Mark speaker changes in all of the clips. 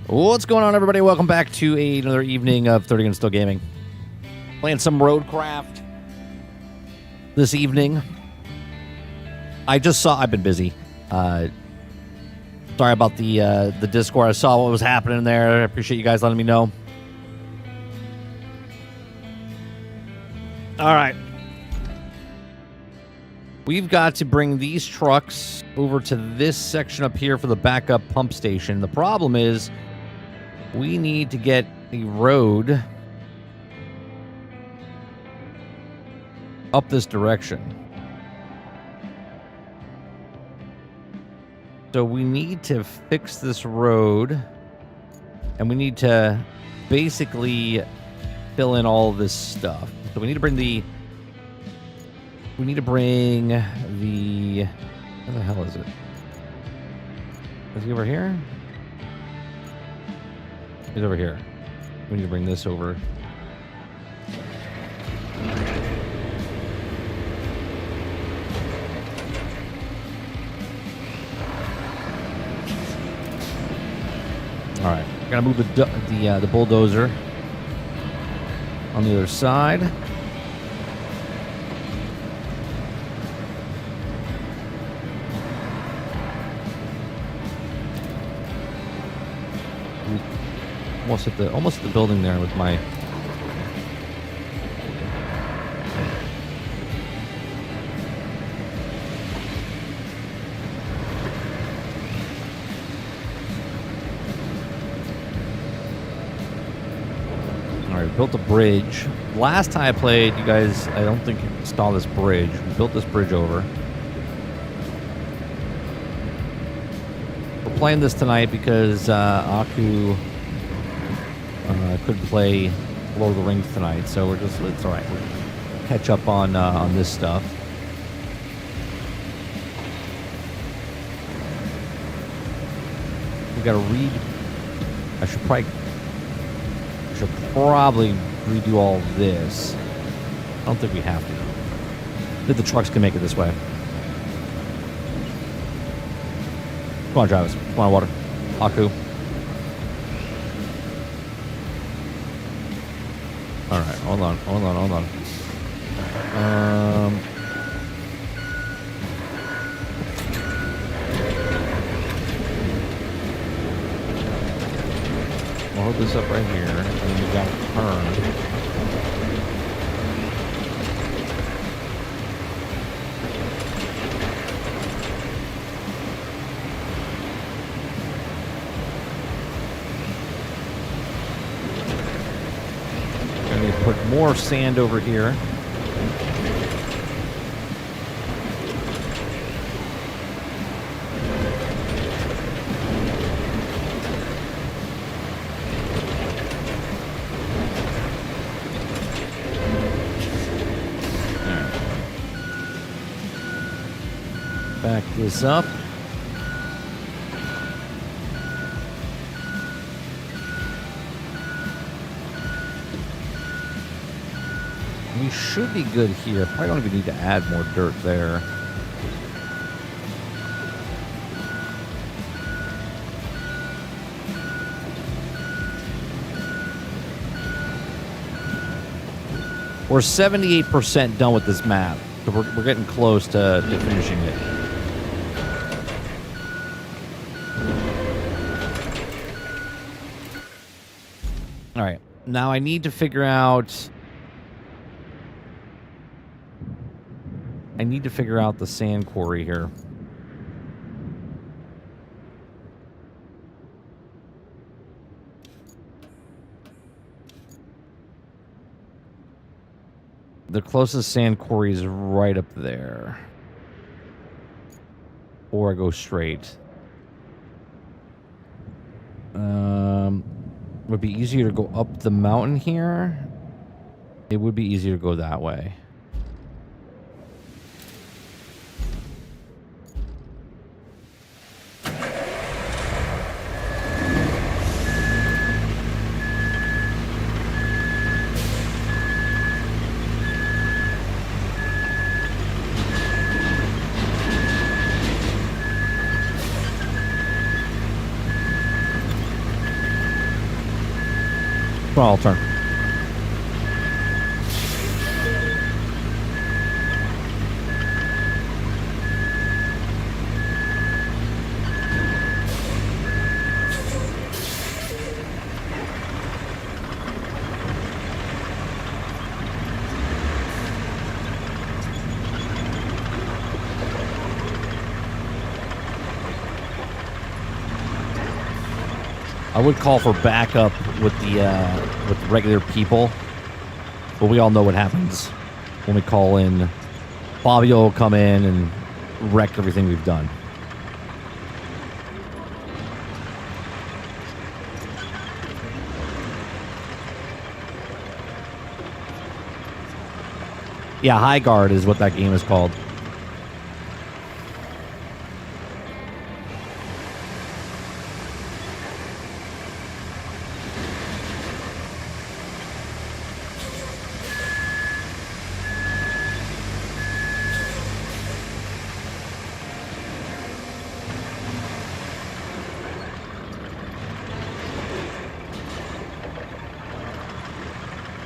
Speaker 1: What's going on, everybody? Welcome back to another evening of 30 and Still Gaming. Playing some RoadCraft this evening. I've been busy. Sorry about the Discord. I saw what was happening there. I appreciate you guys letting me know. All right. We've got to bring these trucks over to this section up here for the backup pump station. The problem is we need to get a road up this direction. So we need to fix this road, and we need to basically fill in all of this stuff. So we need to bring the... where the hell is it? Is he over here? He's over here. We need to bring this over. All right, gotta move the bulldozer on the other side. Almost at the building there with my... Alright, built a bridge. Last time I played, you guys, I don't think you saw this bridge. We built this bridge over. We're playing this tonight because Aku couldn't play Lord of the Rings tonight, so it's all right. We'll catch up on this stuff. We got to read. I should probably redo all this. I don't think we have to. I think the trucks can make it this way. Come on, Travis. Come on, water. Aku. All right, hold on. We'll hold this up right here, and then we got to turn. Put more sand over here. Back this up. We should be good here. Probably don't even need to add more dirt there. We're 78% done with this map. So we're getting close to finishing it. All right. Now I need to figure out... the sand quarry here. The closest sand quarry is right up there. Or I go straight. Would be easier to go up the mountain here. It would be easier to go that way. Come on, I'll turn. I would call for backup with the regular people, but we all know what happens when we call in. Bobby will come in and wreck everything we've done. Yeah, High Guard is what that game is called.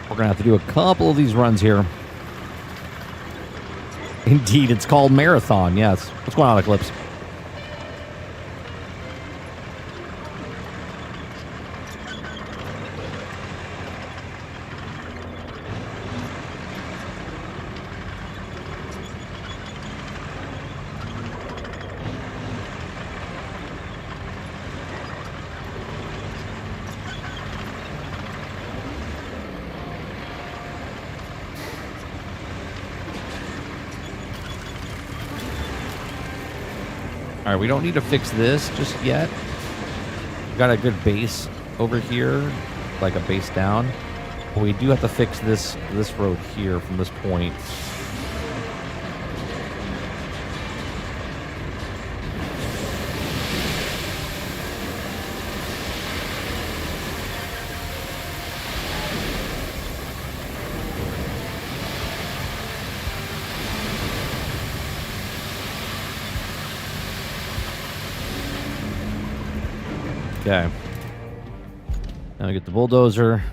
Speaker 1: We're going to have to do a couple of these runs here. Indeed, it's called Marathon, yes. What's going on, Eclipse? All right, we don't need to fix this just yet. Got a good base over here, like a base down. But we do have to fix this road here from this point. Okay. Now we get the bulldozer.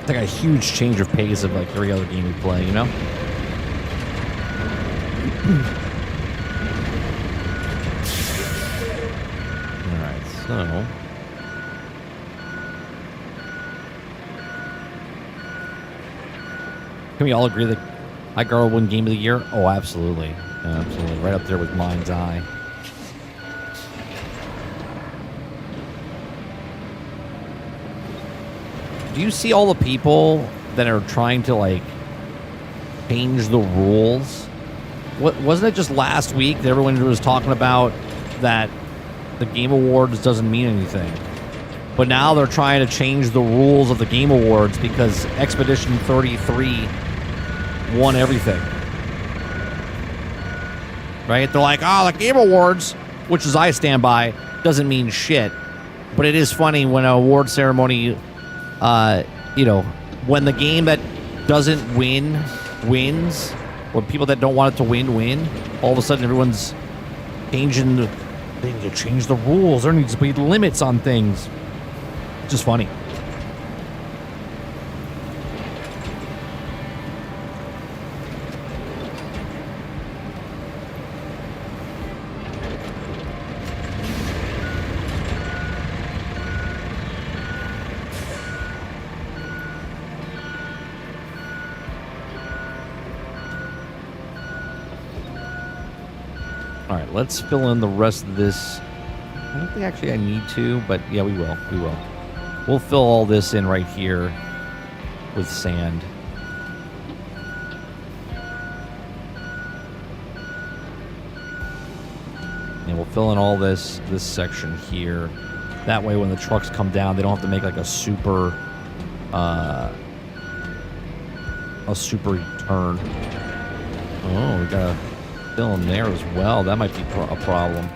Speaker 1: It's like a huge change of pace of like every other game we play, you know? Alright, so... Can we all agree that High Guard will win Game of the Year? Oh, absolutely. Absolutely. Right up there with Mind's Eye. Do you see all the people that are trying to, like, change the rules? Wasn't it just last week that everyone was talking about that the Game Awards doesn't mean anything? But now they're trying to change the rules of the Game Awards because Expedition 33 won everything. Right? They're like, oh, the Game Awards, which is I stand by, doesn't mean shit. But it is funny when an award ceremony... you know, when the game that doesn't win wins, or people that don't want it to win, all of a sudden everyone's changing they need to change the rules. There needs to be limits on things. Just funny. All right, let's fill in the rest of this. I don't think actually I need to, but yeah, we will. We will. We'll fill all this in right here with sand. And we'll fill in all this section here. That way when the trucks come down, they don't have to make like a super turn. Oh, we gotta fill in there as well. That might be a problem.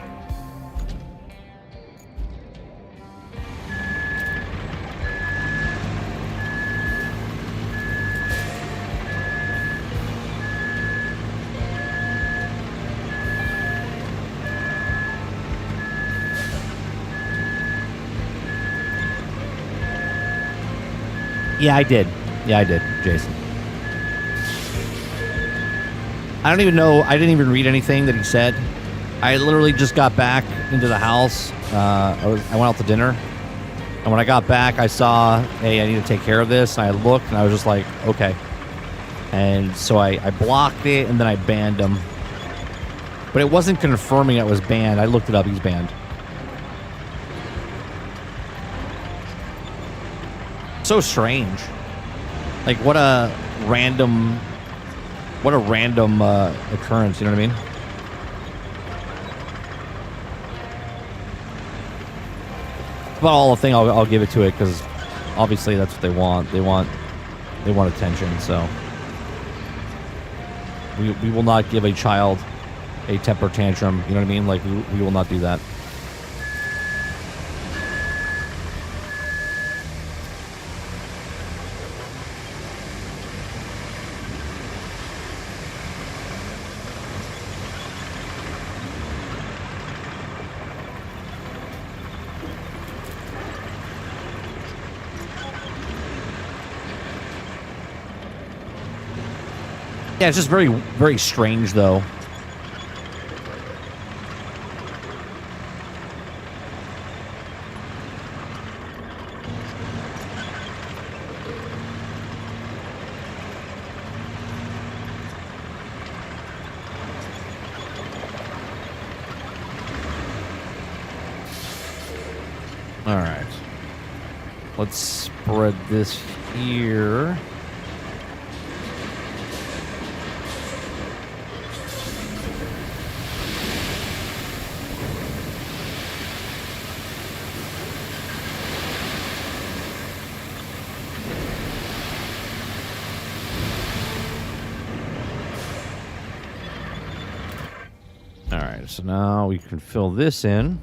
Speaker 1: Yeah, I did. Yeah, I did, Jason. I don't even know. I didn't even read anything that he said. I literally just got back into the house. I went out to dinner. And when I got back, I saw, hey, I need to take care of this. And I looked, and I was just like, okay. And so I blocked it, and then I banned him. But it wasn't confirming it was banned. I looked it up. He's banned. So strange. Like, what a random occurrence, you know what I mean? About all the thing, I'll give it to it, because obviously that's what they want. They want attention, so we will not give a child a temper tantrum, you know what I mean? Like, we will not do that. Yeah, it's just very, very strange, though. All right. Let's spread this here. So now we can fill this in.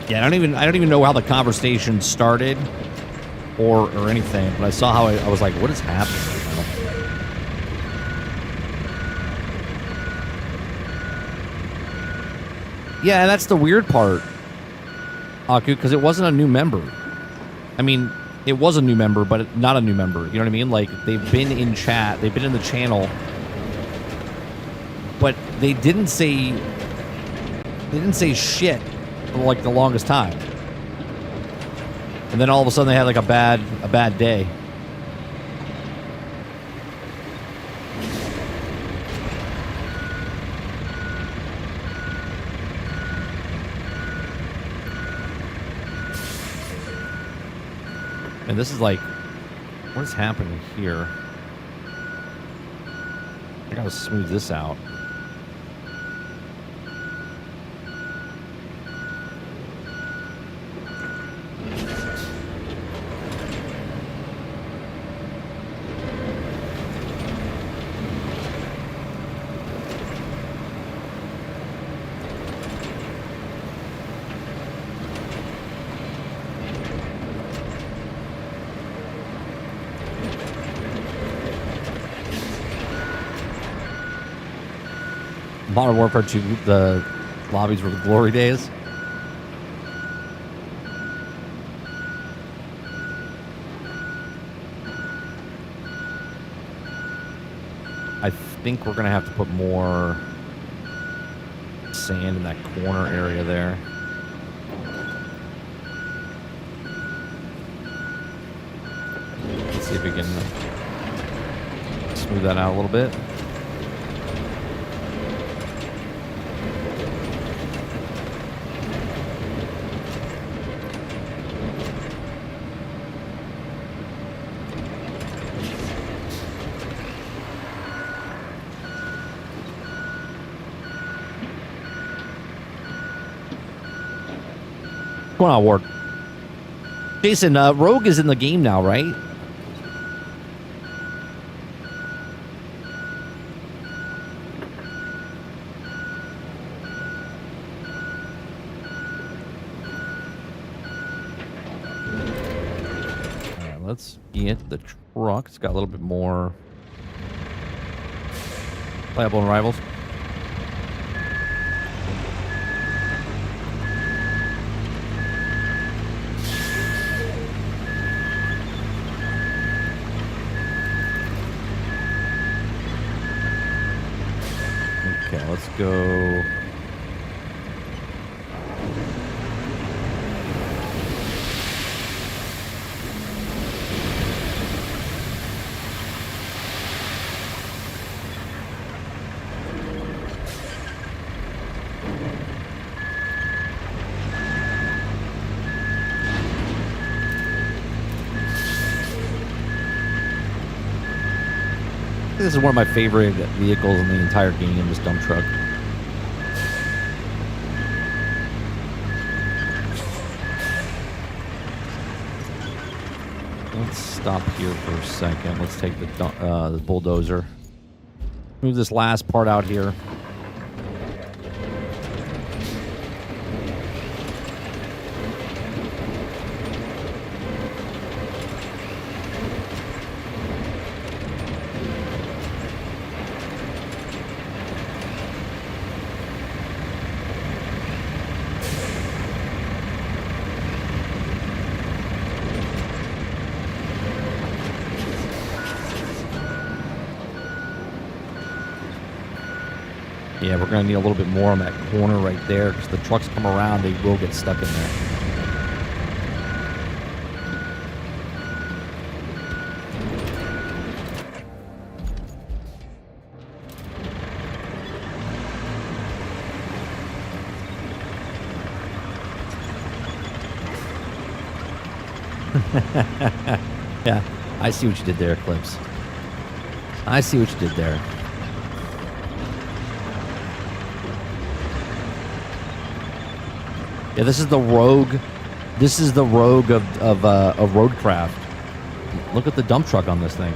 Speaker 1: Yeah, I don't even know how the conversation started or anything, but I saw how I was like, what is happening right now? Yeah, and that's the weird part, Aku, because it wasn't a new member. I mean, it was a new member, but not a new member. You know what I mean? Like, they've been in chat, they've been in the channel, but they didn't say shit for like the longest time. And then all of a sudden they had like a bad day. And this is like, what is happening here? I gotta smooth this out. Modern Warfare 2, the lobbies were the glory days. I think we're going to have to put more sand in that corner area there. Let's see if we can smooth that out a little bit. What's going on, Ward? Jason, Rogue is in the game now, right? Alright, let's get the truck. It's got a little bit more playable in Rivals. Okay, let's go. This is one of my favorite vehicles in the entire game, this dump truck. Let's stop here for a second. Let's take the bulldozer. Move this last part out here. Yeah, we're going to need a little bit more on that corner right there because the trucks come around, they will get stuck in there. Yeah, I see what you did there, Eclipse. I see what you did there. Yeah, this is the Rogue. This is the Rogue of RoadCraft. Look at the dump truck on this thing.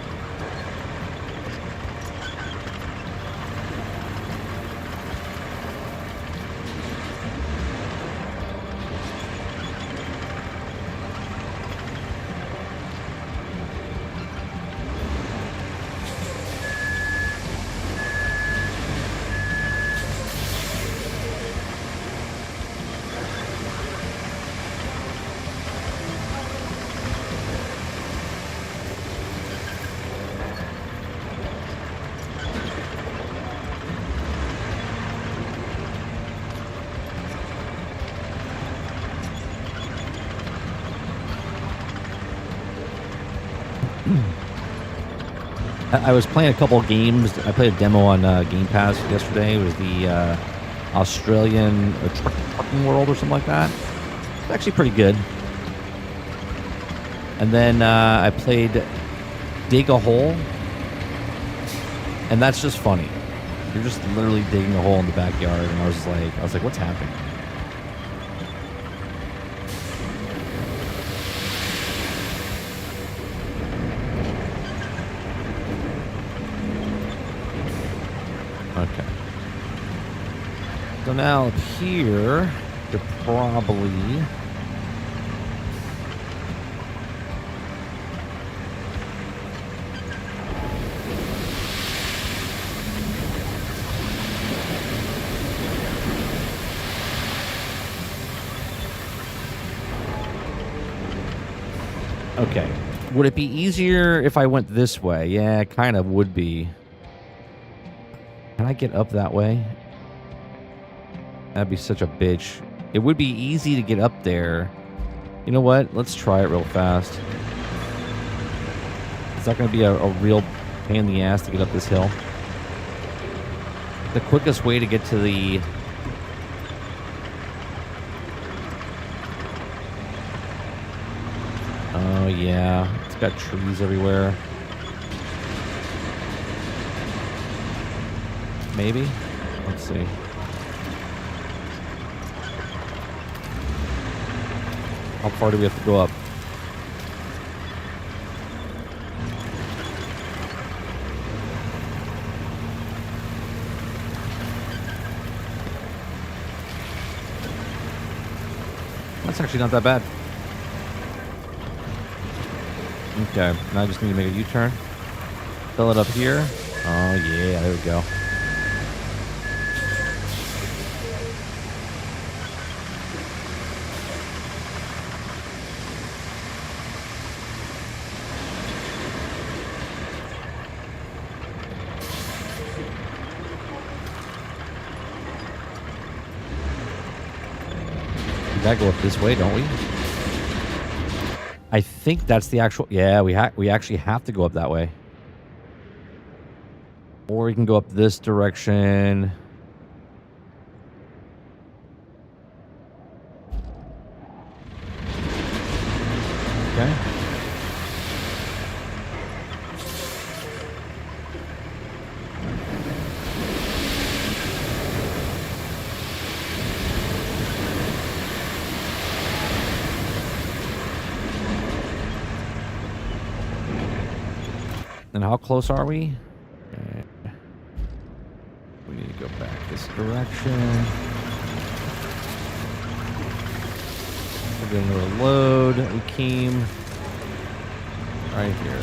Speaker 1: I was playing a couple of games. I played a demo on Game Pass yesterday. It was the Australian Trucking World or something like that. It's actually pretty good. And then I played Dig a Hole. And that's just funny. You're just literally digging a hole in the backyard. And I was like, what's happening? Okay. So now up here, you're probably... Okay. Would it be easier if I went this way? Yeah, it kind of would be. Can I get up that way? That'd be such a bitch. It would be easy to get up there. You know what? Let's try it real fast. It's not going to be a real pain in the ass to get up this hill. The quickest way to get to the... Oh, yeah. It's got trees everywhere. Maybe? Let's see. How far do we have to go up? That's actually not that bad. Okay, now I just need to make a U-turn. Fill it up here. Oh yeah, there we go. We gotta go up this way, don't we? I think that's the actual... Yeah, we actually have to go up that way. Or we can go up this direction. Okay. And how close are we? Okay. We need to go back this direction. We're going to load. We came right here.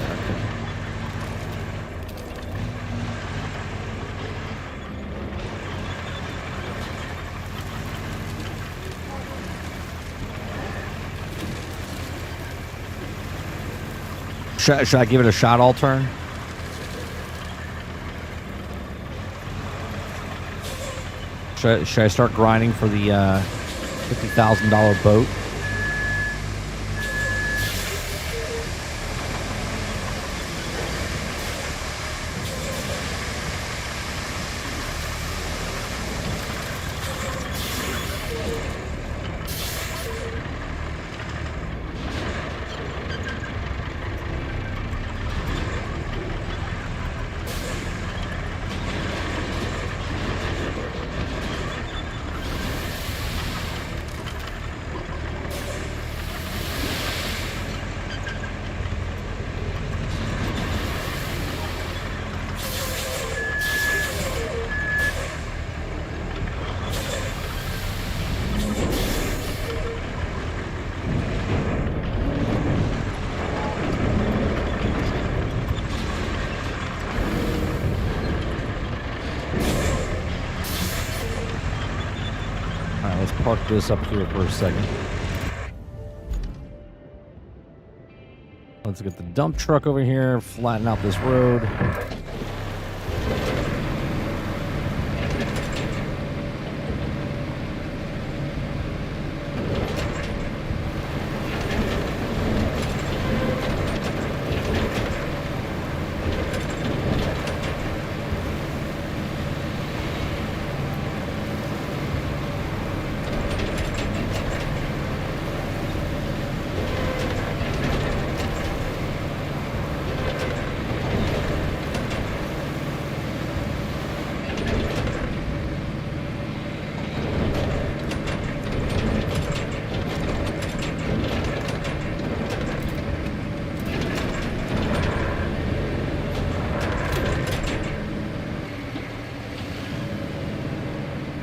Speaker 1: Okay. Should I give it a shot all turn? Should I start grinding for the $50,000 boat? Let's park this up here for a second. Let's get the dump truck over here, flatten out this road.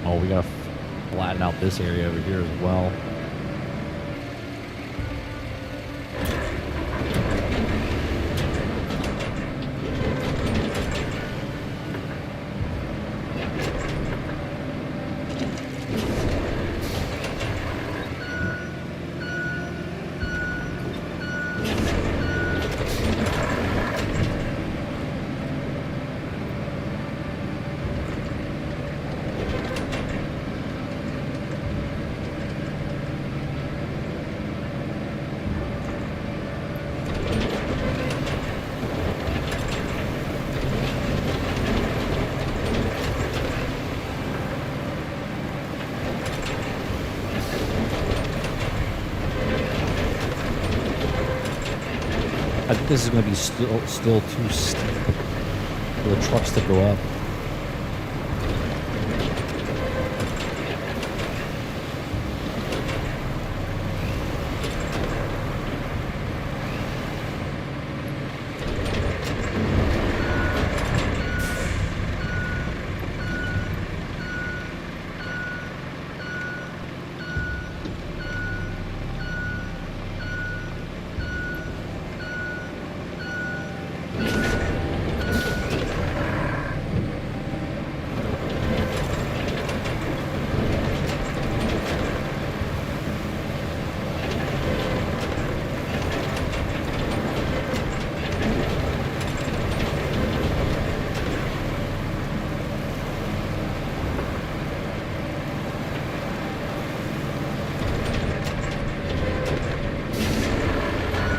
Speaker 1: Oh, we gotta flatten out this area over here as well. I think this is going to be still too steep for the trucks to go up.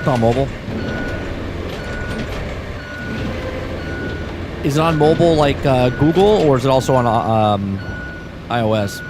Speaker 1: On mobile. Is it on mobile like Google, or is it also on iOS?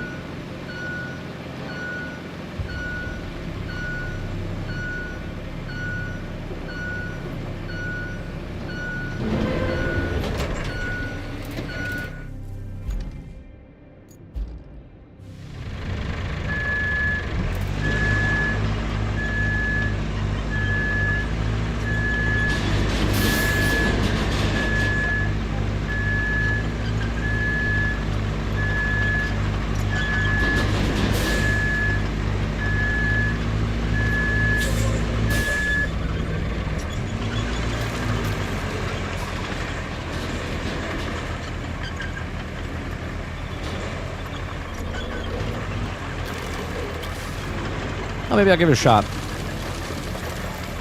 Speaker 1: Oh, maybe I'll give it a shot.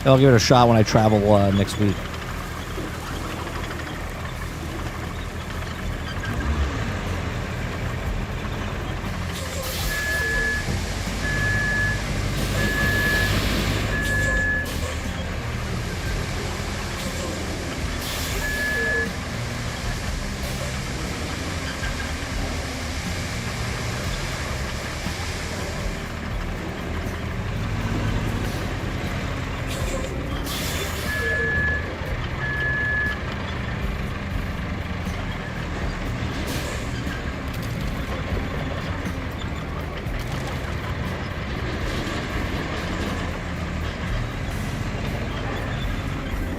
Speaker 1: I'll give it a shot when I travel next week.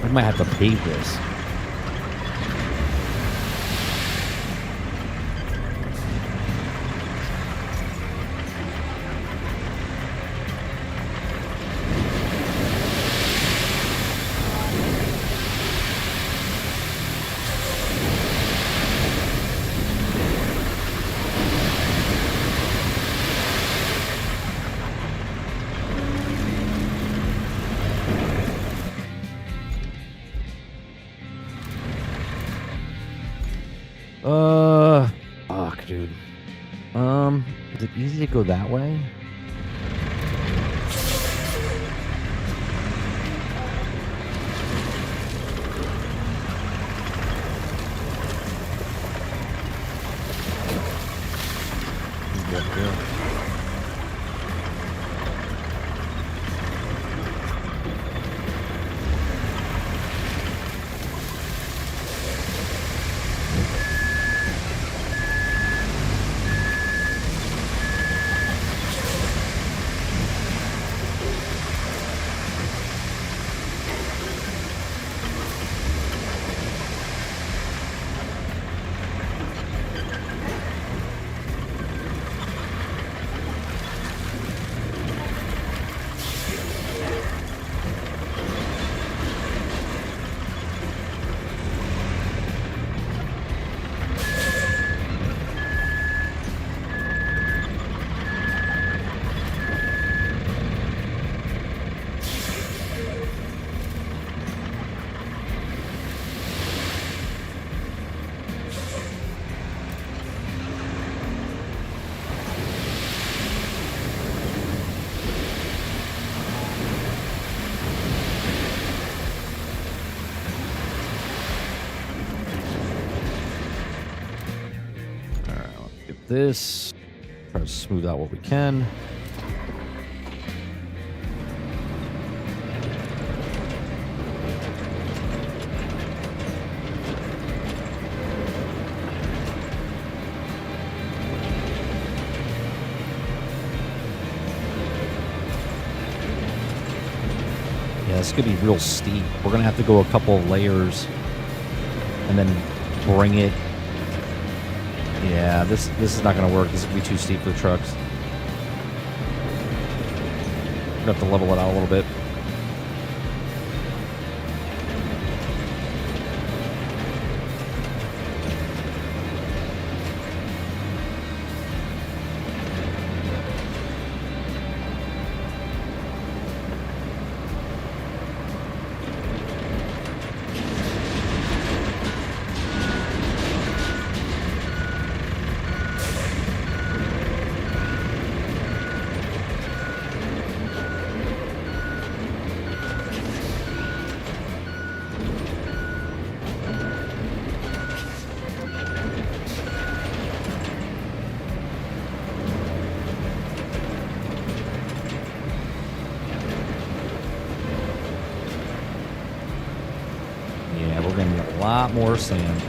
Speaker 1: I might have to pave this. Fuck, dude. Is it easy to go that way? This, try to smooth out what we can. this could be real steep. We're going to have to go a couple of layers and then bring it. Yeah, this is not going to work. This is going to be too steep for the trucks. We're going to have to level it out a little bit. More sand.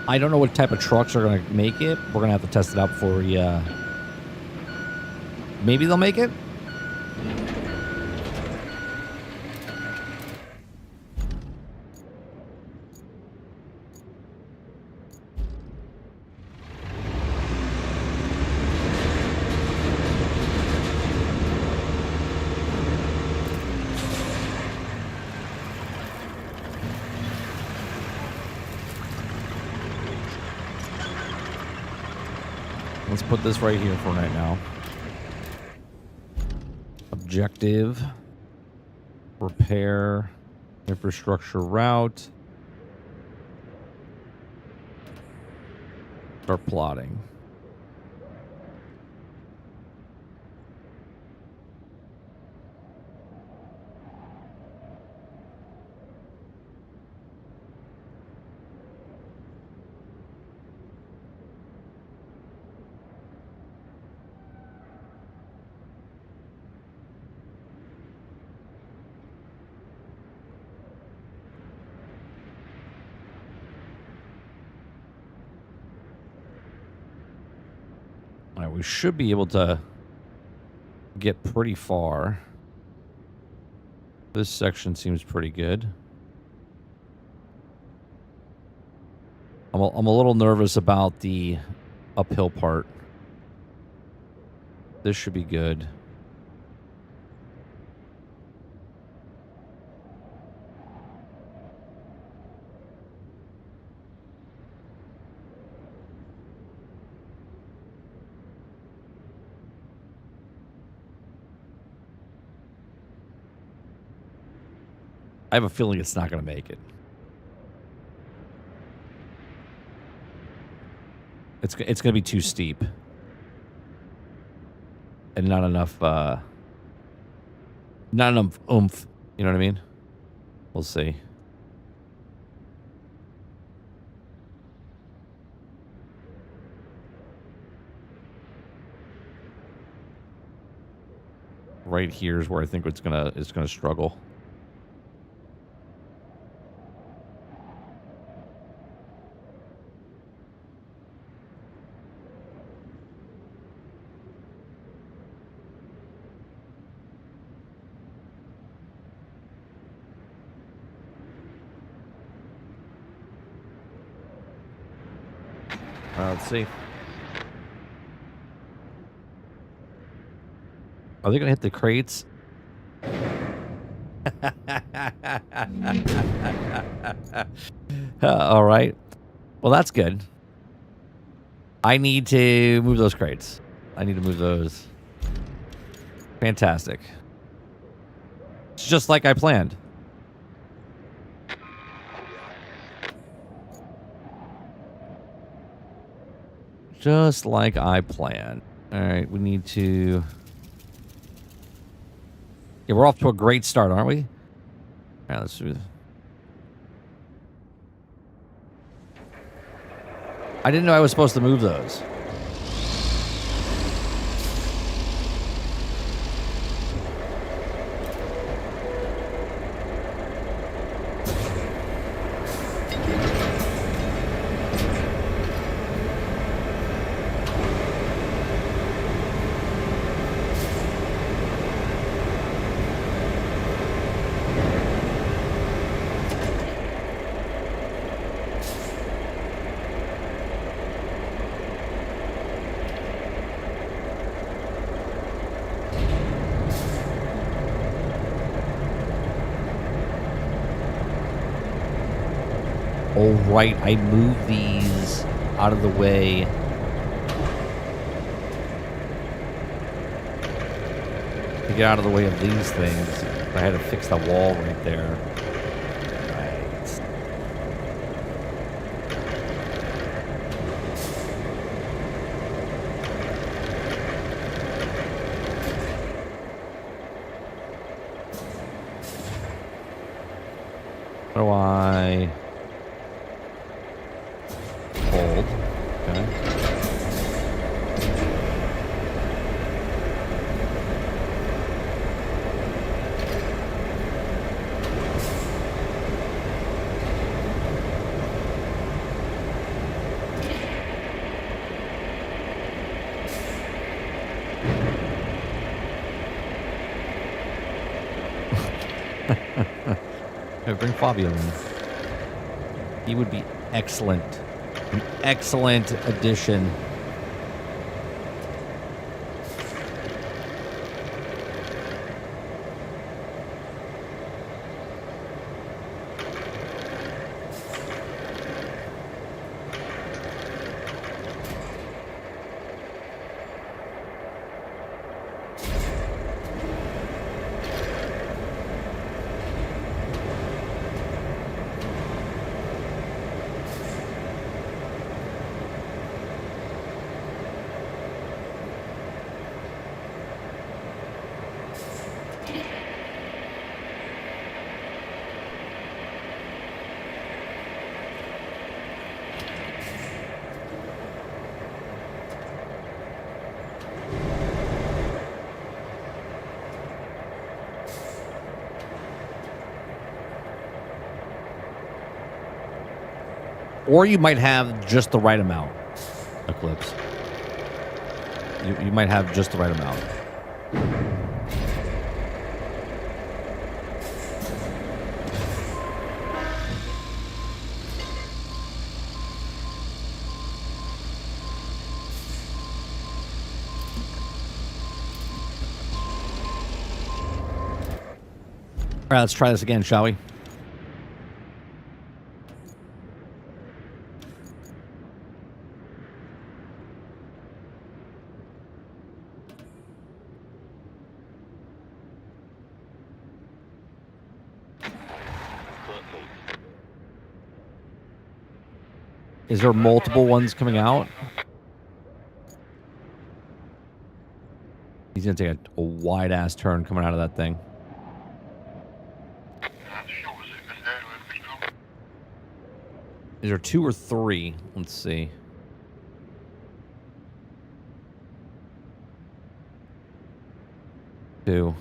Speaker 1: I don't know what type of trucks are going to make it. We're going to have to test it out before we... Maybe they'll make it? Let's put this right here for right now. Objective. Repair. Infrastructure route. Start plotting. All right, we should be able to get pretty far. This section seems pretty good. I'm a little nervous about the uphill part. This should be good. I have a feeling it's not going to make it. It's going to be too steep. And not enough oomph. You know what I mean? We'll see. Right here is where I think it's gonna struggle. Let's see. Are they going to hit the crates? All right. Well, that's good. I need to move those crates. I need to move those. Fantastic. It's just like I planned. Just like I planned. All right, we need to... Yeah, we're off to a great start, aren't we? All right, let's do this. I didn't know I was supposed to move those. Oh, right. I moved these out of the way. To get out of the way of these things. I had to fix the wall right there. Right. How do I... hold? Okay. Bring Fabio in. He would be excellent. An excellent addition. Or you might have just the right amount, Eclipse. You might have just the right amount. All right, let's try this again, shall we? Is there multiple ones coming out? He's going to take a wide-ass turn coming out of that thing. Is there 2 or 3? Let's see. Two.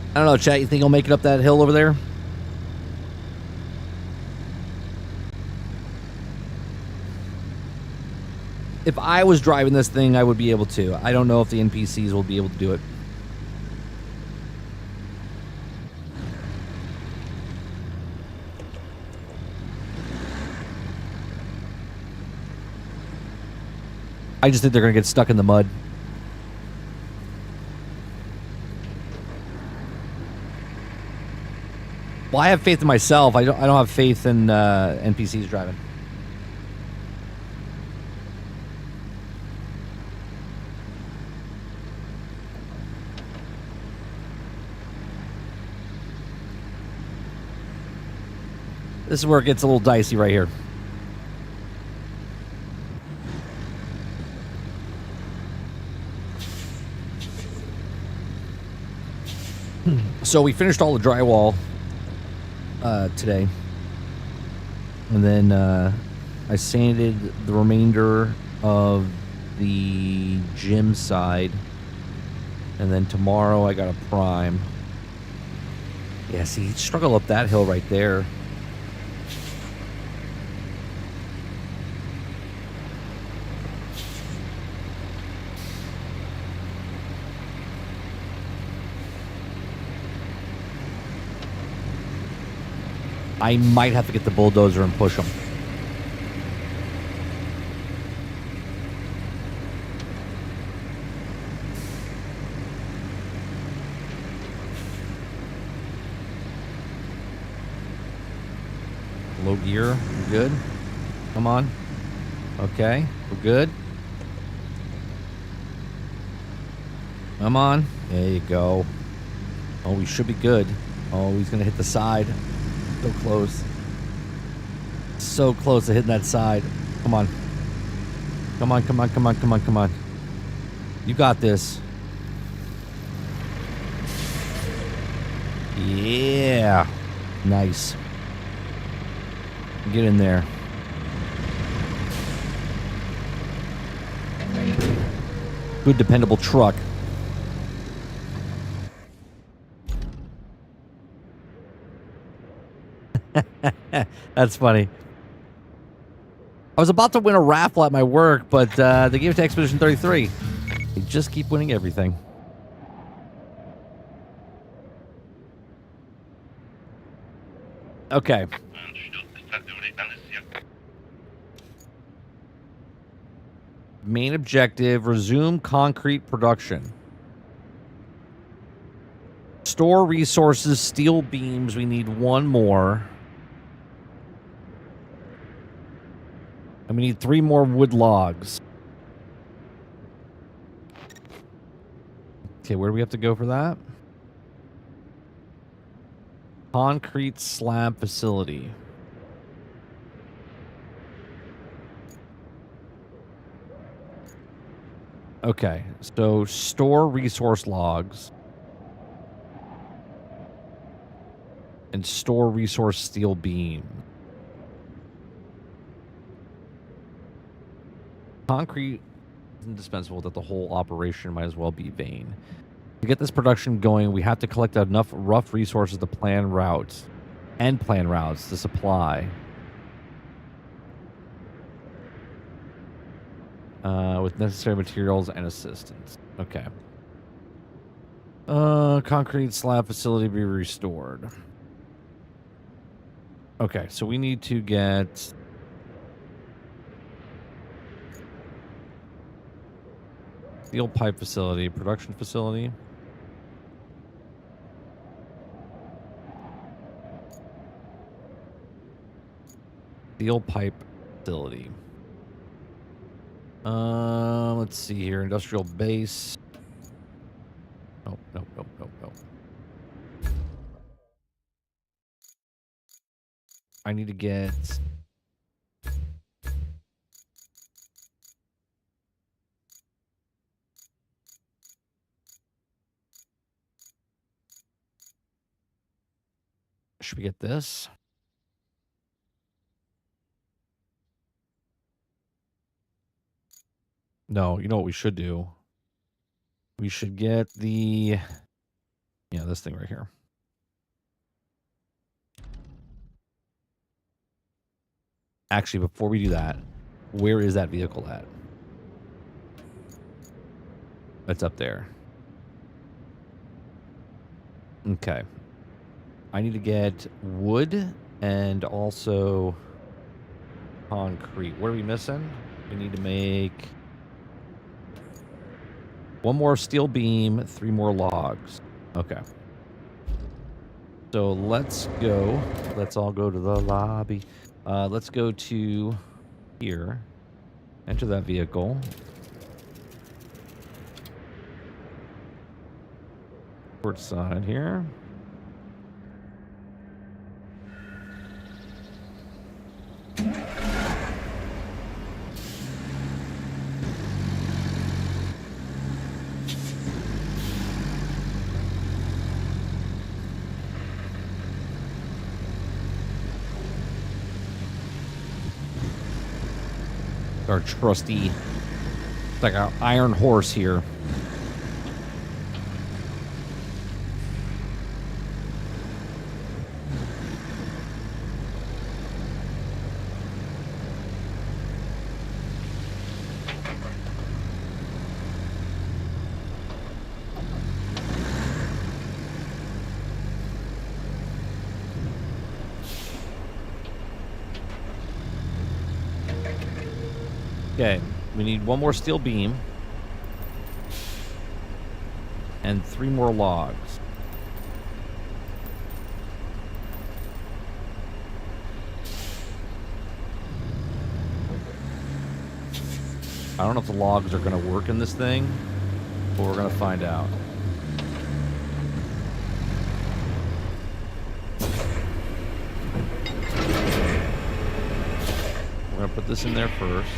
Speaker 1: I don't know, chat. You think he'll make it up that hill over there? If I was driving this thing, I would be able to. I don't know if the NPCs will be able to do it. I just think they're going to get stuck in the mud. Well, I have faith in myself. I don't have faith in NPCs driving. This is where it gets a little dicey right here. So we finished all the drywall today. And then I sanded the remainder of the gym side. And then tomorrow I got a prime. Yeah, see, struggle up that hill right there. I might have to get the bulldozer and push them. Low gear, we're good. Come on. Okay, we're good. Come on. There you go. Oh, we should be good. Oh, he's going to hit the side. So close. So close to hitting that side. Come on. Come on, come on, come on, come on, come on. You got this. Yeah. Nice. Get in there. Good, dependable truck. That's funny. I was about to win a raffle at my work, but they gave it to Expedition 33. They just keep winning everything. Okay. Main objective, resume concrete production. Store resources, steel beams. We need one more. And we need 3 more wood logs. Okay, where do we have to go for that? Concrete slab facility. Okay, so store resource logs. And store resource steel beam. Concrete is indispensable that the whole operation might as well be vain. To get this production going, we have to collect enough rough resources to plan routes and plan routes to supply. With necessary materials and assistance. Okay. Concrete slab facility be restored. Okay, so we need to get... steel pipe facility, production facility. Steel pipe facility. Let's see here. Industrial base. Nope, nope, nope, nope, nope. I need to get... should we get this? No, you know what we should do? We should get the... yeah, this thing right here. Actually, before we do that, where is that vehicle at? It's up there. Okay. I need to get wood and also concrete. What are we missing? We need to make 1 more steel beam, 3 more logs. Okay. So let's go. Let's all go to the lobby. Let's go to here. Enter that vehicle. Port side here. Our trusty, like our iron horse here. Okay, we need one more steel beam. And 3 more logs. I don't know if the logs are going to work in this thing, but we're going to find out. We're going to put this in there first.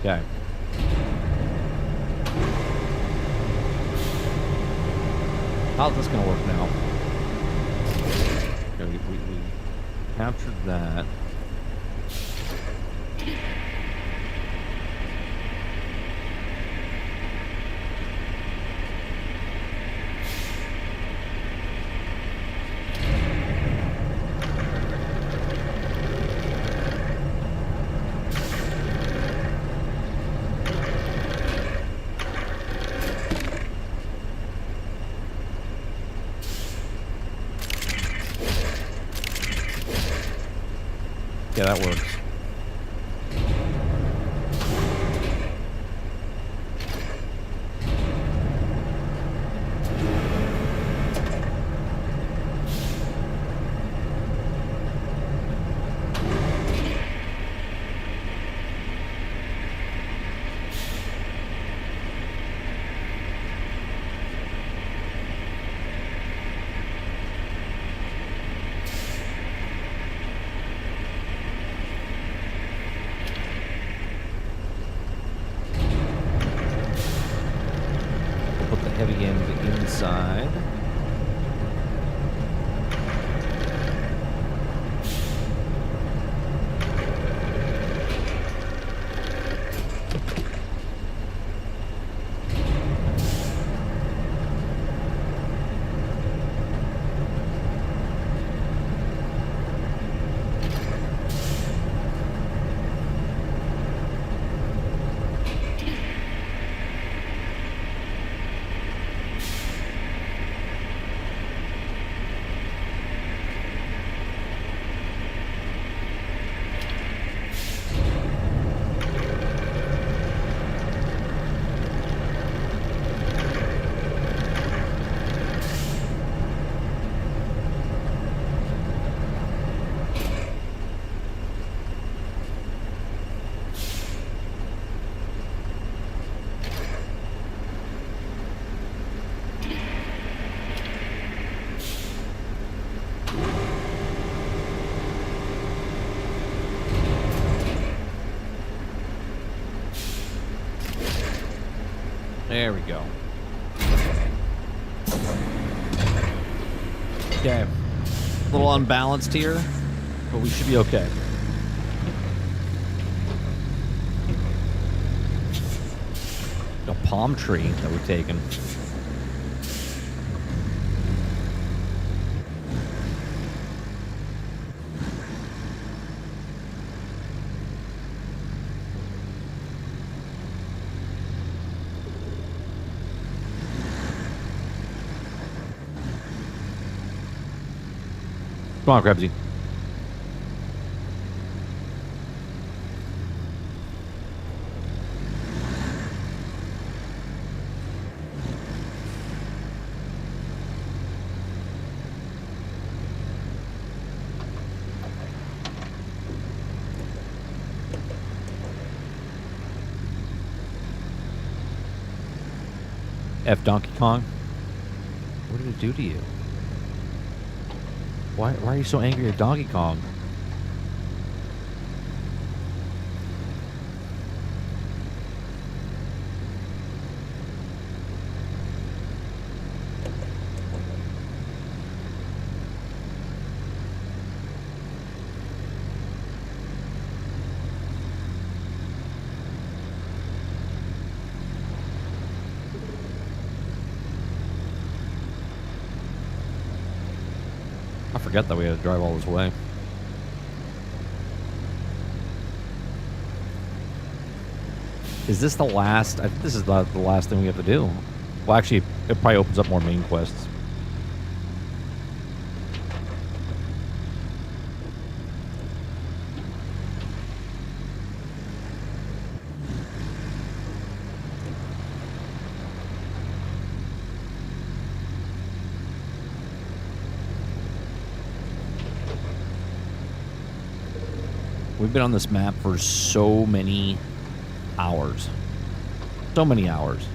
Speaker 1: Okay. How's this going to work now? Okay, we captured that. Yeah, that works. Put the heavy end inside. There we go. Okay. A little unbalanced here, but we should be okay. A palm tree that we're taking. Come on, Krebsy. F Donkey Kong. What did it do to you? Why are you so angry at Donkey Kong? I forgot that we had to drive all this way. Is this the last? I think this is the last thing we have to do. Well, actually, it probably opens up more main quests. We've been on this map for so many hours. So many hours.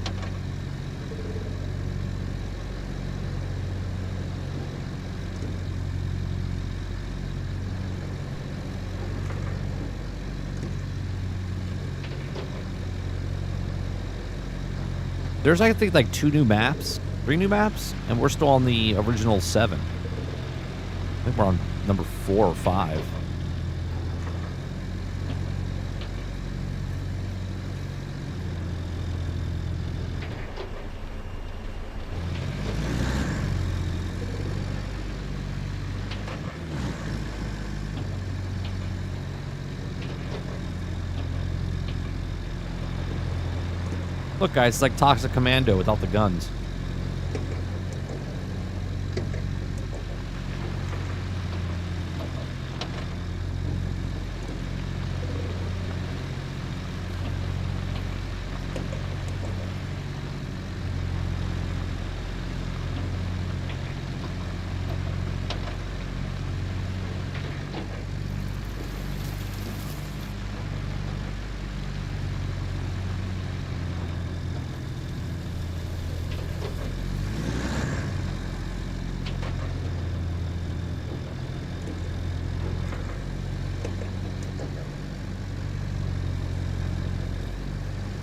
Speaker 1: There's, I think, like 2 new maps, 3 new maps, and we're still on the original 7. I think we're on number 4 or 5. Look, guys, it's like Toxic Commando without the guns.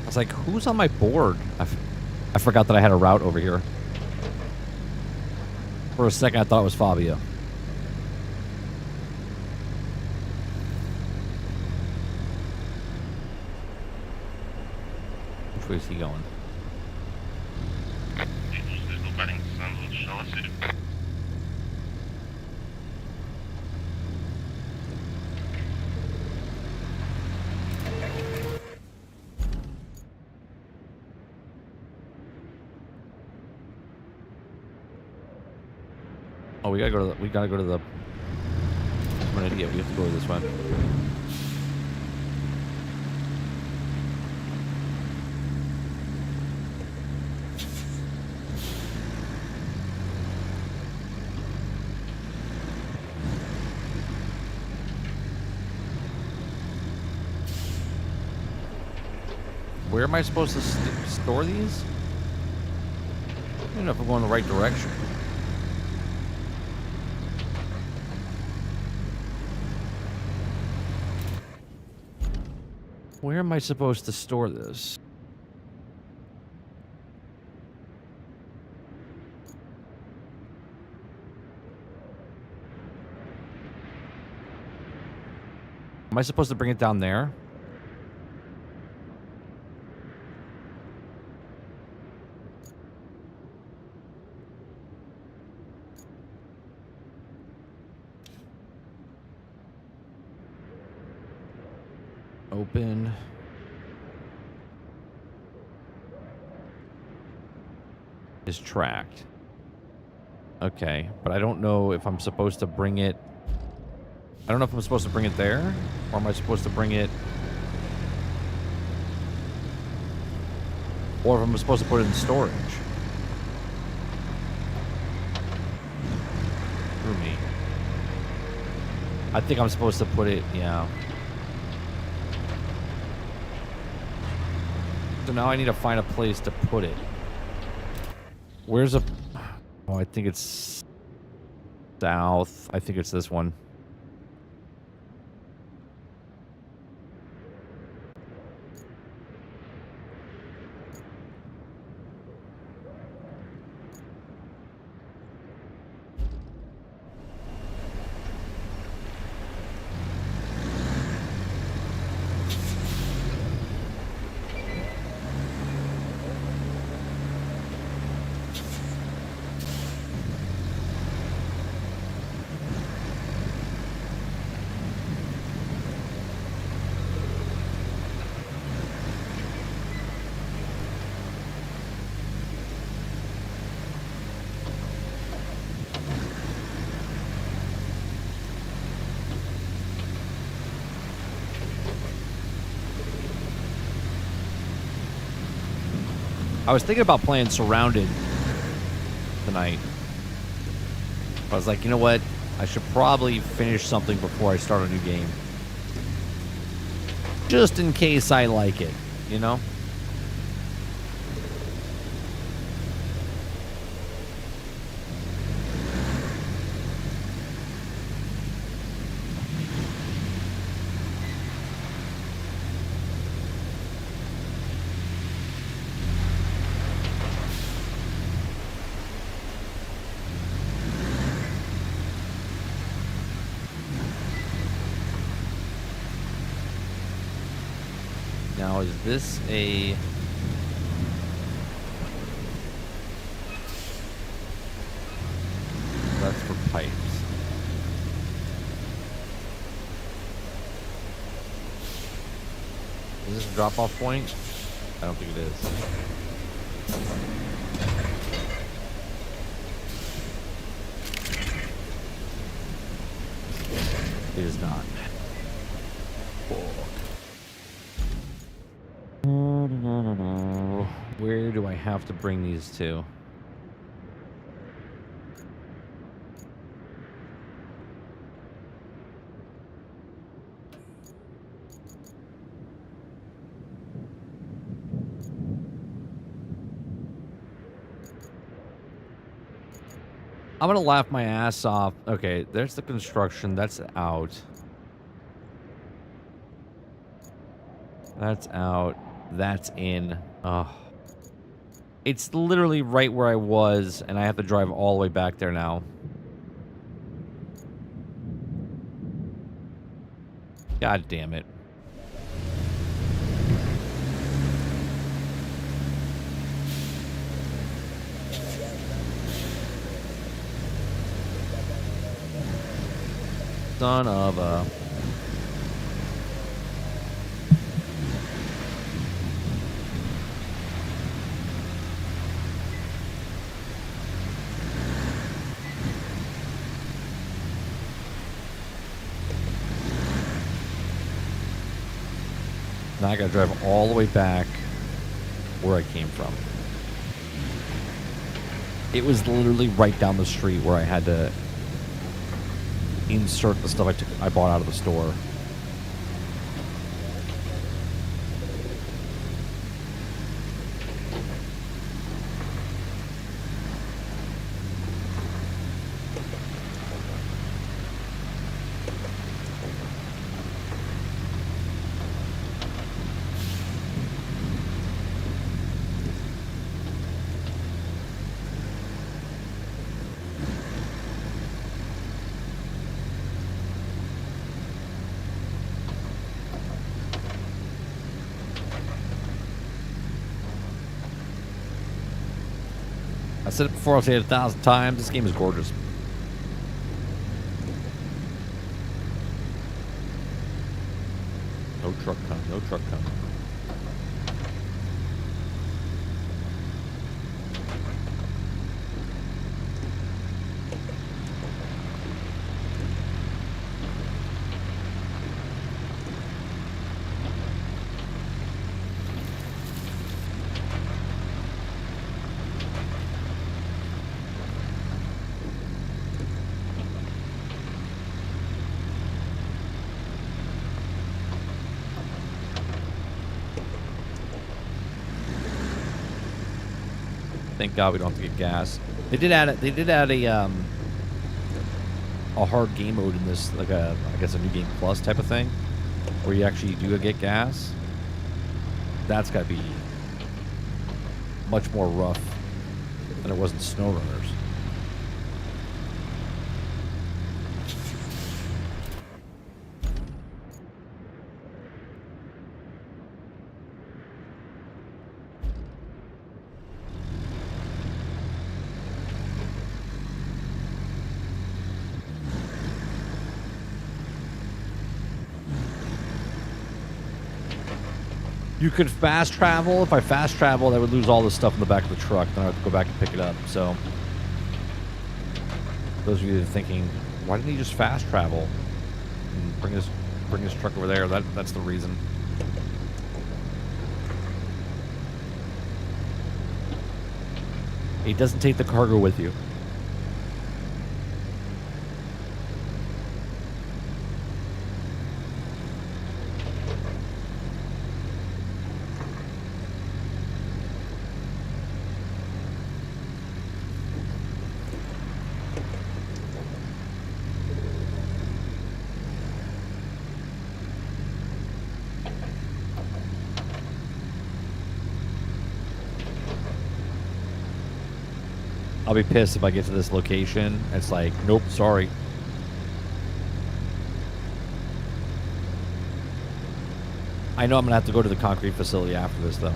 Speaker 1: I was like, who's on my board? I forgot that I had a route over here. For a second, I thought it was Fabio. Which way is he going?
Speaker 2: There's no batting sandwich, shall I see?
Speaker 1: Oh, we gotta go to the. I'm an idiot. We have to go this way. Where am I supposed to store these? I don't know if I'm going the right direction. Where am I supposed to store this? Am I supposed to bring it down there? Open. Is tracked. Okay, but I don't know if I'm supposed to bring it. I don't know if I'm supposed to bring it there, or am I supposed to bring it, or if I'm supposed to put it in storage. Through me. I think I'm supposed to put it, yeah. So now I need to find a place to put it. Where's a... Oh, I think it's south. I think it's this one. I was thinking about playing Surrounded tonight. I was like, you know what? I should probably finish something before I start a new game. Just in case I like it, you know? Now, is this a... That's for pipes. Is this a drop-off point? I don't think it is. It is not. Where do I have to bring these to? I'm gonna laugh my ass off. Okay, there's the construction. That's out. That's out. That's in. Oh. It's literally right where I was, and I have to drive all the way back there now. God damn it. Son of a... Now I gotta drive all the way back where I came from. It was literally right down the street where I had to insert the stuff I bought out of the store. I said it before, I'll say it 1,000 times. This game is gorgeous. No truck coming, no truck coming. Thank God we don't have to get gas. They did add a hard game mode in this, like I guess a new game plus type of thing, where you actually do get gas. That's got to be much more rough than it was in SnowRunners. You could fast travel. If I fast travel, I would lose all this stuff in the back of the truck. Then I have to go back and pick it up. So, those of you that are thinking, why didn't he just fast travel and bring his truck over there? That's the reason. He doesn't take the cargo with you. I'll be pissed if I get to this location. It's like, nope, sorry. I know I'm going to have to go to the concrete facility after this, though.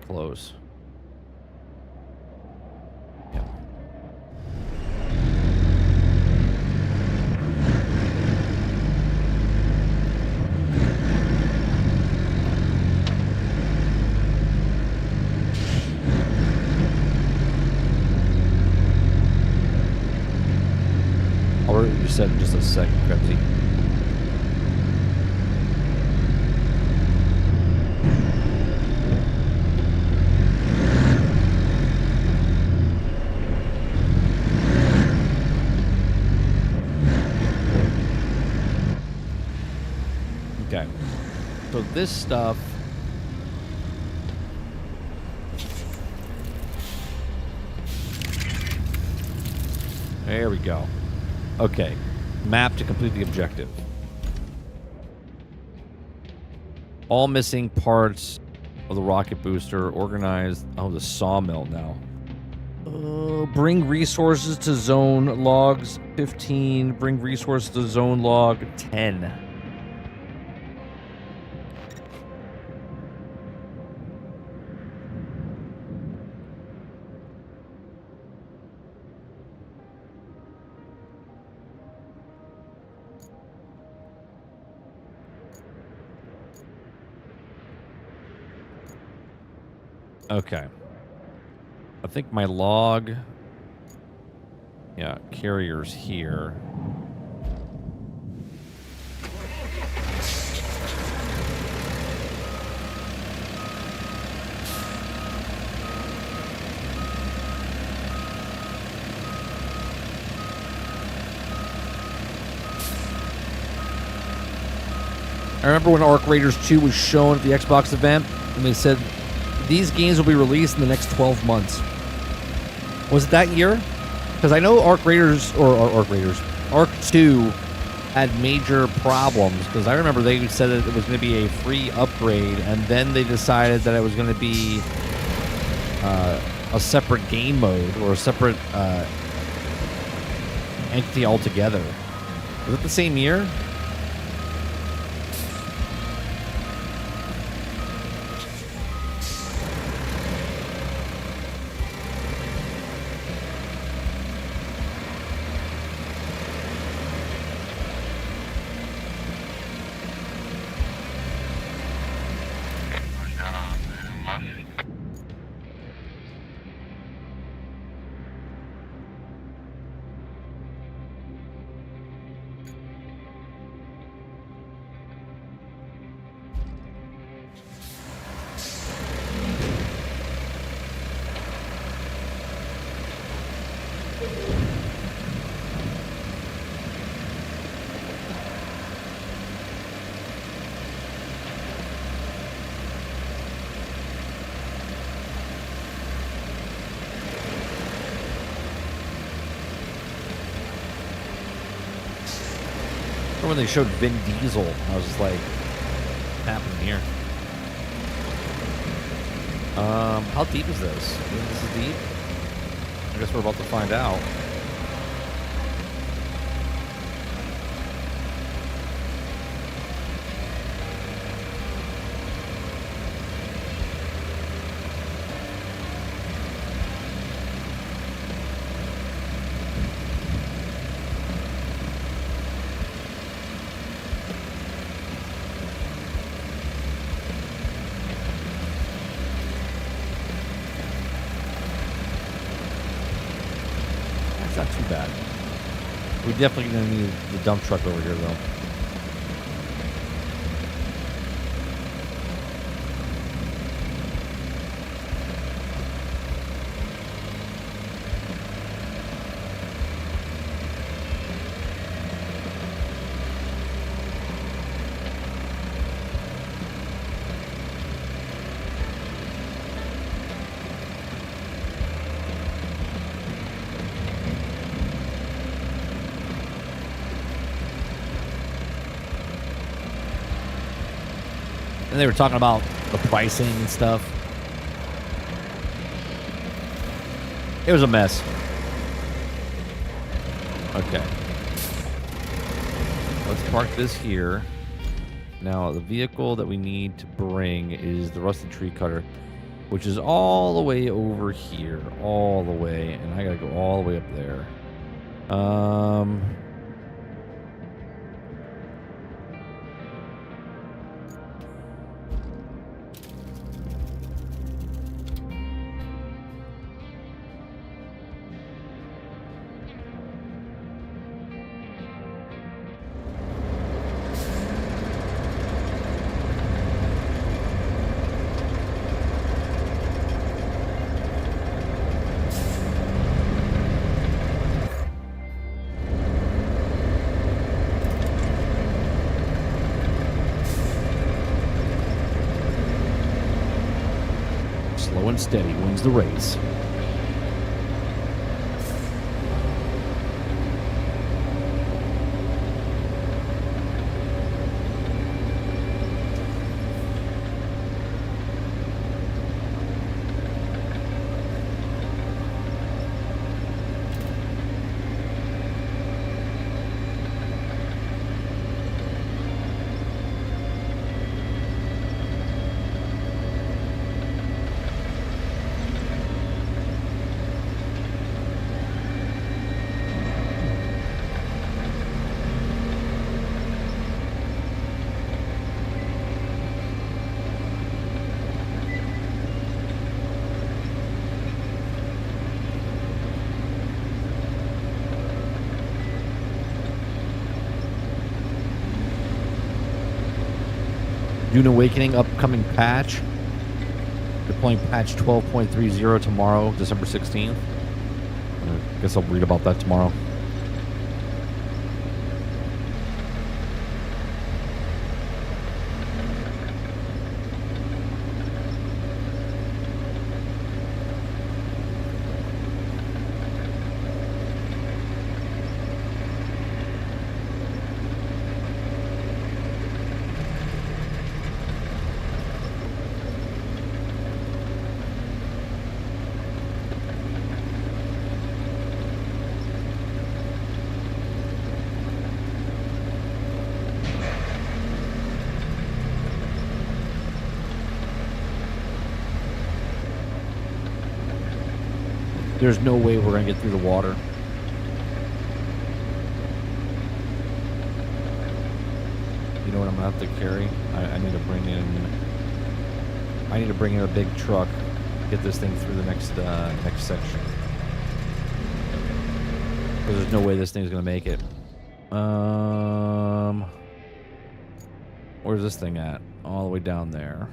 Speaker 1: Close. Yeah. I'll reset in just a second, Krebsy. Okay. So this stuff... There we go. Okay. Map to complete the objective. All missing parts of the rocket booster organized... Oh, the sawmill now. Bring resources to zone logs 15. Bring resources to zone log 10. Okay. I think my log... Yeah, carrier's here. I remember when Arc Raiders 2 was shown at the Xbox event, and they said, these games will be released in the next 12 months. Was it that year? Because I know Arc 2 had major problems. Because I remember they said that it was going to be a free upgrade, and then they decided that it was going to be a separate game mode or a separate entity altogether. Was it the same year? when they showed Vin Diesel, I was just like, what's happening here? How deep is this? You think this is deep? I guess we're about to find out. Not too bad. We're definitely going to need the dump truck over here, though. And they were talking about the pricing and stuff. It was a mess. Okay. Let's park this here. Now, the vehicle that we need to bring is the rusted tree cutter, which is all the way over here. All the way. And I gotta go all the way up there. Slow and steady wins the race. Dune Awakening upcoming patch. Deploying patch 12.30 tomorrow, December 16th. I guess I'll read about that tomorrow. There's no way we're going to get through the water. You know what I'm going to have to carry? I need to bring in... I need to bring in a big truck. Get this thing through the next section. Because there's no way this thing's going to make it. Where's this thing at? All the way down there.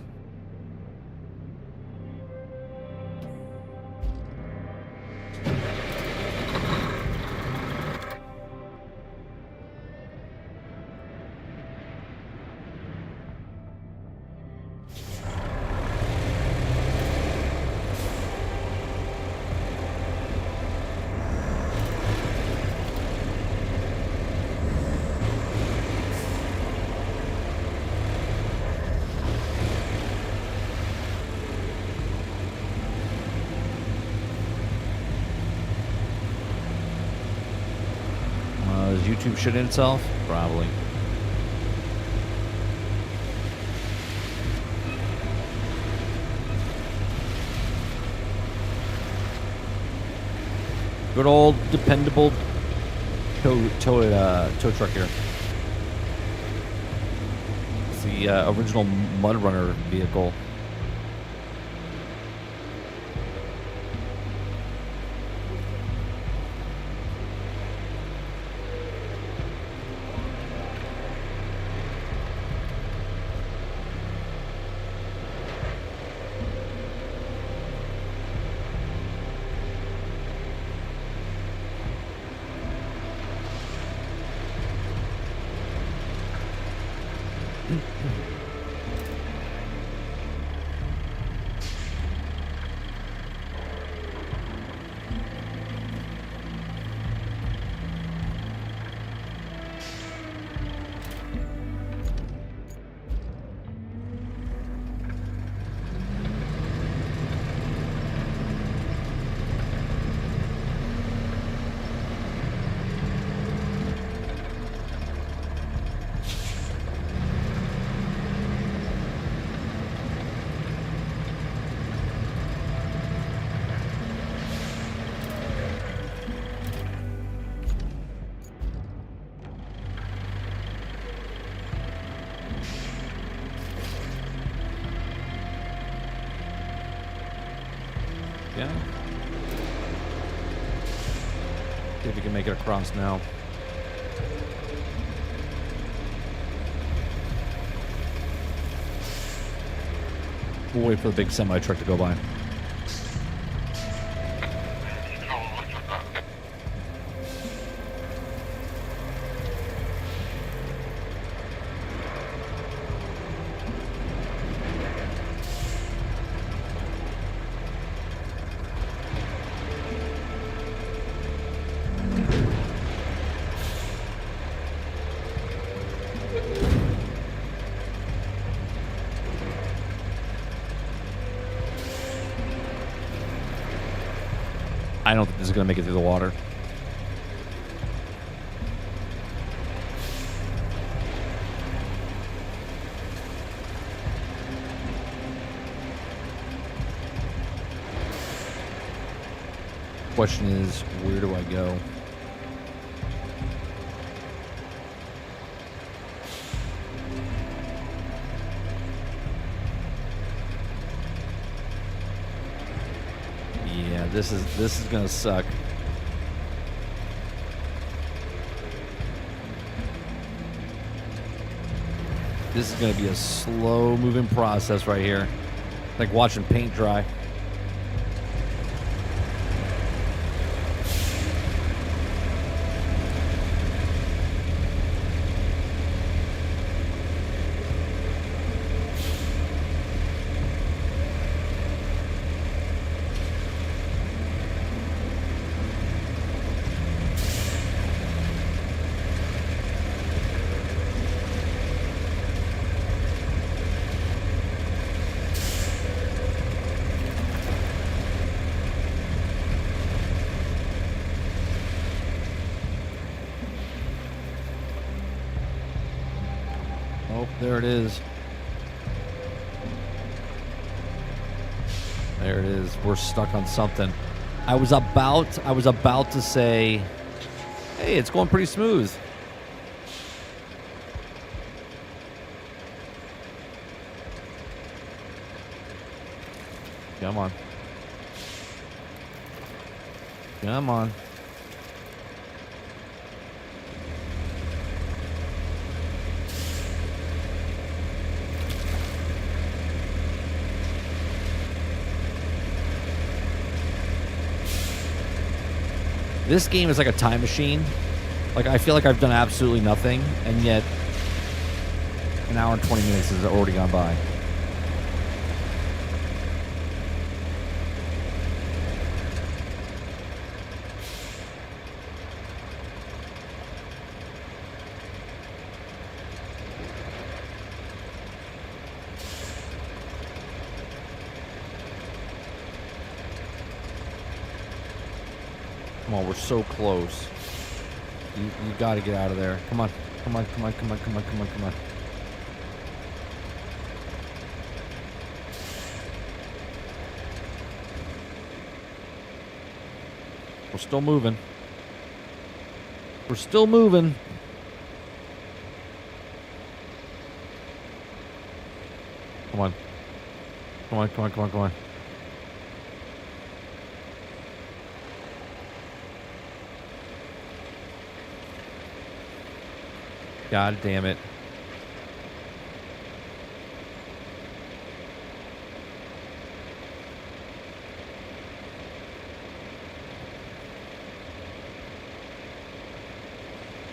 Speaker 1: YouTube shitting itself? Probably. Good old dependable tow truck here. It's the original Mud Runner vehicle. Yeah. See if we can make it across now. We'll wait for the big semi truck to go by. I don't think this is going to make it through the water. Question is, where do I go? Yeah, this is gonna suck. This is gonna be a slow moving process right here. Like watching paint dry. Oh, there it is. There it is. We're stuck on something. I was about to say, hey, it's going pretty smooth. Come on. Come on. This game is like a time machine. Like, I feel like I've done absolutely nothing, and yet an hour and 20 minutes has already gone by. Come on, we're so close. You got to get out of there. Come on. Come on, come on, come on, come on, come on, come on. We're still moving. We're still moving. Come on. Come on, come on, come on, come on. God damn it.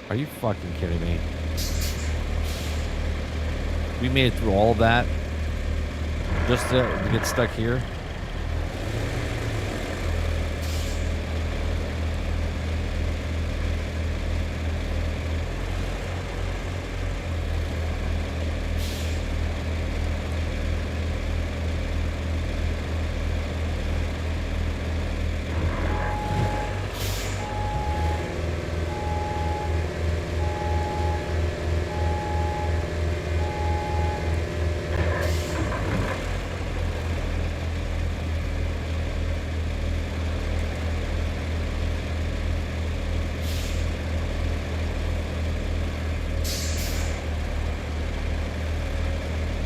Speaker 1: Are you fucking kidding me? We made it through all of that just to get stuck here?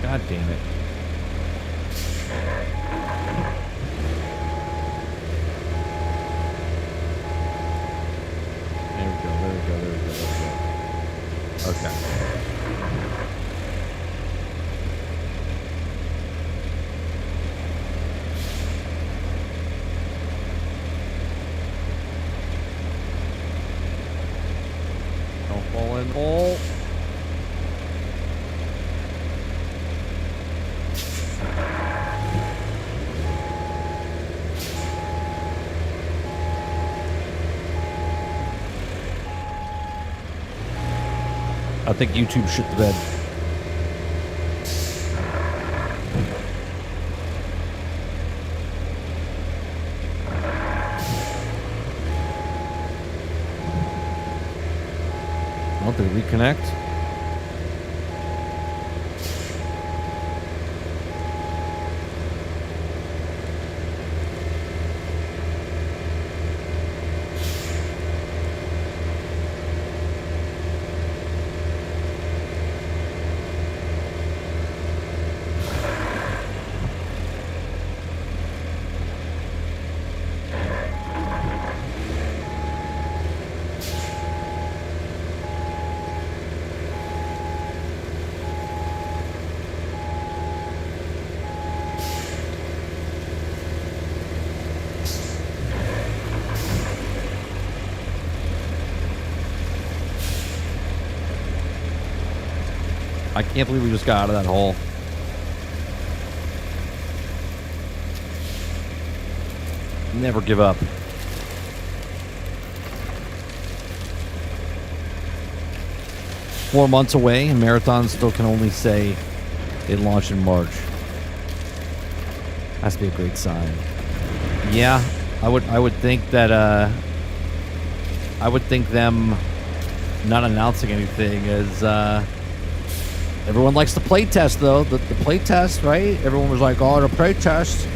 Speaker 1: God damn it. There we go, there we go, there we go, there we go. Okay. Don't fall in the hole. I think YouTube shit the bed. Well, did it reconnect? I can't believe we just got out of that hole. Never give up. Four months away, and Marathon still can only say they launched in March. Has to be a great sign. Yeah, I would think that I would think them not announcing anything is everyone likes the play test though. The play test, right? Everyone was like, oh, the play test.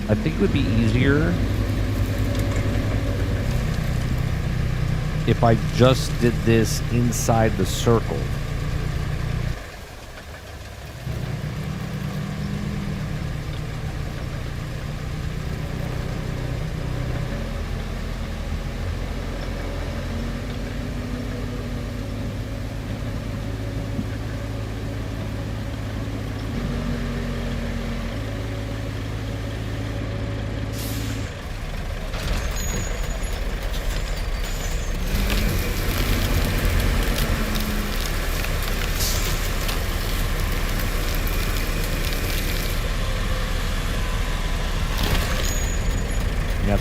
Speaker 1: I think it would be easier if I just did this inside the circle.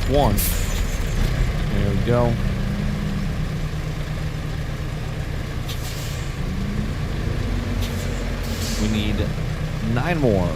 Speaker 1: one. There we go. We need 9 more.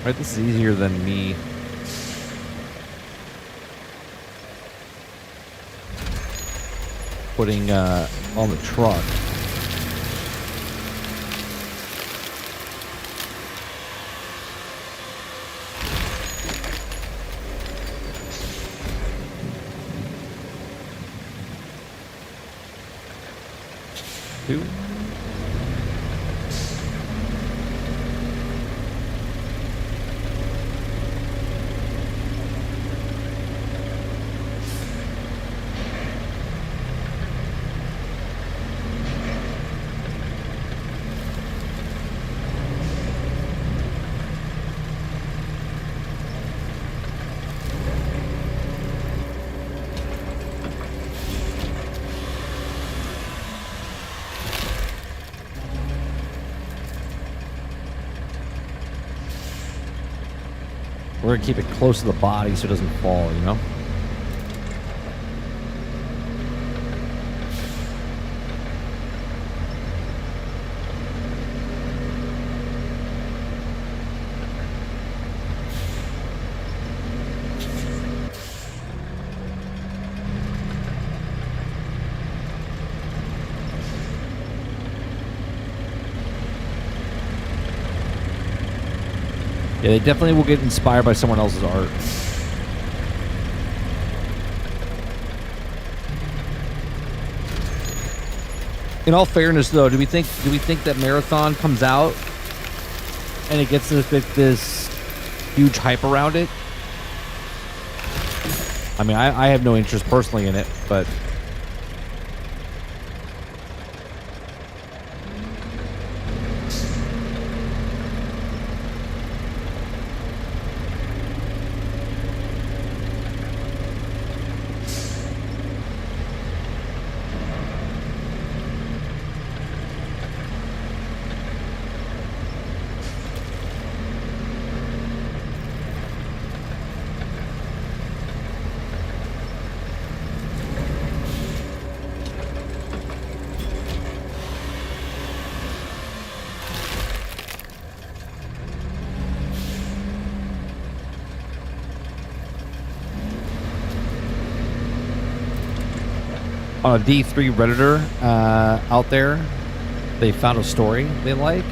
Speaker 1: Right, this is easier than me putting on the truck. Two. We're gonna keep it close to the body so it doesn't fall, you know? Yeah, they definitely will get inspired by someone else's art. In all fairness, though, do we think that Marathon comes out and it gets this huge hype around it? I mean, I have no interest personally in it, but on a D3 Redditor out there, they found a story they like.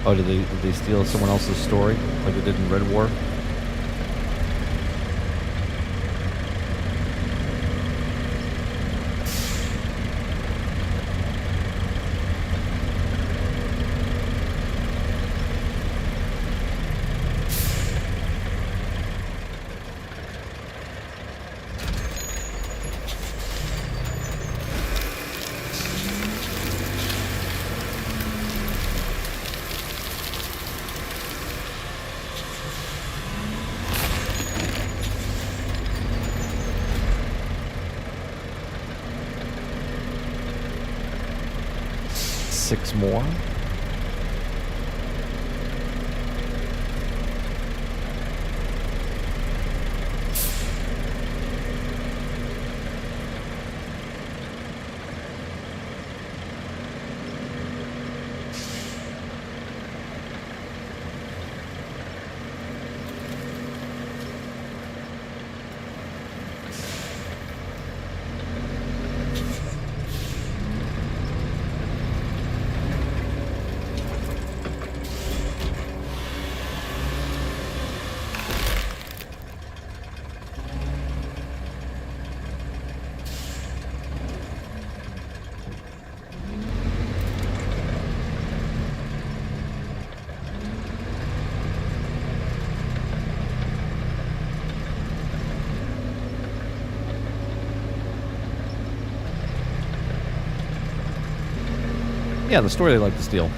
Speaker 1: Oh, did they steal someone else's story like they did in Red War? Six more. Yeah, the story they like to steal.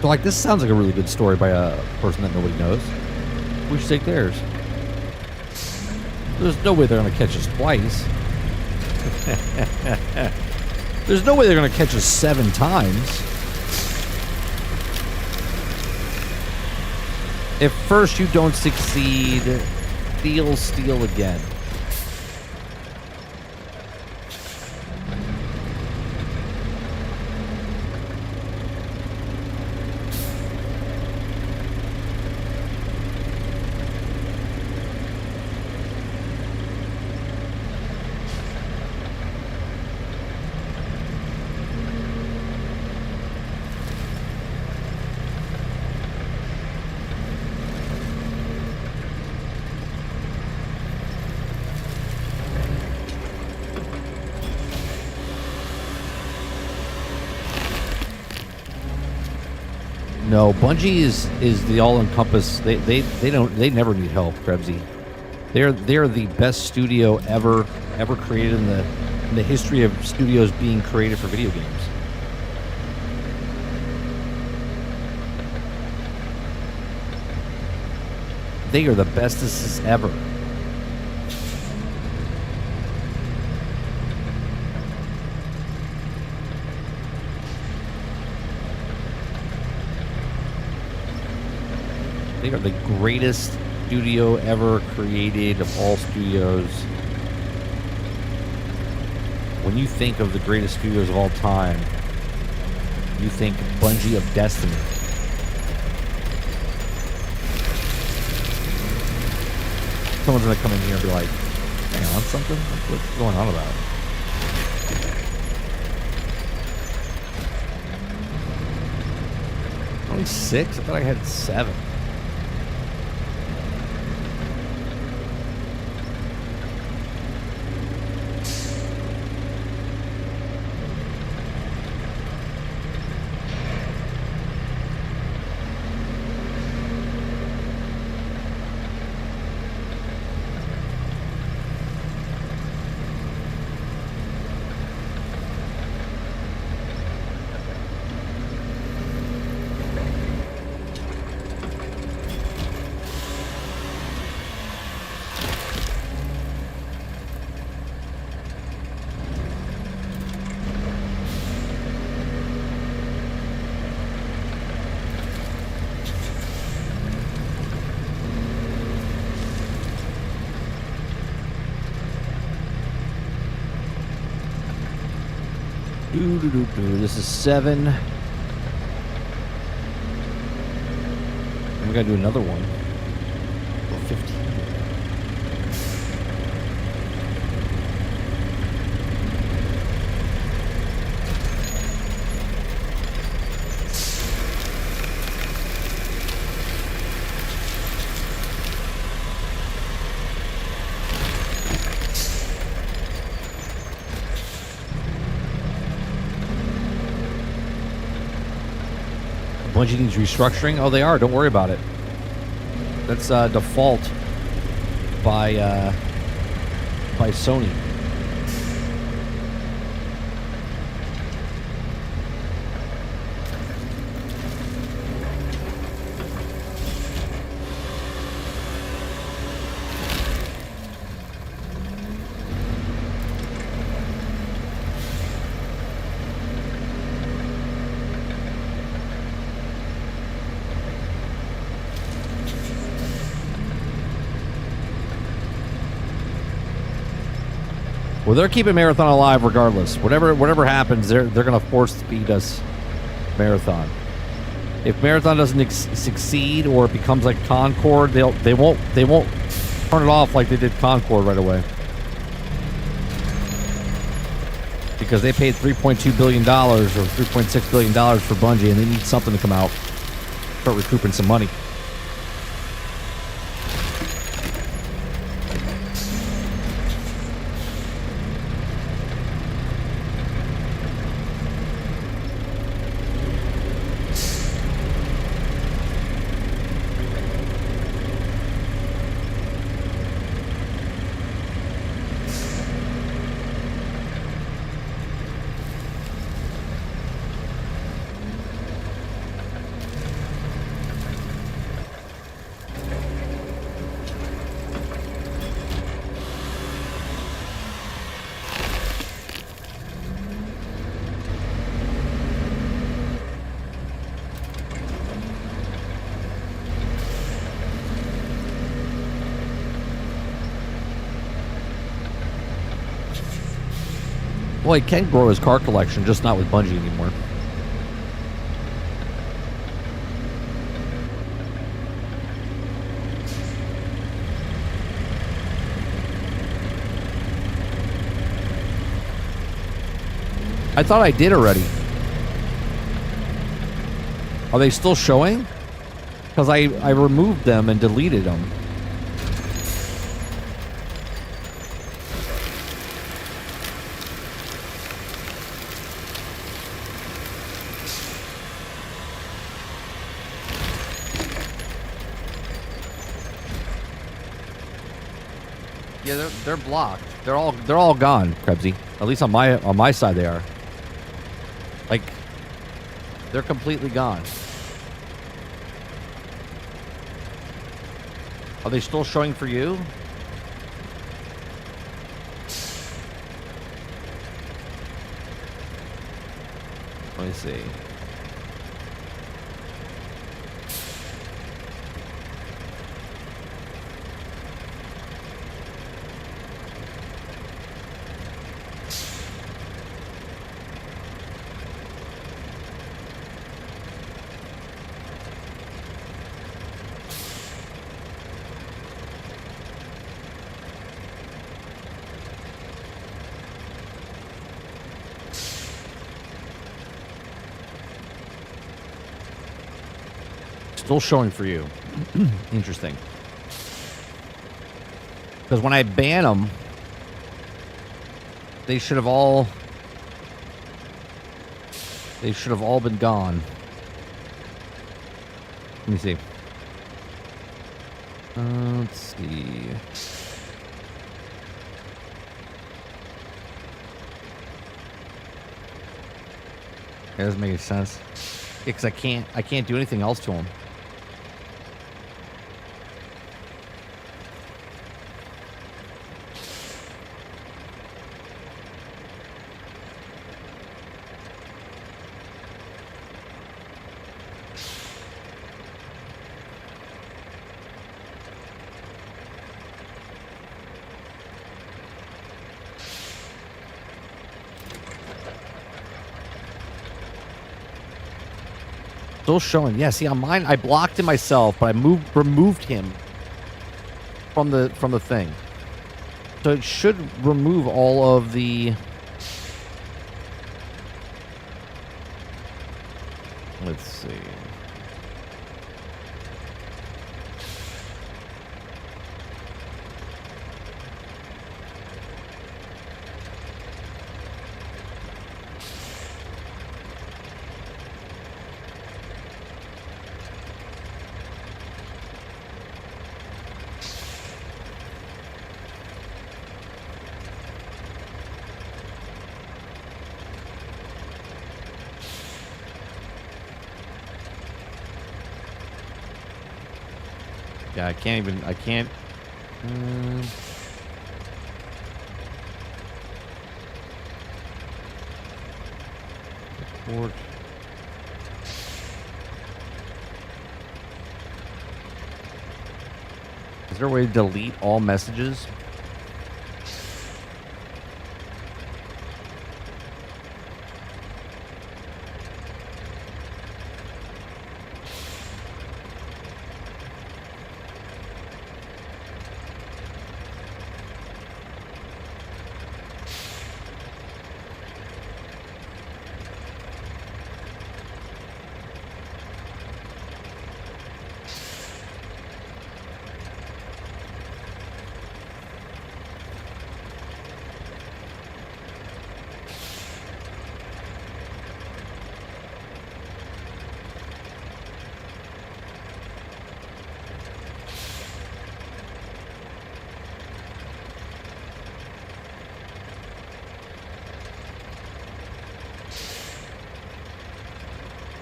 Speaker 1: So, like, this sounds like a really good story by a person that nobody knows. We should take theirs. There's no way they're going to catch us twice. There's no way they're going to catch us 7 times. If first you don't succeed, steal again. No, Bungie is the all-encompass. They never need help, Krebsy. They're the best studio ever created in the history of studios being created for video games. They are the bestest ever. They are the greatest studio ever created of all studios. When you think of the greatest studios of all time, you think Bungie of Destiny. Someone's gonna come in here and be like, hang on, something? What's going on about? Only 6? I thought I had 7. This is 7. And we gotta do another one. Or 15. Bungie needs restructuring. Oh, they are. Don't worry about it. That's default by Sony. Well, they're keeping Marathon alive regardless. Whatever happens, they're going to force feed us Marathon. If Marathon doesn't succeed or it becomes like Concord, they won't turn it off like they did Concord right away. Because they paid $3.2 billion or $3.6 billion for Bungie, and they need something to come out, start recouping some money. Well, he can grow his car collection, just not with Bungie anymore. I thought I did already. Are they still showing? Because I removed them and deleted them. Yeah, they're blocked. They're all gone, Krebsy. At least on my side they are. Like, they're completely gone. Are they still showing for you? Let me see. Still showing for you. Interesting. Because when I ban them, they should have all been gone. Let me see. Let's see. That doesn't make any sense. Because I can't do anything else to them. Still showing. Yeah, see on mine I blocked him myself, but I removed him from the thing. So it should remove all of the. Let's see. Yeah, I can't. Report. Is there a way to delete all messages?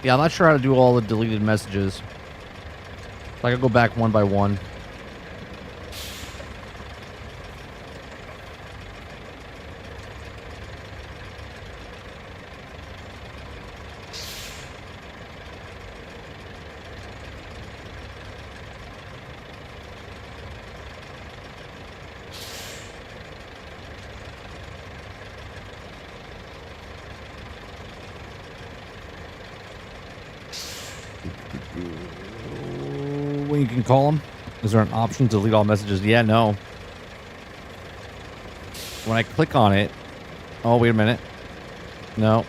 Speaker 1: Yeah, I'm not sure how to do all the deleted messages. So I could go back one by one. can call him. Is there an option to delete all messages? Yeah, no. When I click on it... Oh, wait a minute. No.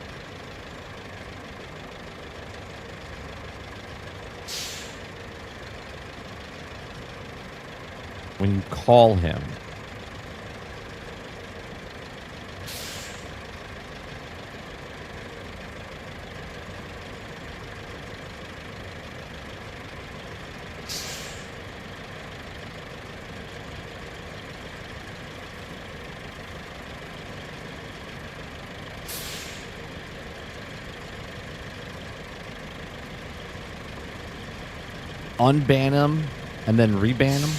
Speaker 1: When you call him... unban him and then reban him.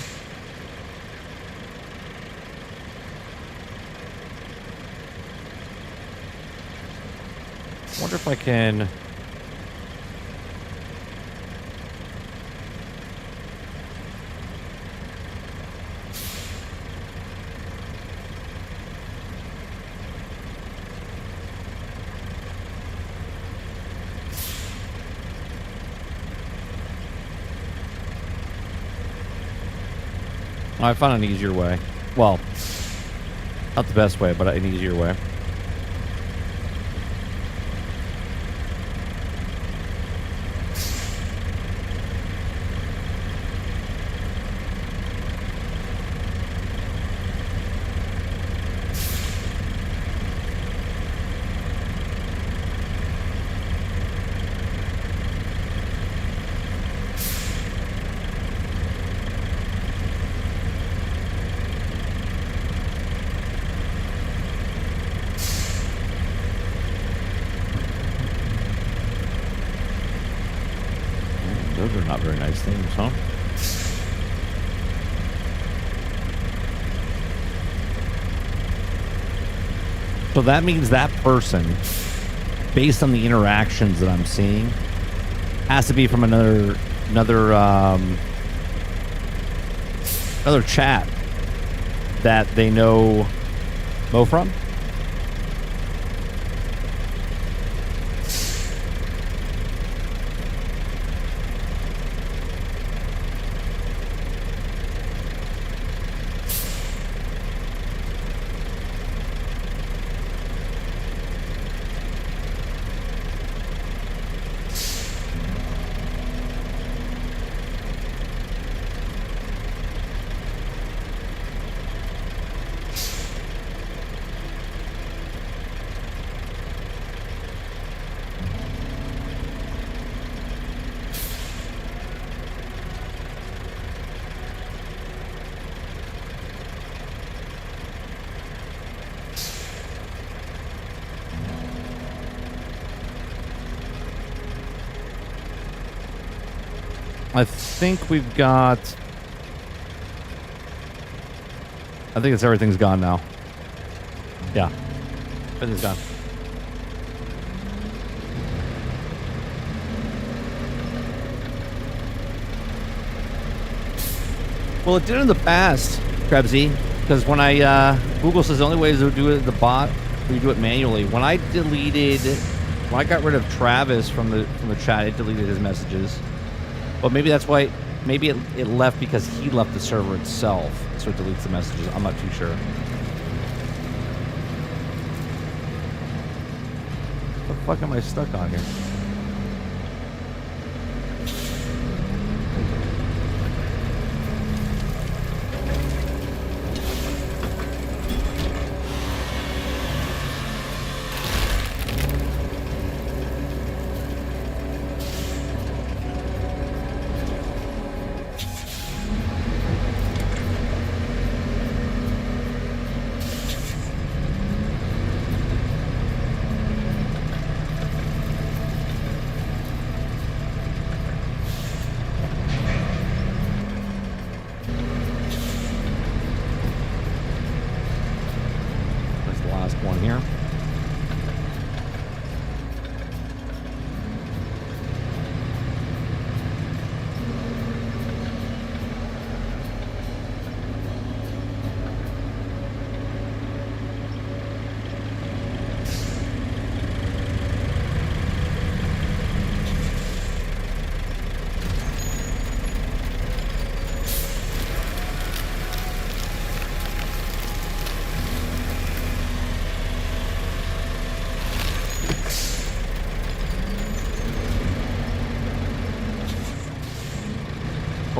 Speaker 1: I wonder if I can... I found an easier way. Well, not the best way, but an easier way. Those are not very nice things, huh? So that means that person, based on the interactions that I'm seeing, has to be from another chat that they know Mo from. I think we've got... I think it's everything's gone now. Yeah. Everything's gone. Well, it did in the past, Krebsy, because when I... Google says the only way to do it the bot, we do it manually. When I got rid of Travis from the chat, it deleted his messages. But maybe that's why, maybe it left because he left the server itself, so it deletes the messages. I'm not too sure. What the fuck am I stuck on here?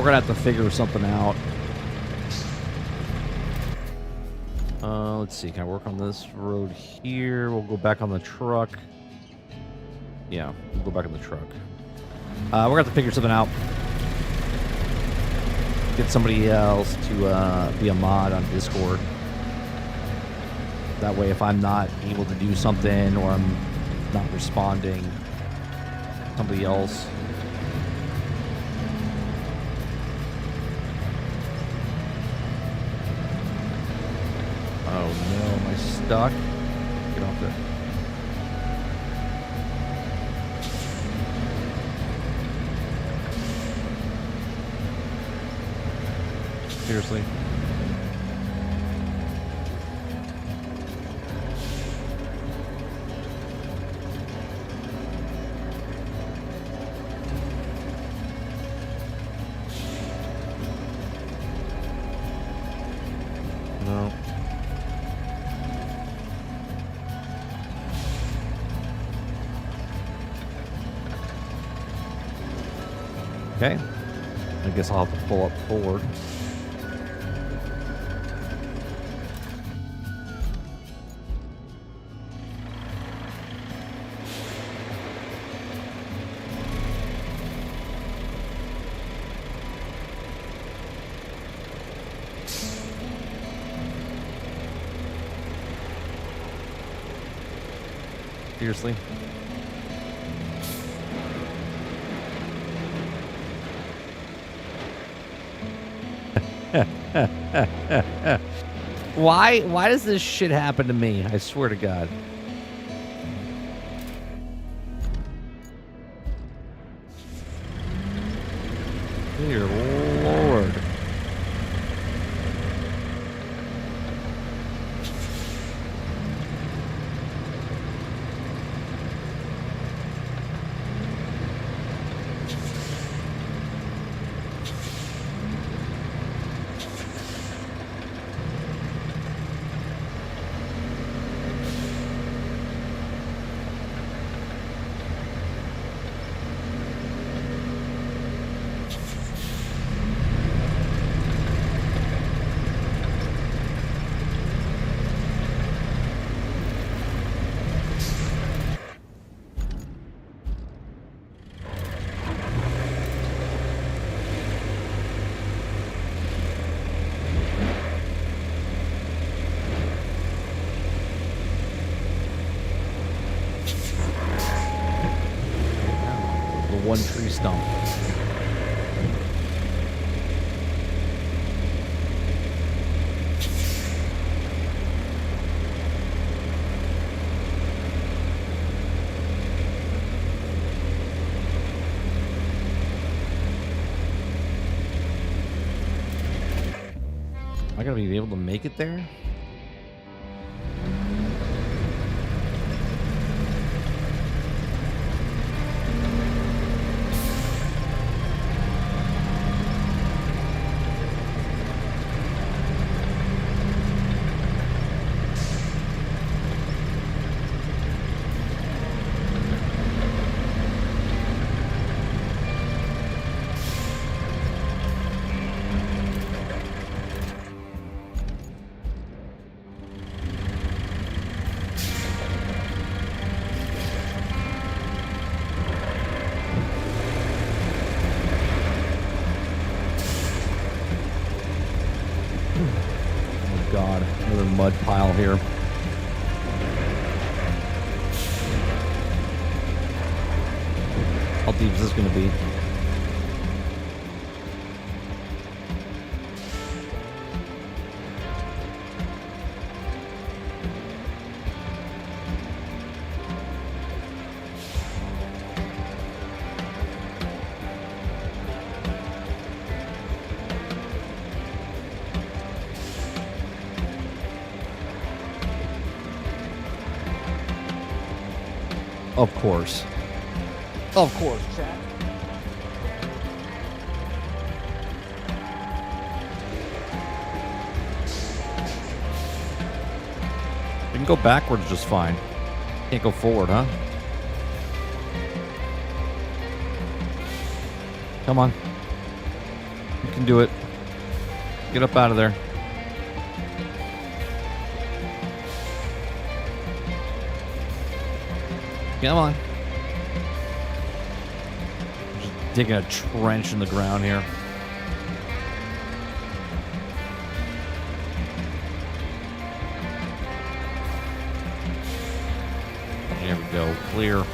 Speaker 1: We're gonna have to figure something out. Let's see. Can I work on this road here? We'll go back on the truck. Yeah, we'll go back on the truck. We're gonna have to figure something out. Get somebody else to be a mod on Discord. That way, if I'm not able to do something or I'm not responding, somebody else. Oh no, am I stuck? Get off there. Seriously? No. Okay. I guess I'll have to pull up forward. Seriously? Why does this shit happen to me? I swear to God. Dear Lord. One tree stump. Am I gonna be able to make it there? God, another mud pile here. How deep is this going to be? Of course. Of course, chat. We can go backwards just fine. Can't go forward, huh? Come on. can do it. Get up out of there. Come on. Just digging a trench in the ground here. There we go. Clear.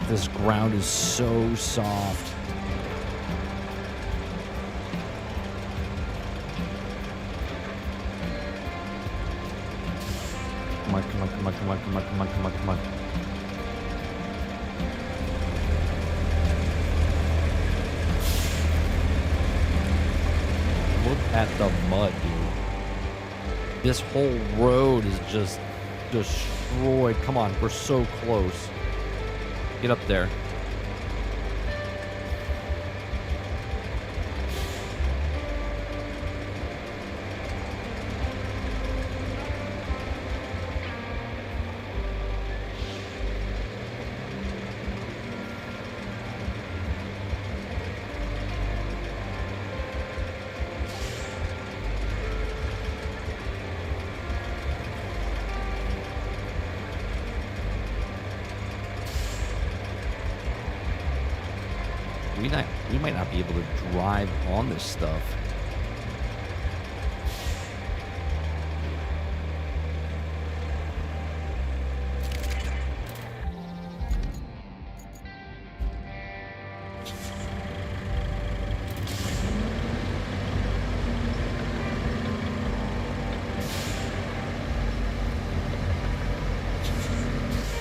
Speaker 1: This ground is so soft. Come on, come on, come on, come on, come on, come on, come on, come on. Look at the mud, dude. This whole road is just destroyed. Come on, we're so close. Get up there. We might not be able to drive on this stuff.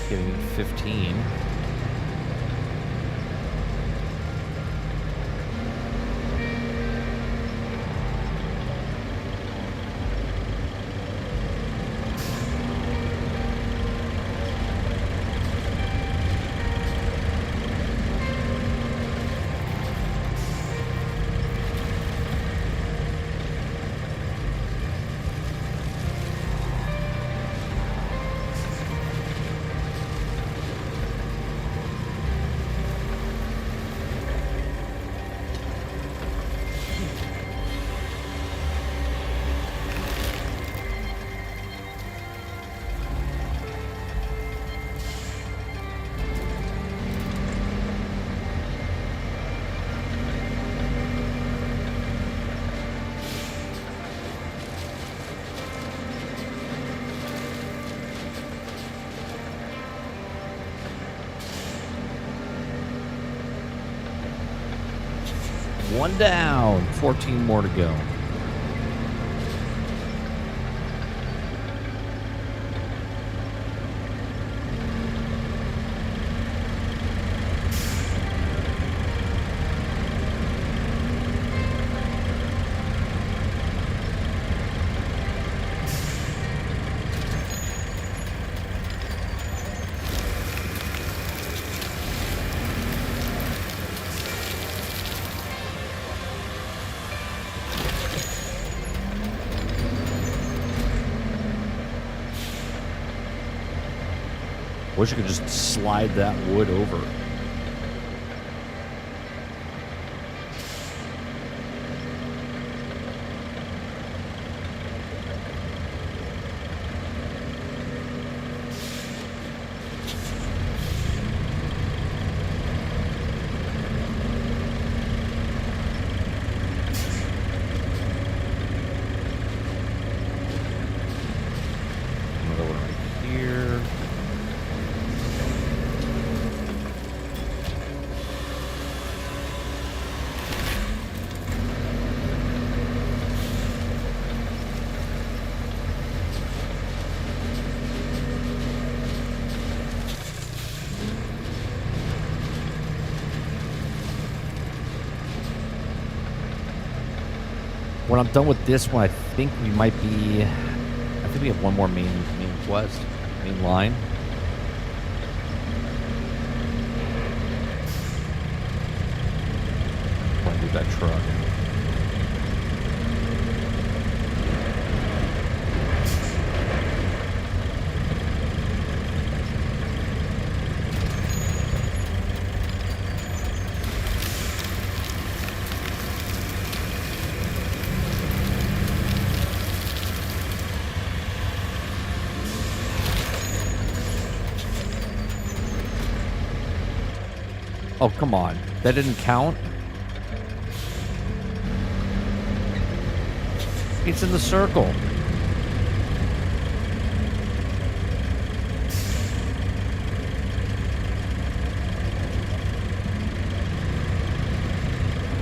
Speaker 1: Getting 15. One down, 14 more to go. Wish I could just slide that wood over. Another one right here. when I'm done with this one, I think we might be. I think we have one more main quest, main line. Want to do that truck. Oh, come on. That didn't count? It's in the circle.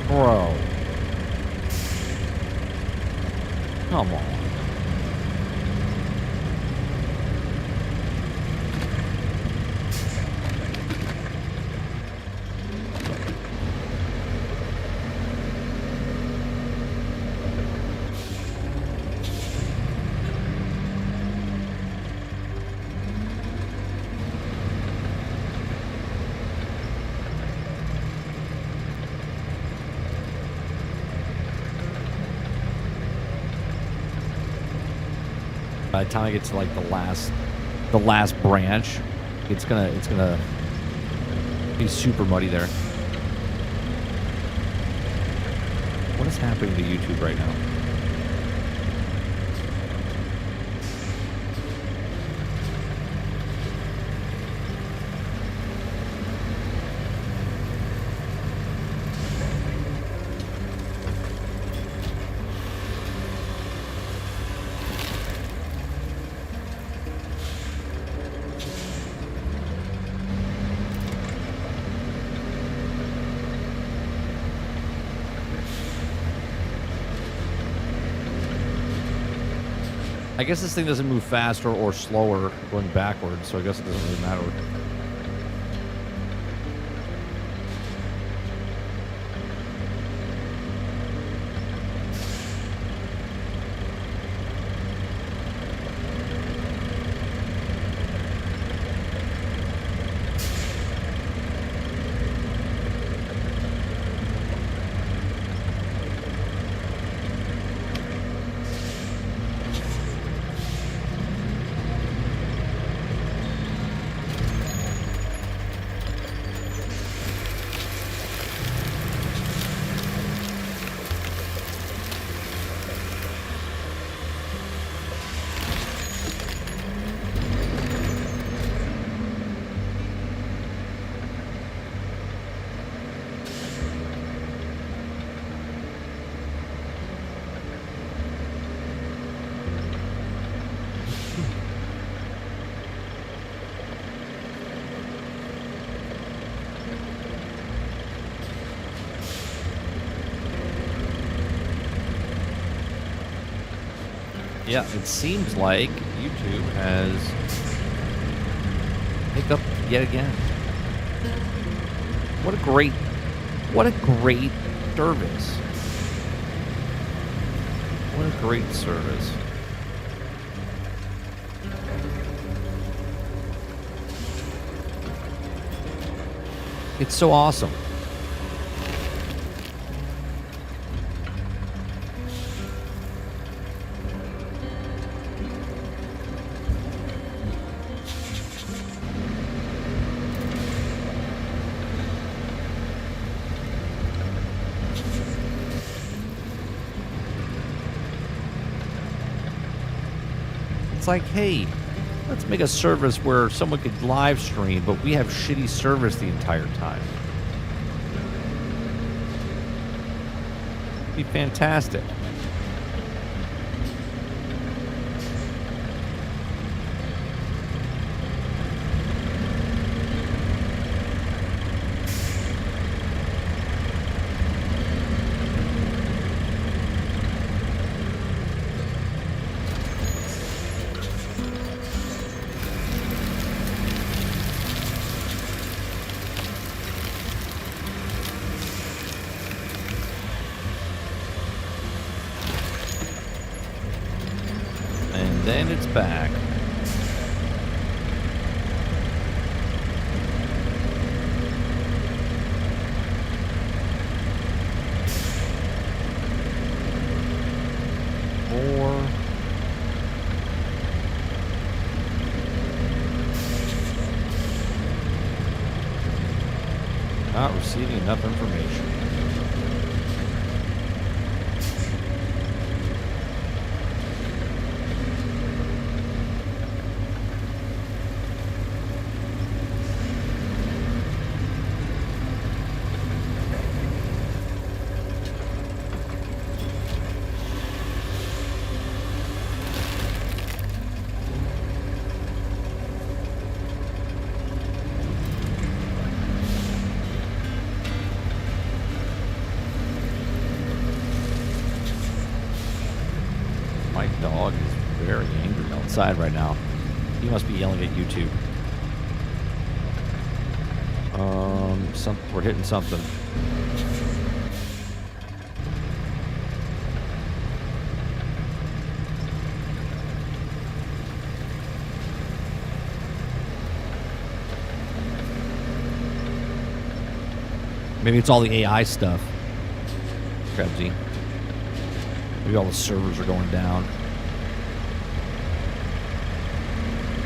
Speaker 1: Bro. Come on. By the time I get to like the last branch, it's gonna be super muddy there. What is happening to YouTube right now? I guess this thing doesn't move faster or slower going backwards, so I guess it doesn't really matter. Yeah, it seems like YouTube has hiccuped yet again. What a great service. What a great service. It's so awesome. It's like, hey, let's make a service where someone could live stream, but we have shitty service the entire time. It'd be fantastic. then it's back. Four. Not receiving enough information. My dog is very angry outside right now. He must be yelling at YouTube. We're hitting something. Maybe it's all the AI stuff. Krebsy. Maybe all the servers are going down.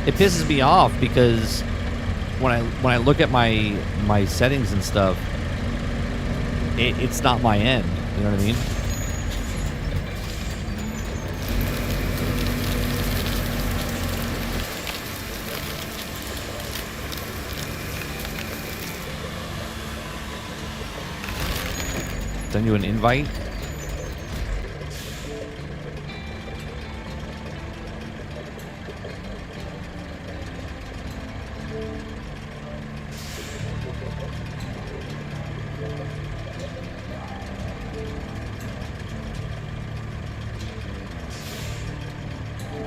Speaker 1: It pisses me off because when I look at my settings and stuff, it's not my end. You know what I mean? Send you an invite.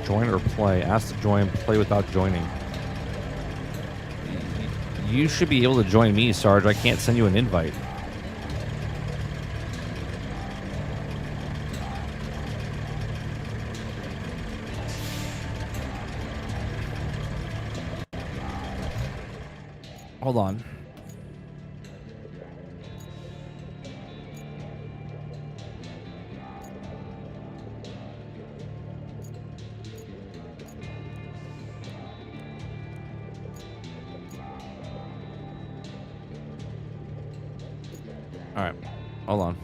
Speaker 1: Join or play. Ask to join, play without joining. You should be able to join me, Sarge. I can't send you an invite. Hold on. All right. Hold on.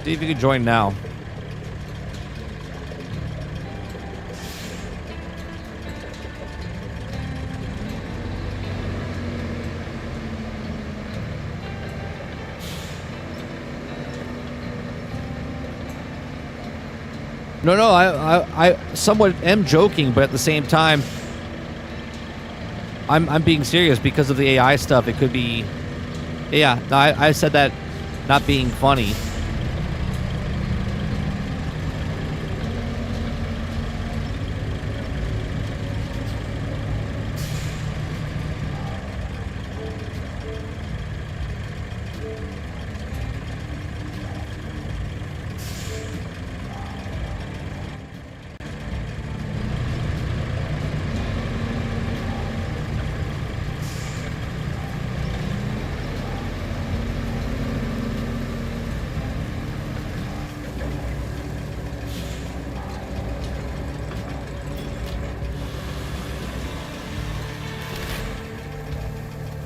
Speaker 1: See if you can join now. No, I somewhat am joking, but at the same time, I'm being serious because of the AI stuff. It could be, yeah. No, I said that not being funny.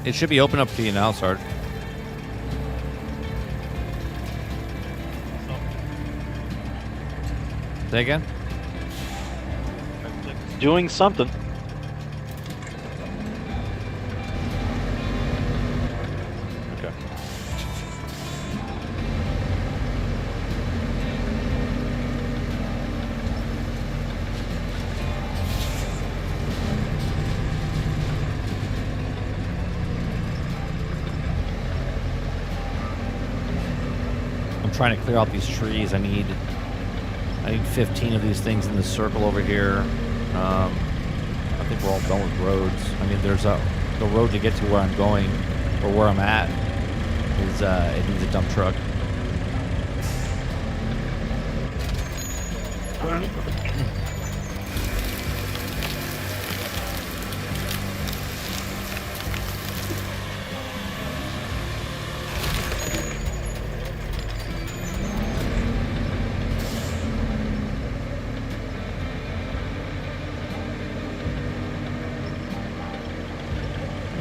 Speaker 1: It should be open up to you now, Sarge. Say again?
Speaker 3: Doing something. Okay.
Speaker 1: I'm trying to clear out these trees. I need 15 of these things in this circle over here. I think we're all done with roads. I mean, there's a the road to get to where I'm going or where I'm at is it needs a dump truck. I'm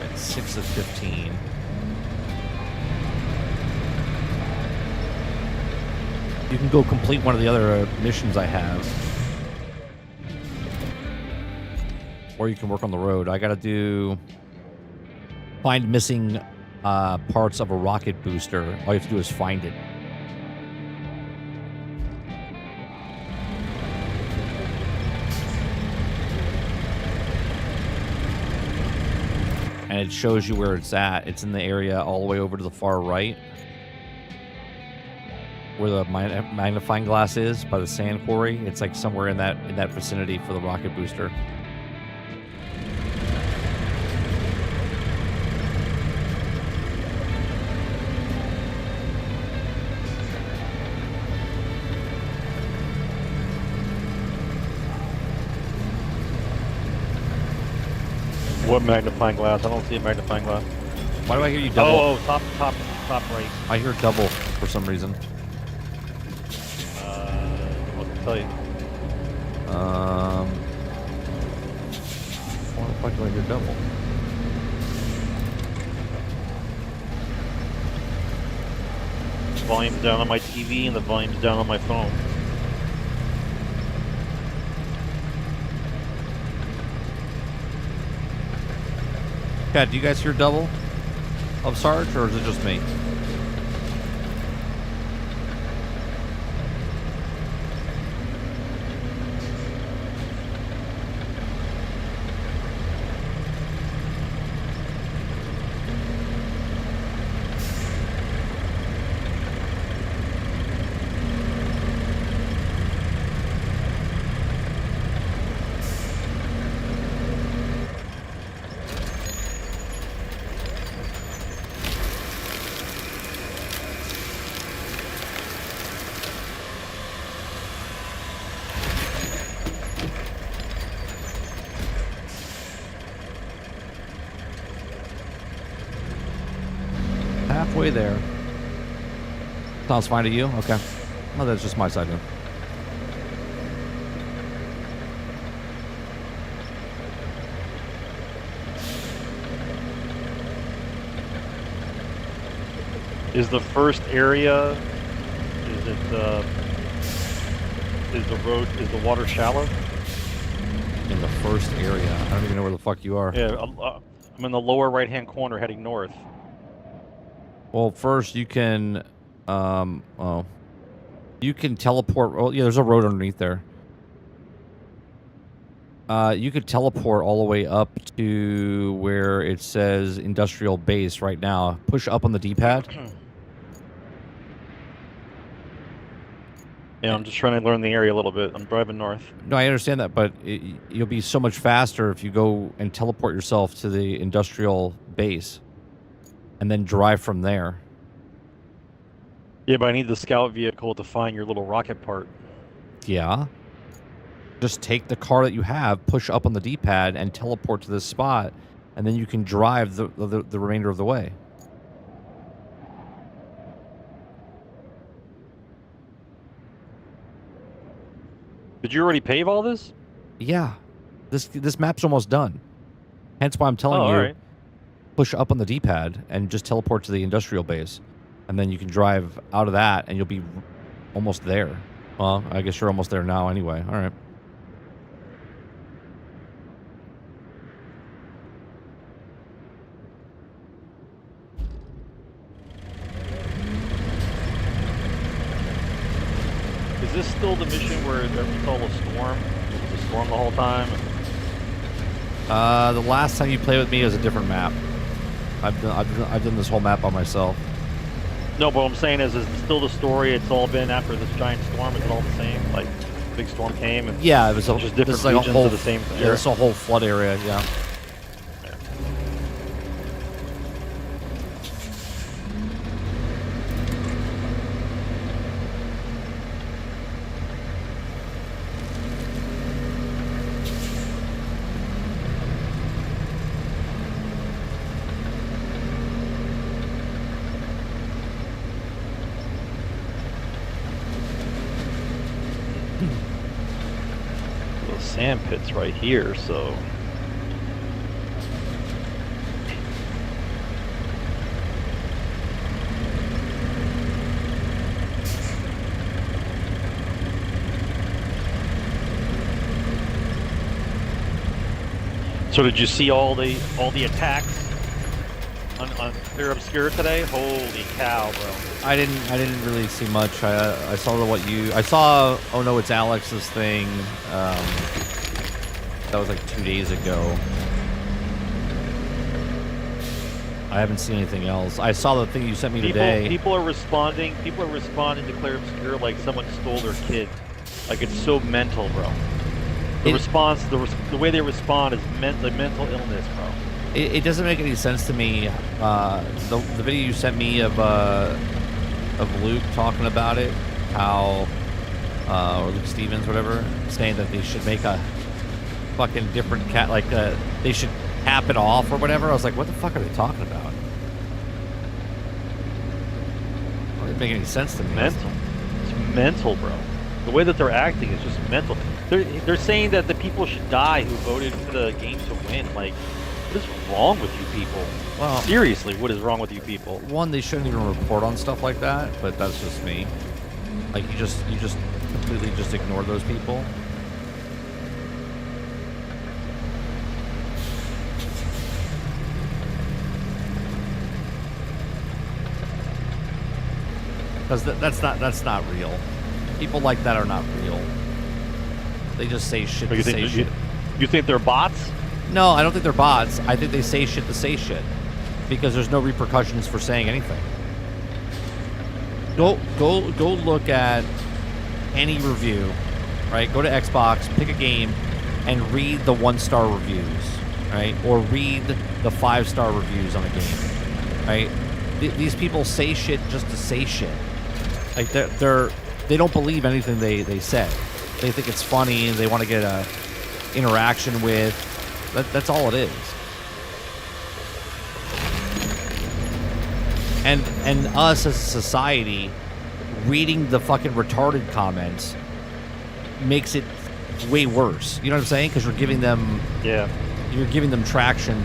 Speaker 1: at 6 of 15. You can go complete one of the other missions I have. Or you can work on the road. I gotta find missing parts of a rocket booster. All you have to do is find it. And it shows you where it's at. It's in the area all the way over to the far right, where the magnifying glass is by the sand quarry. It's like somewhere in that vicinity for the rocket booster.
Speaker 3: What magnifying glass? I don't see a magnifying glass.
Speaker 1: Why do I hear you double?
Speaker 3: Oh, top right.
Speaker 1: I hear double for some reason.
Speaker 3: What to tell you?
Speaker 1: Why the fuck do I hear double?
Speaker 3: The volume's down on my TV and the volume's down on my phone.
Speaker 1: Cat, do you guys hear double of Sarge, or is it just me? Halfway there. Sounds fine to you? Okay. Well, that's just my side then.
Speaker 3: Is the first area? Is it? Is the water shallow?
Speaker 1: In the first area. I don't even know where the fuck you are.
Speaker 3: Yeah, I'm in the lower right-hand corner, heading north.
Speaker 1: Well, first you can, you can teleport. Oh, yeah, there's a road underneath there. You could teleport all the way up to where it says industrial base right now. Push up on the D-pad.
Speaker 3: Yeah, I'm just trying to learn the area a little bit. I'm driving north.
Speaker 1: No, I understand that, but you'll be so much faster if you go and teleport yourself to the industrial base and then drive from there.
Speaker 3: Yeah, but I need the scout vehicle to find your little rocket part.
Speaker 1: Yeah. Just take the car that you have, push up on the D-pad, and teleport to this spot, and then you can drive the remainder of the way.
Speaker 3: Did you already pave all this?
Speaker 1: Yeah. This map's almost done. Hence why I'm telling you,
Speaker 3: alright.
Speaker 1: push up on the D-pad and just teleport to the industrial base. And then you can drive out of that, and you'll be almost there. Well, I guess you're almost there now anyway. All right.
Speaker 3: Is this still the mission where there was all a storm? It was a storm the whole time?
Speaker 1: The last time you played with me was a different map. I've done this whole map by myself.
Speaker 3: No, but what I'm saying is it still the story? It's all been after this giant storm? Is it all the same? Like, big storm came and
Speaker 1: Yeah, it was
Speaker 3: just different
Speaker 1: this is like
Speaker 3: regions
Speaker 1: a whole,
Speaker 3: of the same thing?
Speaker 1: Yeah, it's a whole flood area. Yeah.
Speaker 3: Those sand pits right here, so. So did you see all the attacks on Clear Obscure today? Holy cow, bro!
Speaker 1: I didn't really see much. I saw I saw. Oh no, it's Alex's thing. That was like 2 days ago. I haven't seen anything else. I saw the thing you sent me today.
Speaker 3: People are responding. People are responding to Clear Obscure like someone stole their kid. Like it's so mental, bro. The response, the way they respond is the mental illness, bro.
Speaker 1: It doesn't make any sense to me. The video you sent me of Luke talking about it, how or Luke Stevens, whatever, saying that they should make a fucking different cat, like they should cap it off or whatever. I was like, what the fuck are they talking about? It doesn't make any sense to me.
Speaker 3: Mental. It's mental, bro. The way that they're acting is just mental. They're saying that the people should die who voted for the game to win. Like, what is wrong with you people?
Speaker 1: Well,
Speaker 3: seriously, what is wrong with you people?
Speaker 1: One, they shouldn't even report on stuff like that, but that's just me. Like, you just completely just ignore those people. Because that's not real. People like that are not real. They just say shit to say shit.
Speaker 3: You think they're bots?
Speaker 1: No, I don't think they're bots. I think they say shit to say shit. Because there's no repercussions for saying anything. Go look at any review, right? Go to Xbox, pick a game, and read the 1-star reviews, right? Or read the 5-star reviews on a game, right? These people say shit just to say shit. Like they don't believe anything they say. They think it's funny and they want to get a interaction with. That's all it is. And us as a society reading the fucking retarded comments makes it way worse. You know what I'm saying? Because you're giving them traction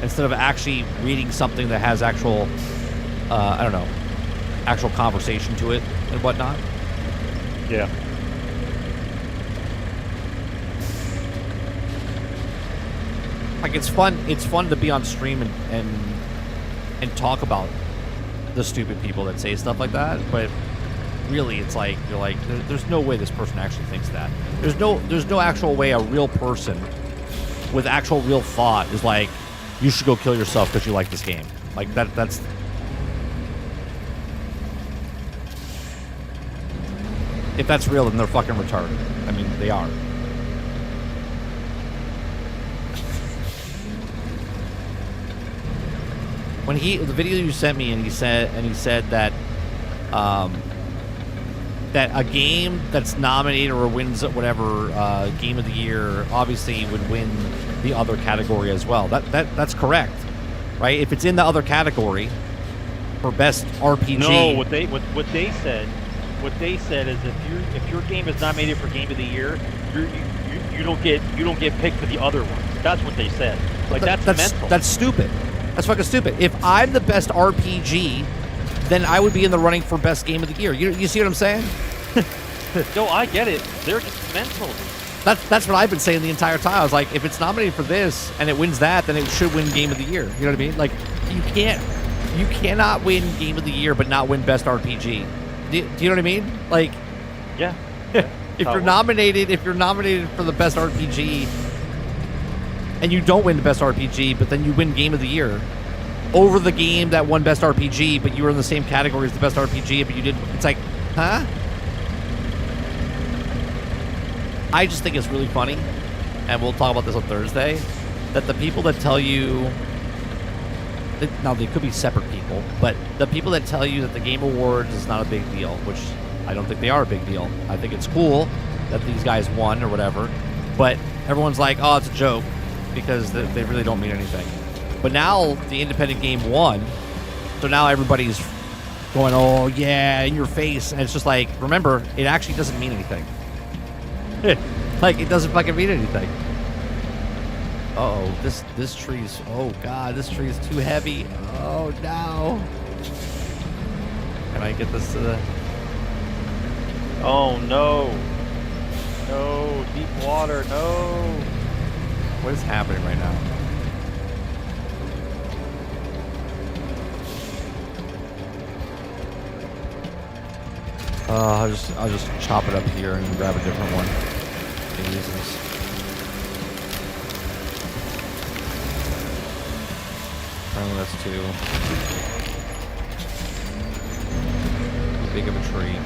Speaker 1: instead of actually reading something that has actual actual conversation to it and whatnot.
Speaker 3: Yeah.
Speaker 1: Like it's fun to be on stream and talk about the stupid people that say stuff like that, but really it's like you're like there's no way this person actually thinks that. There's no actual way a real person with actual real thought is like, you should go kill yourself because you like this game. Like that's if that's real, then they're fucking retarded. I mean, they are. When the video you sent me, and he said that that a game that's nominated or wins whatever game of the year obviously would win the other category as well. That's correct, right? If it's in the other category for best RPG.
Speaker 3: No, what they said is if your game is nominated for game of the year, you don't get picked for the other ones. That's what they said. Like that's mental.
Speaker 1: That's stupid. That's fucking stupid. If I'm the best RPG, then I would be in the running for best game of the year. You see what I'm saying?
Speaker 3: No, I get it. They're just mental.
Speaker 1: That's what I've been saying the entire time. I was like, if it's nominated for this and it wins that, then it should win game of the year. You know what I mean? Like, you cannot win game of the year but not win best RPG. Do you know what I mean? Like,
Speaker 3: yeah.
Speaker 1: if you're nominated for the best RPG and you don't win the best RPG, but then you win game of the year over the game that won best RPG, but you were in the same category as the best RPG, but you didn't. It's like, huh? I just think it's really funny, and we'll talk about this on Thursday, that the people that tell you, now they could be separate people, but the people that tell you that the Game Awards is not a big deal, which I don't think they are a big deal. I think it's cool that these guys won or whatever, but everyone's like, oh, it's a joke, because they really don't mean anything. But now the independent game won, so now everybody's going, oh yeah, in your face, and it's just like, remember, it actually doesn't mean anything. Like, it doesn't fucking mean anything. Uh-oh, this tree's, oh god, this tree's too heavy. Oh no. Can I get this to the...
Speaker 3: Oh no. No, deep water, no.
Speaker 1: What is happening right now? I'll just chop it up here and grab a different one. Jesus. Apparently that's too big of a tree.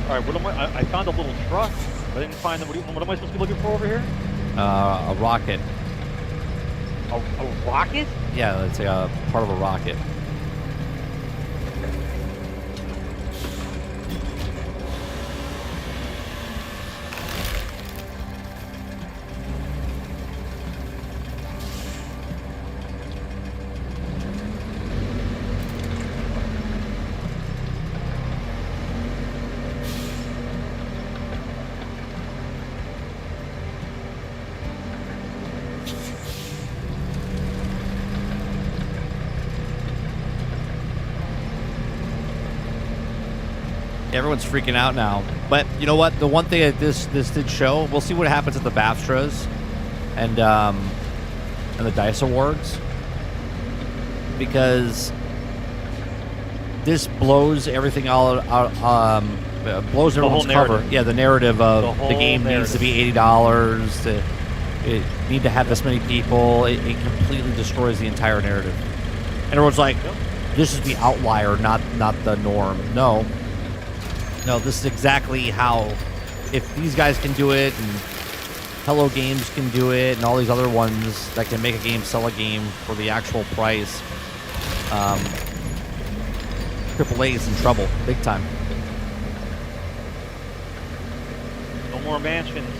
Speaker 3: All right, what am I found a little truck. I didn't find them. What am I supposed to be looking for over here?
Speaker 1: A rocket.
Speaker 3: A rocket?
Speaker 1: Yeah, it's a part of a rocket. Everyone's freaking out now. But you know what? The one thing that this did show, we'll see what happens at the BAFTRAs and the DICE Awards. Because this blows everything all out, blows everyone's cover. Yeah, the narrative of the game needs to be $80. It need to have this many people. It completely destroys the entire narrative. And everyone's like, this is the outlier, not the norm. No, this is exactly how, if these guys can do it, and Hello Games can do it, and all these other ones that can make a game, sell a game for the actual price, AAA is in trouble, big time.
Speaker 3: No more mansions,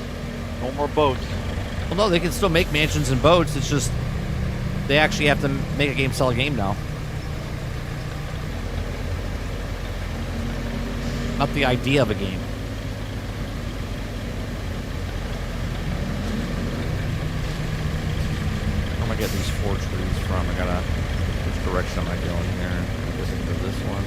Speaker 3: no more boats.
Speaker 1: Well, no, they can still make mansions and boats, it's just, they actually have to make a game, sell a game now. Not the idea of a game. Where am I getting these 4 trees from? I gotta... Which direction am I going here? I guess I can go this one.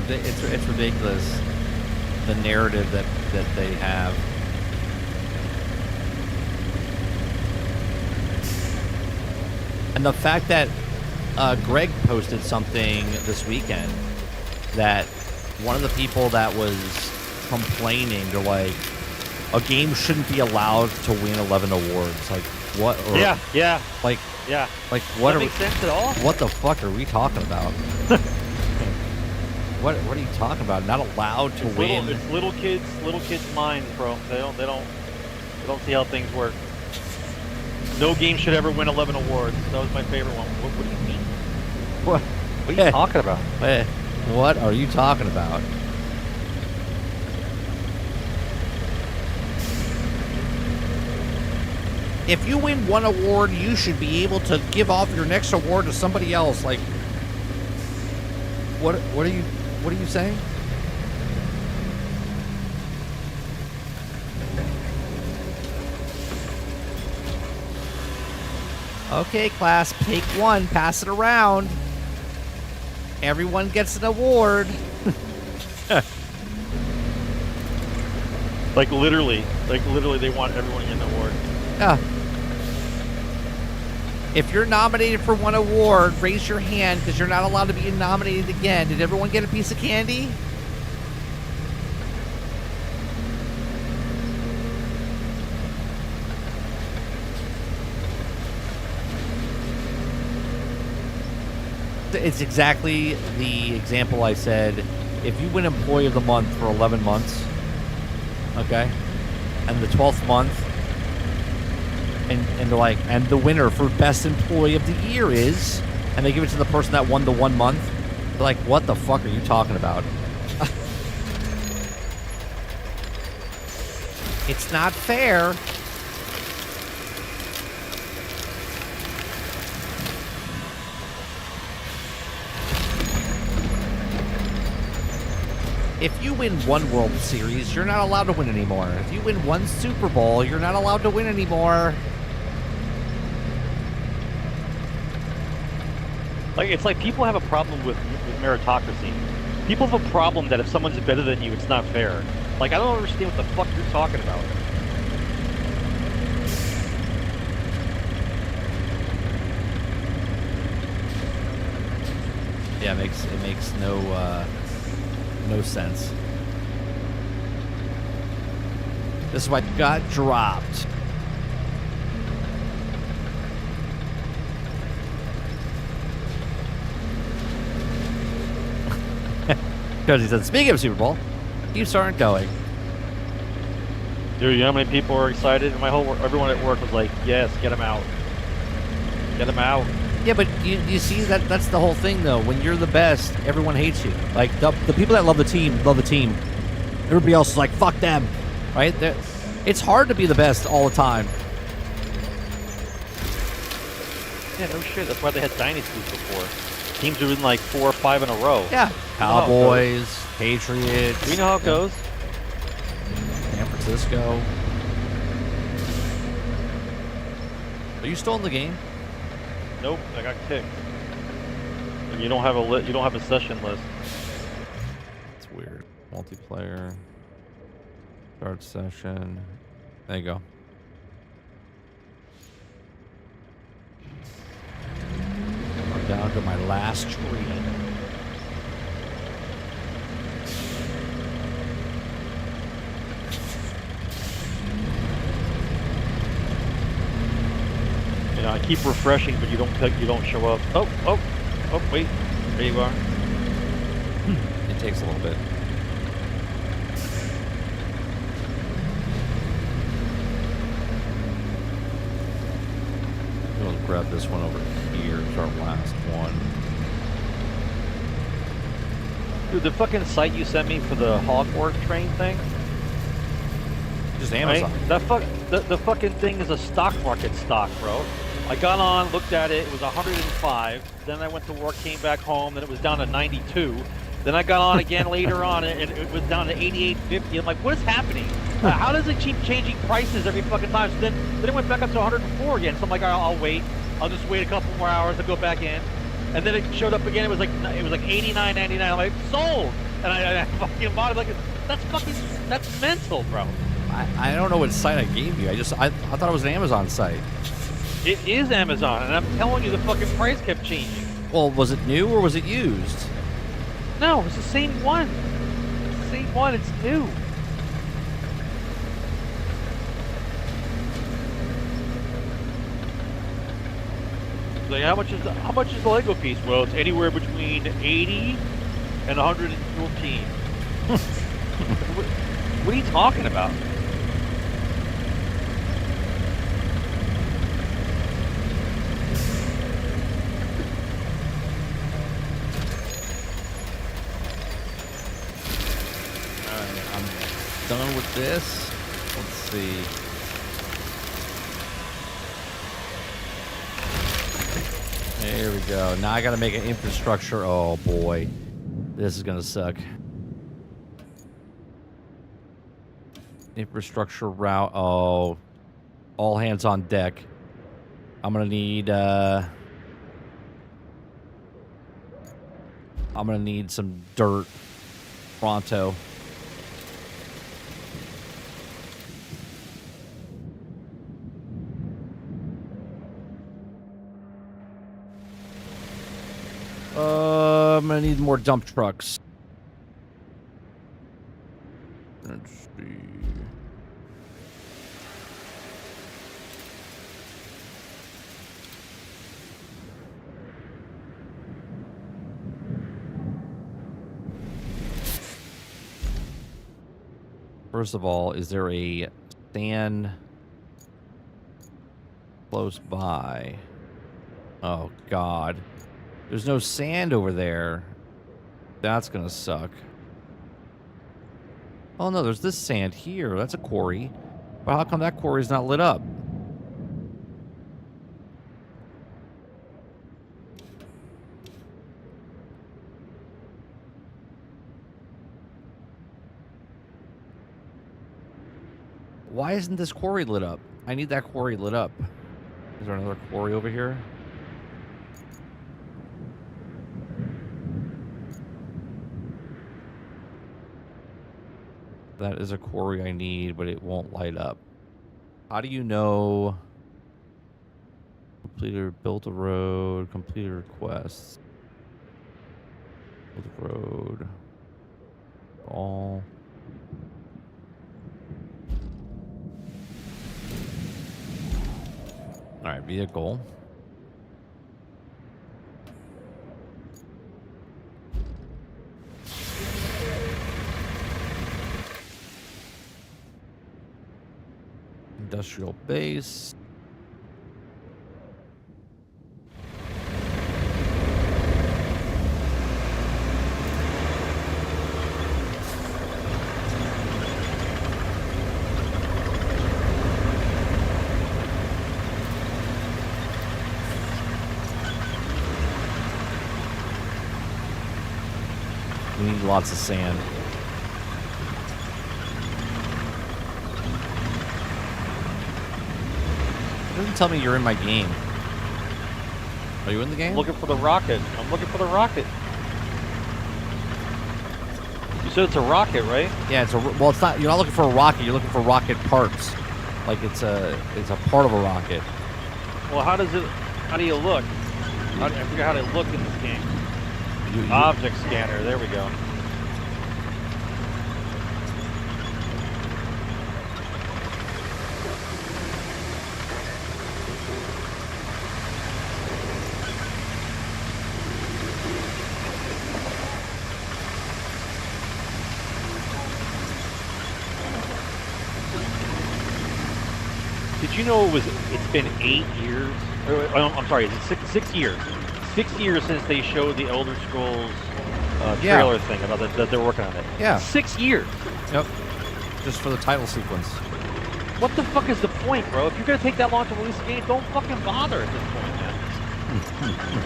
Speaker 1: It's ridiculous, the narrative that they have. And the fact that Greg posted something this weekend that one of the people that was complaining, they're like, a game shouldn't be allowed to win 11 awards. Like, what? Or,
Speaker 3: Yeah.
Speaker 1: Like,
Speaker 3: Yeah.
Speaker 1: Like, what?
Speaker 3: Does that make sense at all?
Speaker 1: What the fuck are we talking about? What are you talking about? Not allowed to win.
Speaker 3: It's little kids' minds, bro. They don't see how things work. No game should ever win 11 awards. That was my favorite one. What do you mean?
Speaker 1: What
Speaker 3: are you talking about?
Speaker 1: What are you talking about? If you win one award, you should be able to give off your next award to somebody else. Like, what are you saying? Okay, class, take one, pass it around. Everyone gets an award.
Speaker 3: Like literally, they want everyone to get an award.
Speaker 1: Yeah. If you're nominated for one award, raise your hand because you're not allowed to be nominated again. Did everyone get a piece of candy? It's exactly the example I said. If you win Employee of the Month for 11 months, okay, and the 12th month, and they're like, and the winner for Best Employee of the Year is, and they give it to the person that won the 1 month, they're like, what the fuck are you talking about? It's not fair. If you win one World Series, you're not allowed to win anymore. If you win one Super Bowl, you're not allowed to win anymore.
Speaker 3: Like, it's like people have a problem with meritocracy. People have a problem that if someone's better than you, it's not fair. Like, I don't understand what the fuck you're talking about.
Speaker 1: Yeah, it makes no sense. This is what got dropped. Because he said, speaking of Super Bowl, Chiefs aren't going.
Speaker 3: Dude, you know how many people are excited? And everyone at work was like, yes, get them out. Get them out.
Speaker 1: Yeah, but you see, that's the whole thing, though. When you're the best, everyone hates you. Like, the people that love the team, love the team. Everybody else is like, fuck them. Right? It's hard to be the best all the time.
Speaker 3: Yeah, no shit. That's why they had dynasties before. Teams are in like 4 or 5 in a row.
Speaker 1: Yeah. Cowboys, Patriots.
Speaker 3: We know how it goes.
Speaker 1: San Francisco. Are you still in the game?
Speaker 3: Nope, I got kicked. And you don't have you don't have a session list.
Speaker 1: It's weird. Multiplayer. Start session. There you go. I'm down to my last tree.
Speaker 3: You know, I keep refreshing, but you don't show up. Oh, wait. There you are.
Speaker 1: It takes a little bit. We'll grab this one over here. It's our last one.
Speaker 3: Dude, the fucking site you sent me for the Hogwarts train thing.
Speaker 1: Just Amazon.
Speaker 3: Right? The fucking thing is a stock market stock, bro. I got on, looked at it, it was 105. Then I went to work, came back home, then it was down to 92. Then I got on again later on, and it was down to 88.50. I'm like, what is happening? How does it keep changing prices every fucking time? So then it went back up to 104 again. So I'm like, I'll wait. I'll just wait a couple more hours to go back in. And then it showed up again. It was like 89.99. I'm like, sold. And I fucking bought it. Like, that's mental, bro.
Speaker 1: I don't know what site I gave you. I thought it was an Amazon site.
Speaker 3: It is Amazon, and I'm telling you, the fucking price kept changing.
Speaker 1: Well, was it new or was it used?
Speaker 3: No, it's the same one. It's the same one. It's new. Like, how much is the Lego piece? Well, it's anywhere between 80 and 114. What are you talking about?
Speaker 1: Done with this. Let's see. There we go. Now I gotta make an infrastructure. Oh boy. This is gonna suck. Infrastructure route. Oh. All hands on deck. I'm gonna need I'm gonna need some dirt pronto. I'm gonna need more dump trucks. Let's see. First of all, is there a sand close by? Oh, God. There's no sand over there. That's gonna suck. Oh, no, there's this sand here. That's a quarry. But how come that quarry's not lit up? Why isn't this quarry lit up? I need that quarry lit up. Is there another quarry over here? That is a quarry I need, but it won't light up. How do you know? Completed, built a road, completed requests. Built a road. All. All right, vehicle. Industrial base. We need lots of sand. It doesn't tell me you're in my game. Are you in the game?
Speaker 3: I'm looking for the rocket. I'm looking for the rocket. You said it's a rocket, right?
Speaker 1: Yeah, it's a well. It's not. You're not looking for a rocket. You're looking for rocket parts. Like it's a part of a rocket.
Speaker 3: Well, how do you look? I forget how to look in this game. Object scanner. There we go. Did you know it's been 8 years? I'm sorry, it's 6 years. 6 years since they showed the Elder Scrolls trailer thing about that they're working on it.
Speaker 1: Yeah.
Speaker 3: 6 years.
Speaker 1: Yep. Just for the title sequence.
Speaker 3: What the fuck is the point, bro? If you're gonna take that long to release a game, don't fucking bother at this point, man.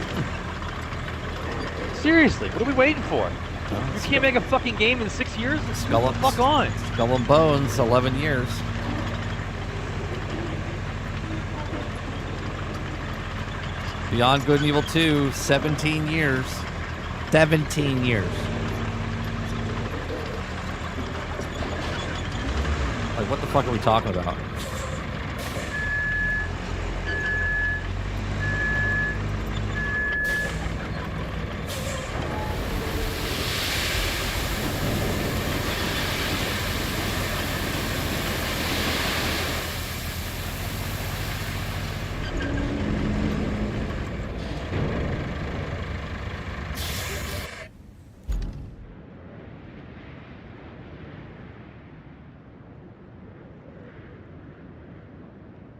Speaker 3: Seriously, what are we waiting for? You can't make a fucking game in 6 years? Fuck on.
Speaker 1: Skull and Bones, 11 years. Beyond Good and Evil 2, 17 years. 17 years. Like, what the fuck are we talking about?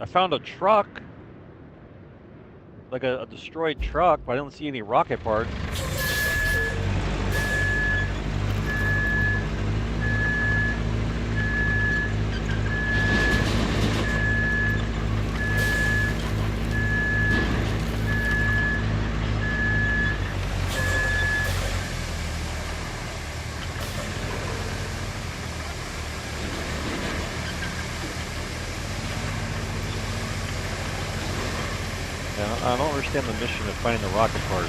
Speaker 3: I found a truck, like a destroyed truck, but I don't see any rocket parts. I don't understand the mission of finding the rocket part.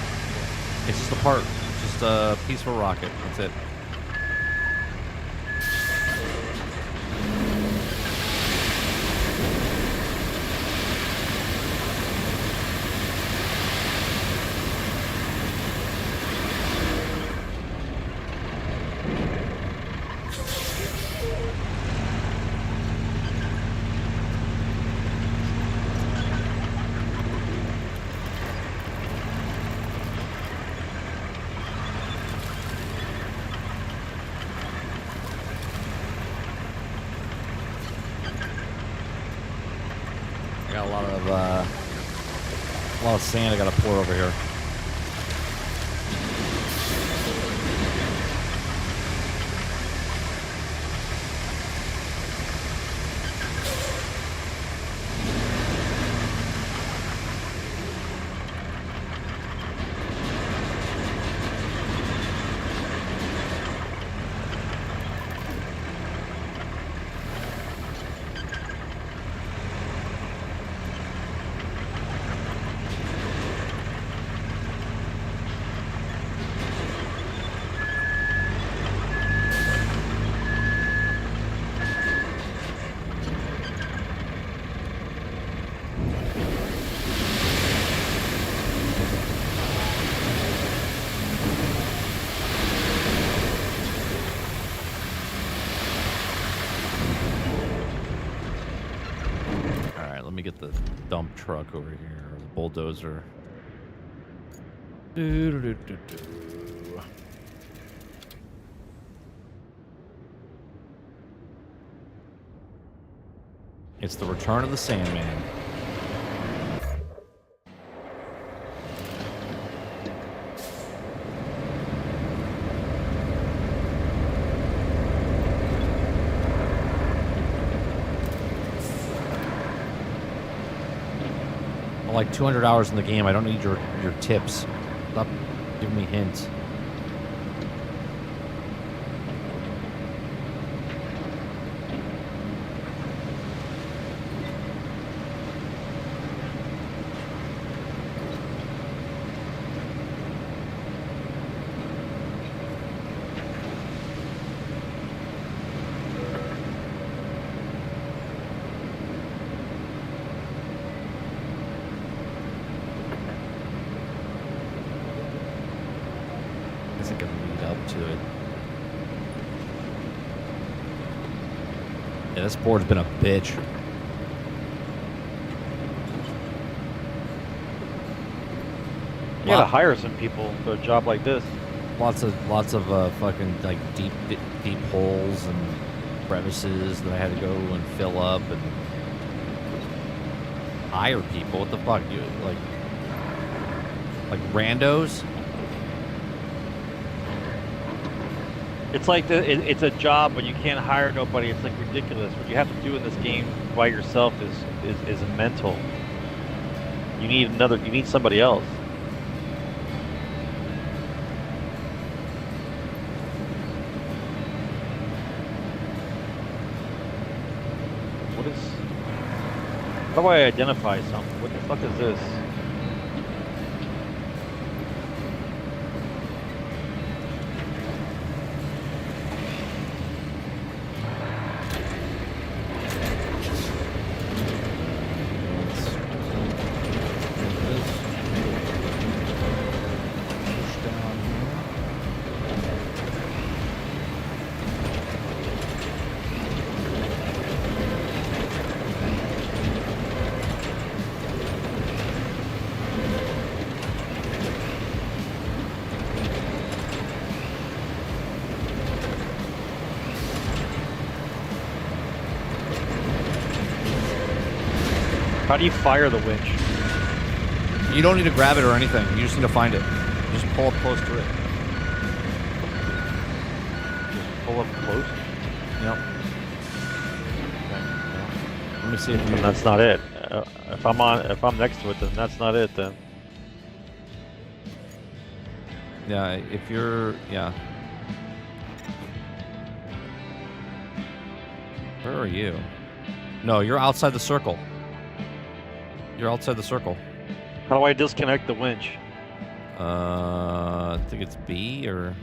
Speaker 1: It's just a part. It's just just a peaceful rocket. That's it. I got a lot of sand I gotta pour over here. Let me get the dump truck over here, or the bulldozer. It's the return of the Sandman. Like 200 hours in the game. I don't need your tips. Stop giving me hints. Yeah, this board's been a bitch.
Speaker 3: You gotta hire some people for a job like this.
Speaker 1: Lots of fucking like deep holes and crevices that I had to go and fill up and hire people. What the fuck? You like randos?
Speaker 3: It's like it's a job, but you can't hire nobody. It's like ridiculous. What you have to do in this game by yourself is mental. You need somebody else. How do I identify something? What the fuck is this? How do you fire the winch?
Speaker 1: You don't need to grab it or anything. You just need to find it. Just pull up close to it.
Speaker 3: Just pull up close?
Speaker 1: Yep.
Speaker 3: Okay.
Speaker 1: Let me see if you...
Speaker 3: And that's not it. If I'm next to it, then that's not it then.
Speaker 1: Yeah, if you're... Yeah. Where are you? No, you're outside the circle. You're outside the circle.
Speaker 3: How do I disconnect the winch?
Speaker 1: I think it's B or...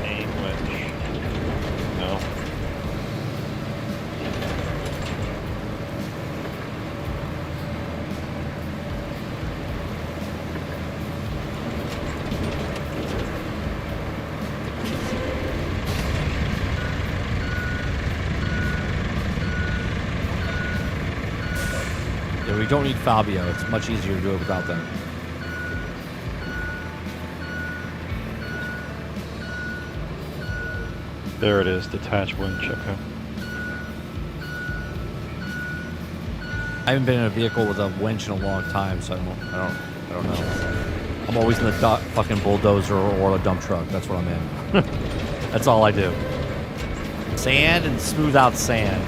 Speaker 3: Main winch. No.
Speaker 1: Yeah, we don't need Fabio. It's much easier to do it without them.
Speaker 3: There it is, detached winch. Okay.
Speaker 1: I haven't been in a vehicle with a winch in a long time, so I don't know. I'm always in the fucking bulldozer or a dump truck. That's what I'm in. That's all I do. Sand and smooth out sand.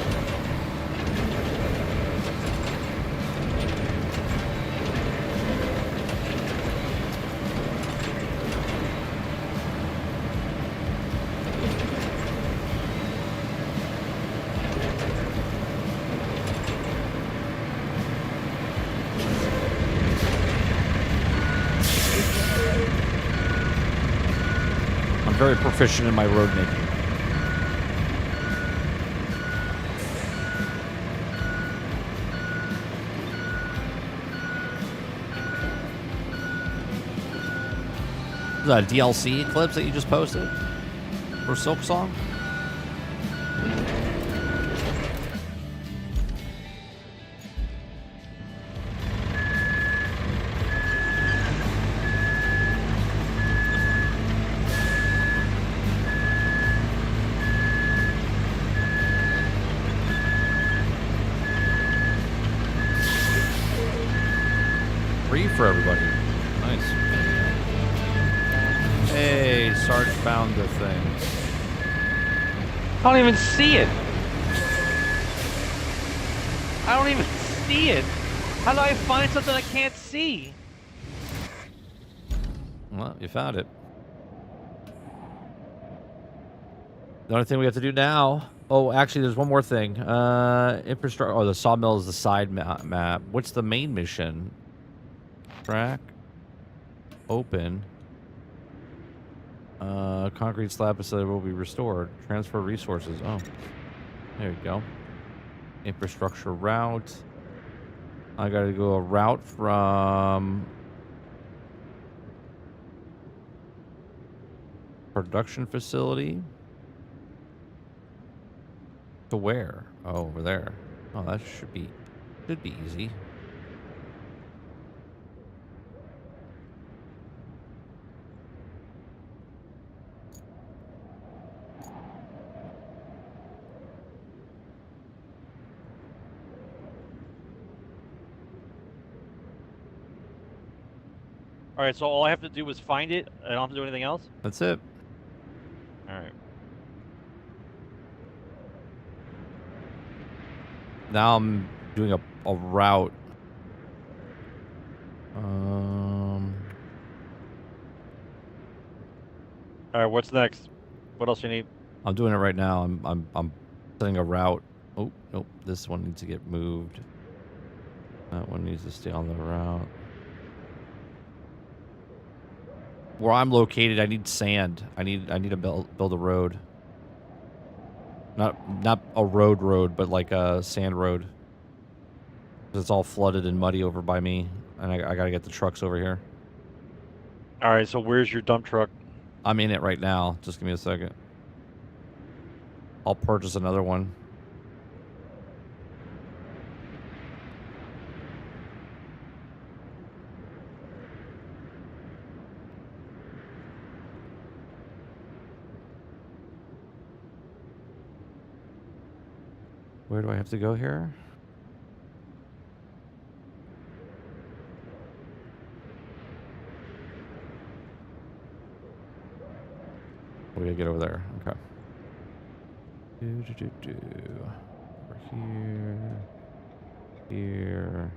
Speaker 1: I'm very proficient in my road making. Is that a DLC clips that you just posted for Silk Song? Free for everybody. Nice. Hey, Sarge found the thing.
Speaker 3: I don't even see it. I don't even see it. How do I find something I can't see?
Speaker 1: Well, you found it. The only thing we have to do now... Oh, actually, there's one more thing. Infrastructure... Oh, the sawmill is the side map. What's the main mission? Track. Open. Concrete slab facility will be restored. Transfer resources. Oh. There you go. Infrastructure route. I gotta go a route from... production facility. To where? Oh, over there. Oh, that should be easy.
Speaker 3: All right, so all I have to do is find it. I don't have to do anything else.
Speaker 1: That's it.
Speaker 3: All right.
Speaker 1: Now I'm doing a route.
Speaker 3: All right, what's next? What else you need?
Speaker 1: I'm doing it right now. I'm setting a route. Oh, nope. This one needs to get moved. That one needs to stay on the route. Where I'm located, I need sand. I need to build a road. Not a road, but like a sand road. It's all flooded and muddy over by me, and I gotta get the trucks over here.
Speaker 3: All right, so where's your dump truck?
Speaker 1: I'm in it right now. Just give me a second. I'll purchase another one. Where do I have to go here? We gotta get over there. Okay. Over here. Here.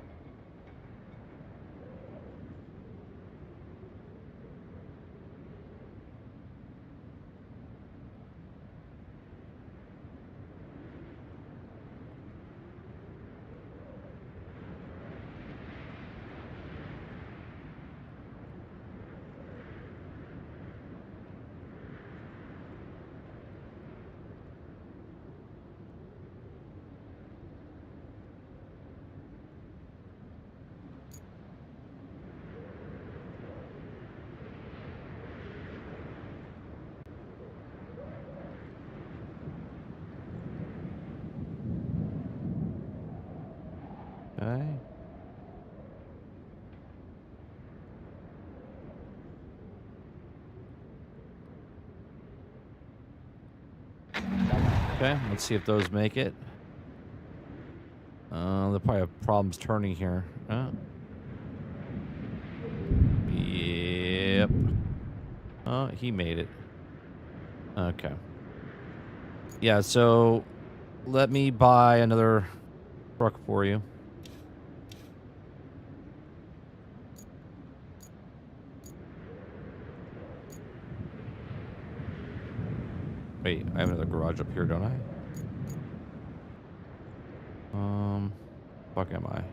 Speaker 1: Okay. Okay, let's see if those make it. They'll probably have problems turning here. Yep. Oh, he made it. Okay. Yeah, so let me buy another truck for you. Wait, I have another garage up here, don't I? Fuck am I?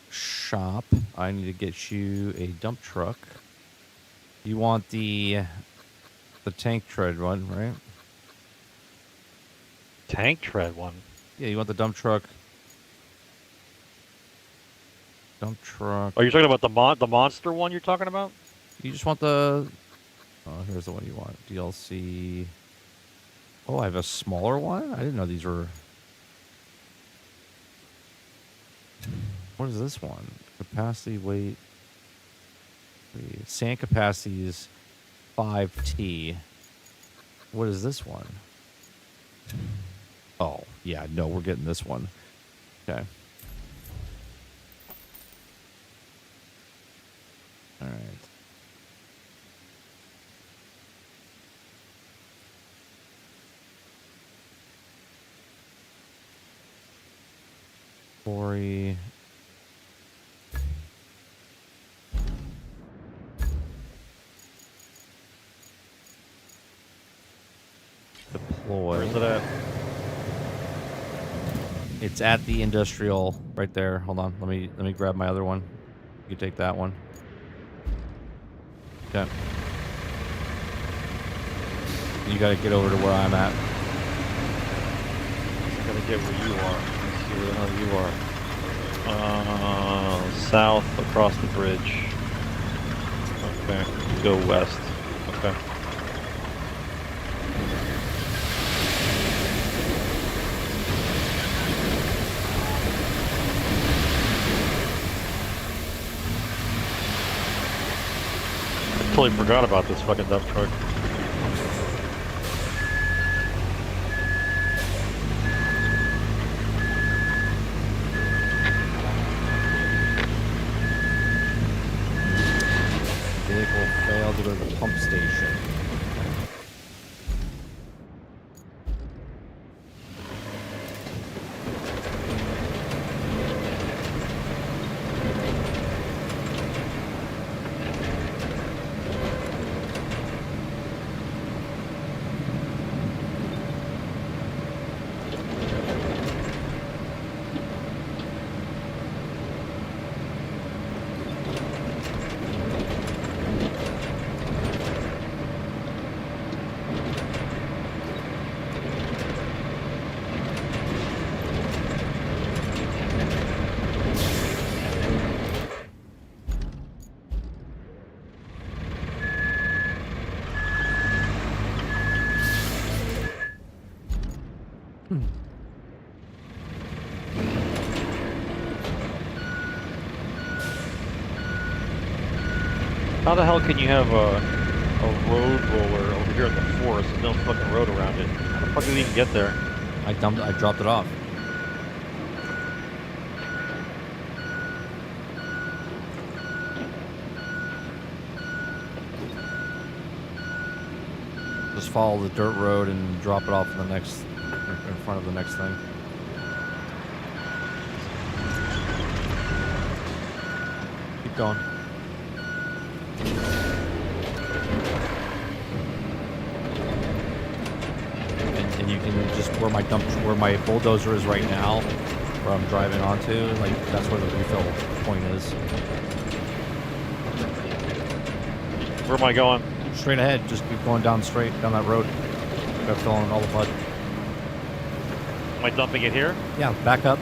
Speaker 1: Shop. I need to get you a dump truck. You want the tank tread one, right?
Speaker 3: Tank tread one.
Speaker 1: Yeah, you want the dump truck. Dump truck.
Speaker 3: Oh, you're talking about the monster one you're talking about?
Speaker 1: You just want the... Oh, here's the one you want. DLC. Oh, I have a smaller one? I didn't know these were... What is this one? Capacity, weight... Sand capacity is 5T. What is this one? Oh, yeah, no, we're getting this one. Okay. All right. Quarry. Deploy.
Speaker 3: Where's it at?
Speaker 1: It's at the industrial right there. Hold on. Let me grab my other one. You can take that one. Okay. You gotta get over to where I'm at.
Speaker 3: Gotta get where you are. Let's see where the hell you are. South across the bridge. Okay. Go west. Okay. Totally forgot about this fucking dump truck.
Speaker 1: Vehicle failed to go to the pump station.
Speaker 3: How the hell can you have a road roller over here in the forest and no fucking road around it? How the fuck did it even get there?
Speaker 1: I dropped it off. Just follow the dirt road and drop it off in the next, in front of the next thing. Keep going. And you can just where my bulldozer is right now, where I'm driving onto, like that's where the refill point is.
Speaker 3: Where am I going?
Speaker 1: Straight ahead, just keep going down straight down that road. Gotta fill in all the mud.
Speaker 3: Am I dumping it here?
Speaker 1: Yeah, back up,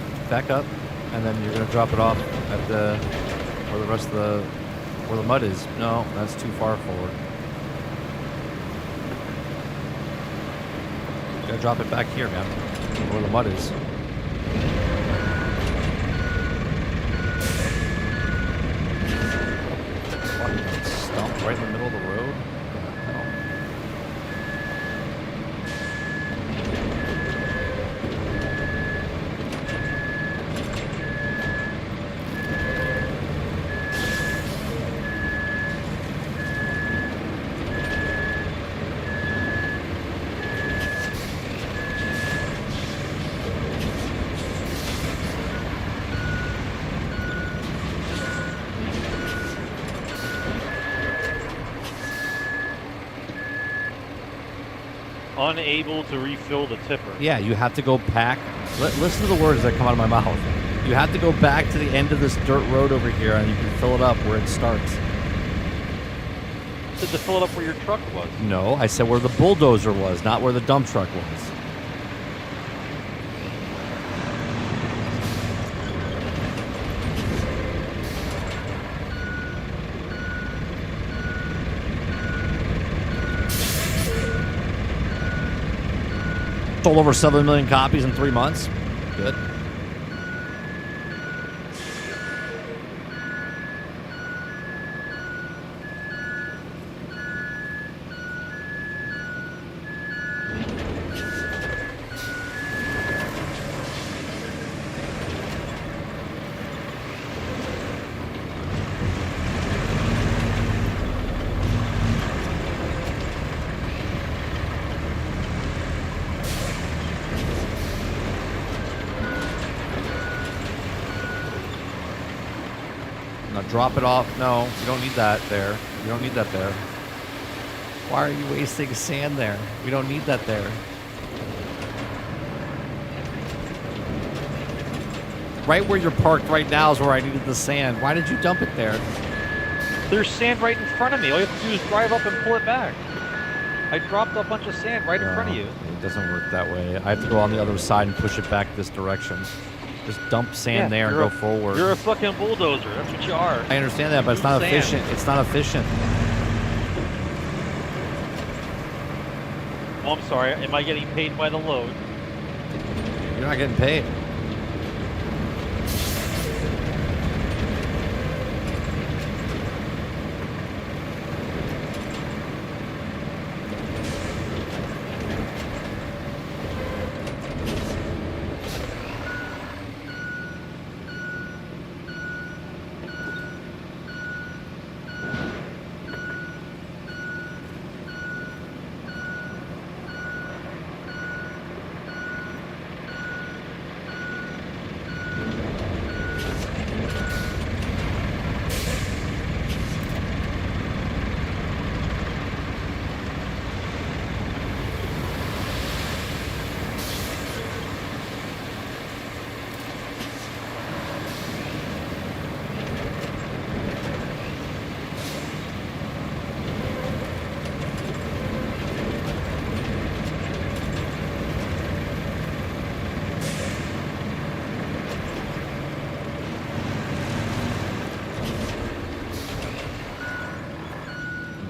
Speaker 1: and then you're gonna drop it off at the where the rest of the where the mud is. No, that's too far forward. Gotta drop it back here, man. Where the mud is. Fucking stump right in the middle of the road.
Speaker 3: Unable to refill the tipper.
Speaker 1: Yeah, you have to go back. Listen to the words that come out of my mouth. You have to go back to the end of this dirt road over here, and you can fill it up where it starts.
Speaker 3: You said to fill it up where your truck was.
Speaker 1: No, I said where the bulldozer was, not where the dump truck was. Sold over 7 million copies in 3 months. Good. Now drop it off. No, you don't need that there. You don't need that there. Why are you wasting sand there? We don't need that there. Right where you're parked right now is where I needed the sand. Why did you dump it there?
Speaker 3: There's sand right in front of me. All you have to do is drive up and pull it back. I dropped a bunch of sand right in front of you.
Speaker 1: It doesn't work that way. I have to go on the other side and push it back this direction. Just dump sand there and go forward.
Speaker 3: You're a fucking bulldozer. That's what you are.
Speaker 1: I understand that, but it's not efficient. It's not efficient.
Speaker 3: Oh, I'm sorry. Am I getting paid by the load?
Speaker 1: You're not getting paid.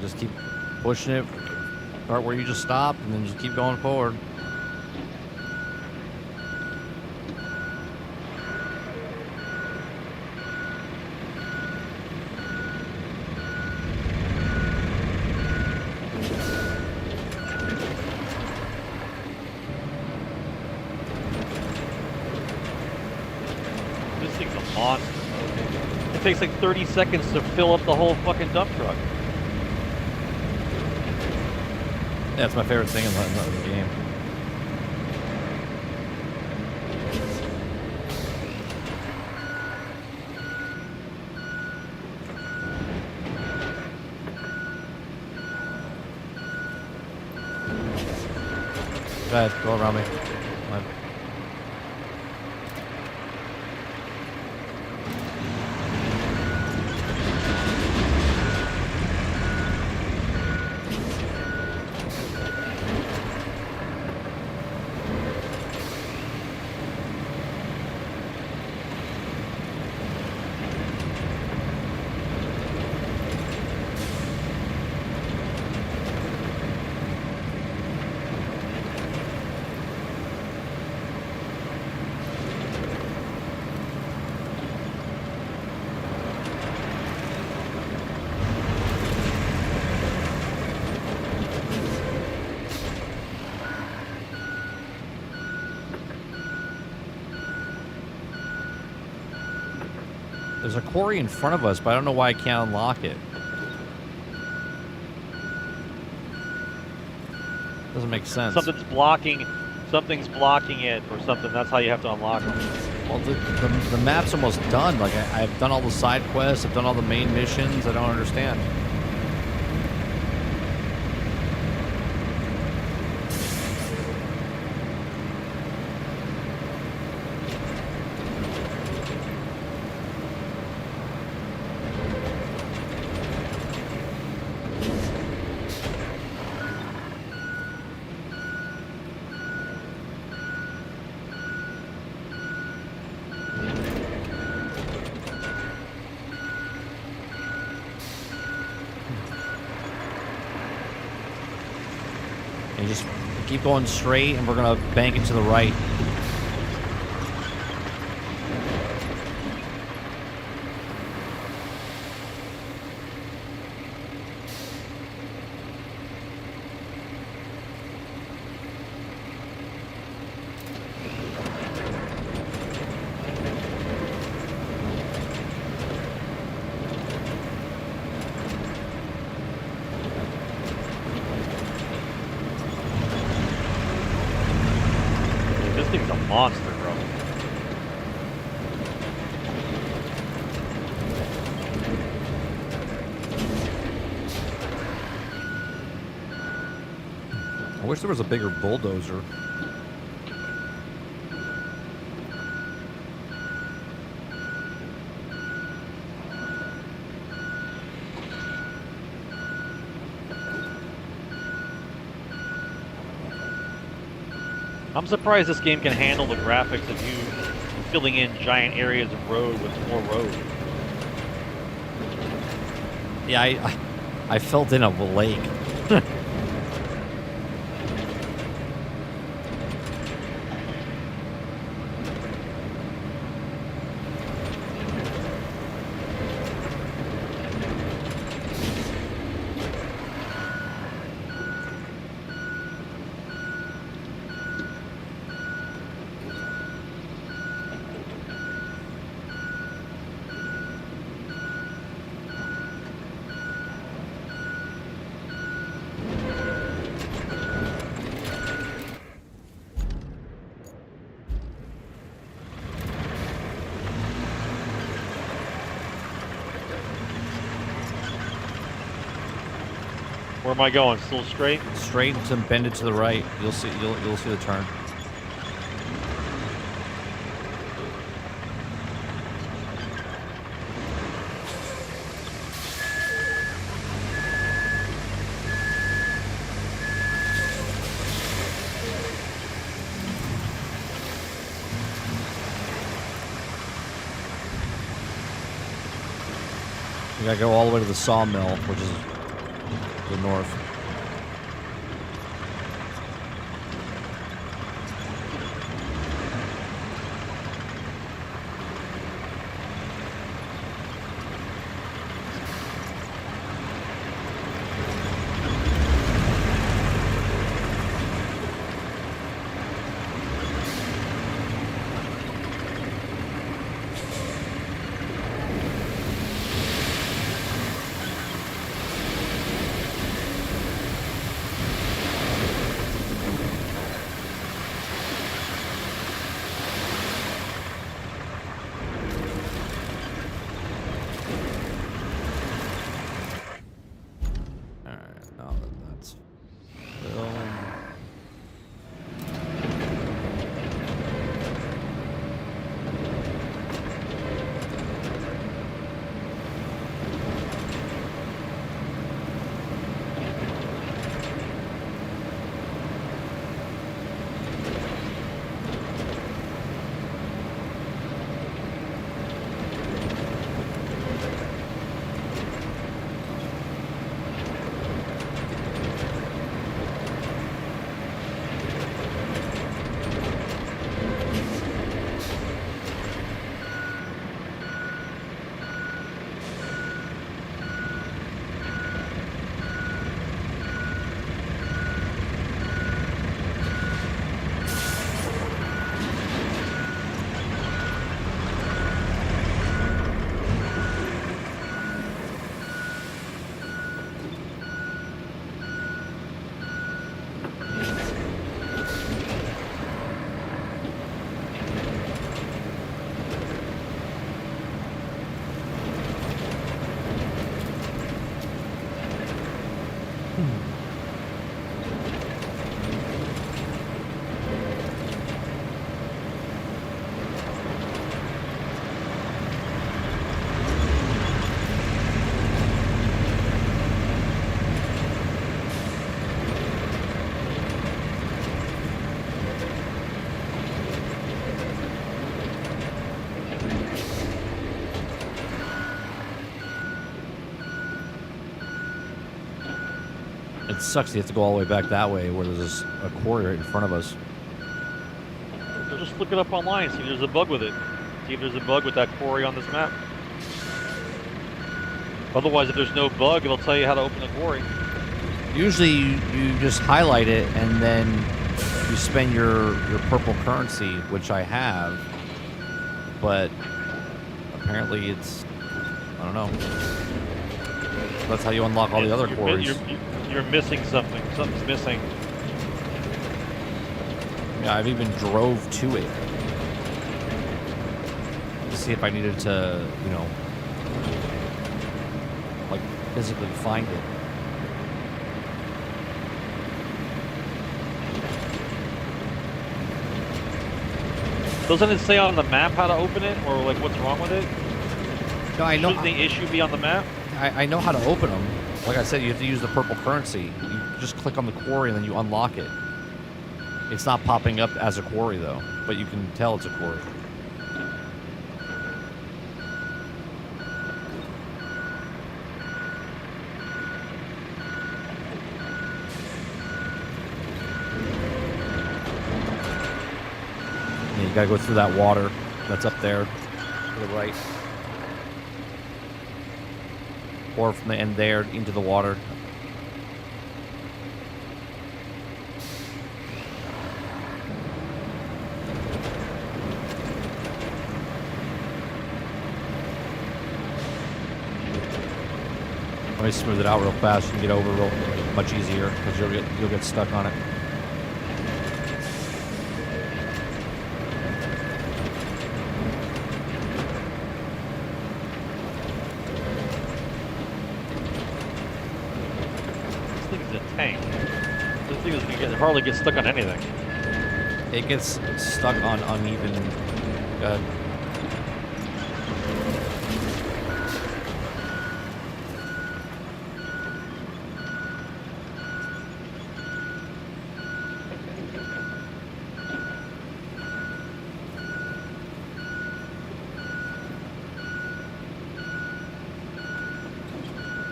Speaker 1: Just keep pushing it. Start where you just stopped, and then just keep going forward.
Speaker 3: This thing's a monster. It takes like 30 seconds to fill up the whole fucking dump truck.
Speaker 1: Yeah, it's my favorite thing in the game. Go ahead, go around me. Come on. There's a quarry in front of us, but I don't know why I can't unlock it. Doesn't make sense.
Speaker 3: Something's blocking it or something. That's how you have to unlock them.
Speaker 1: Well, the map's almost done. Like, I've done all the side quests. I've done all the main missions. I don't understand. And just keep going straight, and we're gonna bank it to the right.
Speaker 3: This thing's a monster, bro.
Speaker 1: I wish there was a bigger bulldozer.
Speaker 3: I'm surprised this game can handle the graphics of you filling in giant areas of road with more road.
Speaker 1: Yeah, I felt in a lake.
Speaker 3: Where am I going? Still straight?
Speaker 1: Straight and bend it to the right. You'll see the turn. You gotta go all the way to the sawmill, which is the north. It sucks you have to go all the way back that way where there's a quarry right in front of us.
Speaker 3: So just look it up online, see if there's a bug with it. See if there's a bug with that quarry on this map. Otherwise, if there's no bug, it'll tell you how to open the quarry.
Speaker 1: Usually you just highlight it and then you spend your purple currency, which I have, but apparently it's, I don't know. That's how you unlock all the other quarries.
Speaker 3: You're missing something. Something's missing.
Speaker 1: Yeah, I've even drove to it to see if I needed to, you know, like physically find it.
Speaker 3: Doesn't it say on the map how to open it, or like what's wrong with it?
Speaker 1: No, I know.
Speaker 3: Shouldn't the issue be on the map?
Speaker 1: I know how to open them. Like I said, you have to use the purple currency. You just click on the quarry and then you unlock it. It's not popping up as a quarry though, but you can tell it's a quarry. Yeah, you gotta go through that water that's up there to the right. Or from the end there into the water. Let me smooth it out real fast. You can get over real much easier because you'll get stuck on it.
Speaker 3: It hardly gets stuck on anything.
Speaker 1: It gets stuck on uneven.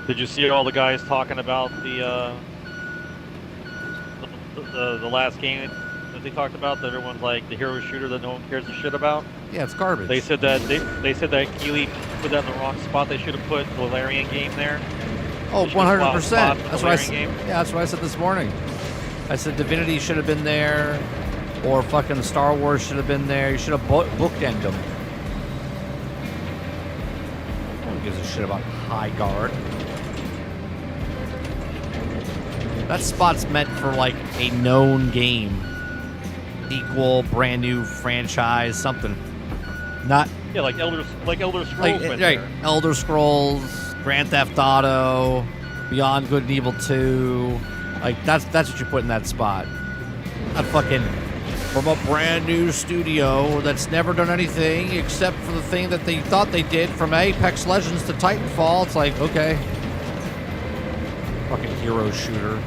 Speaker 3: Did you see all the guys talking about the last game that they talked about? That everyone's like the hero shooter that no one cares a shit about.
Speaker 1: Yeah, it's garbage.
Speaker 3: They said that they said that Keeley put that in the wrong spot. They should have put Valerian game there.
Speaker 1: Oh, 100%. That's what I said.
Speaker 3: Game.
Speaker 1: Yeah, that's what I said this morning. I said Divinity should have been there, or fucking Star Wars should have been there. You should have bookended them. No one gives a shit about High Guard. That spot's meant for like a known game, equal, brand new franchise, something. Not
Speaker 3: like Elder Scrolls.
Speaker 1: Right,
Speaker 3: there.
Speaker 1: Elder Scrolls, Grand Theft Auto, Beyond Good and Evil 2. Like that's what you put in that spot. Not fucking from a brand new studio that's never done anything except for the thing that they thought they did from Apex Legends to Titanfall. It's like, okay. Fucking hero shooter.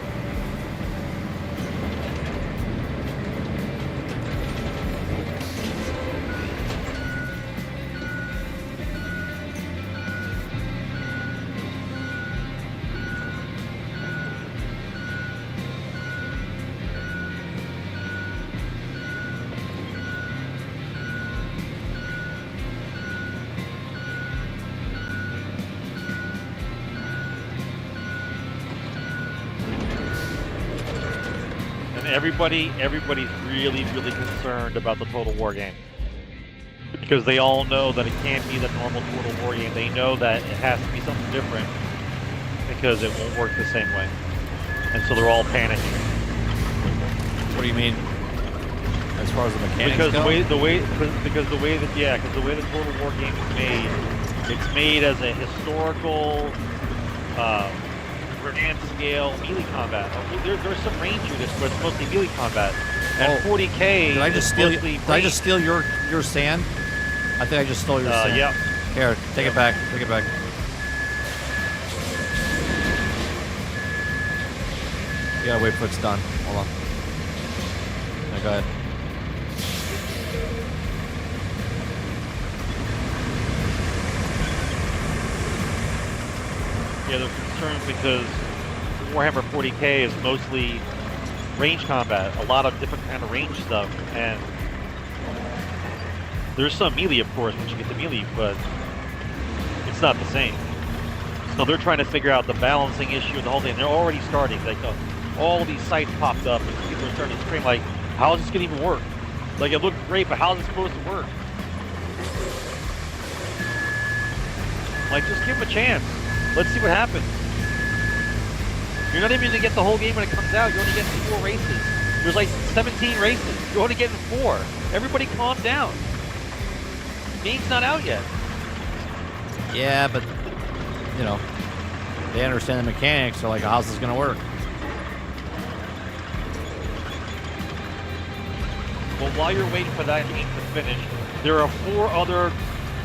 Speaker 3: Everybody's really concerned about the Total War game. Because they all know that it can't be the normal Total War game. They know that it has to be something different because it won't work the same way. And so they're all panicking.
Speaker 1: What do you mean? As far as the mechanics
Speaker 3: because
Speaker 1: go?
Speaker 3: the way the Total War game is made, it's made as a historical grand scale melee combat. Okay, there's some range units, but it's mostly melee combat. And 40K.
Speaker 1: Did I just
Speaker 3: is
Speaker 1: steal?
Speaker 3: mostly
Speaker 1: Did I just
Speaker 3: range.
Speaker 1: steal your sand? I think I just stole your sand.
Speaker 3: Yeah.
Speaker 1: Here, take it back. Take it back. You gotta wait for it's done. Hold on. Yeah, go ahead.
Speaker 3: Yeah, they're concerned because Warhammer 40K is mostly range combat, a lot of different kind of range stuff, and there's some melee, of course, once you get to melee, but it's not the same. So they're trying to figure out the balancing issue and the whole thing. They're already starting. Like all these sites popped up, and people are starting to scream like, "How is this going to even work? Like it looked great, but how is it supposed to work?" Like, just give them a chance. Let's see what happens. You're not even going to get the whole game when it comes out. You're only getting 4 races. There's like 17 races. You're only getting 4. Everybody calm down. Game's not out yet.
Speaker 1: Yeah, but you know, they understand the mechanics. They're like, how's this gonna work?
Speaker 3: Well, while you're waiting for that game to finish, there are 4 other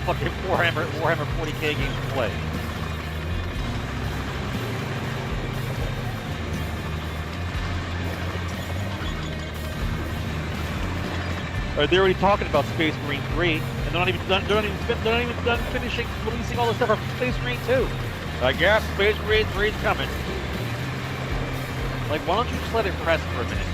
Speaker 3: fucking Warhammer 40K games to play. They're already talking about Space Marine 3, and they're not even done. They're not even done finishing releasing all the stuff for Space Marine 2. I guess Space Marine 3 is coming. Like, why don't you just let it rest for a minute?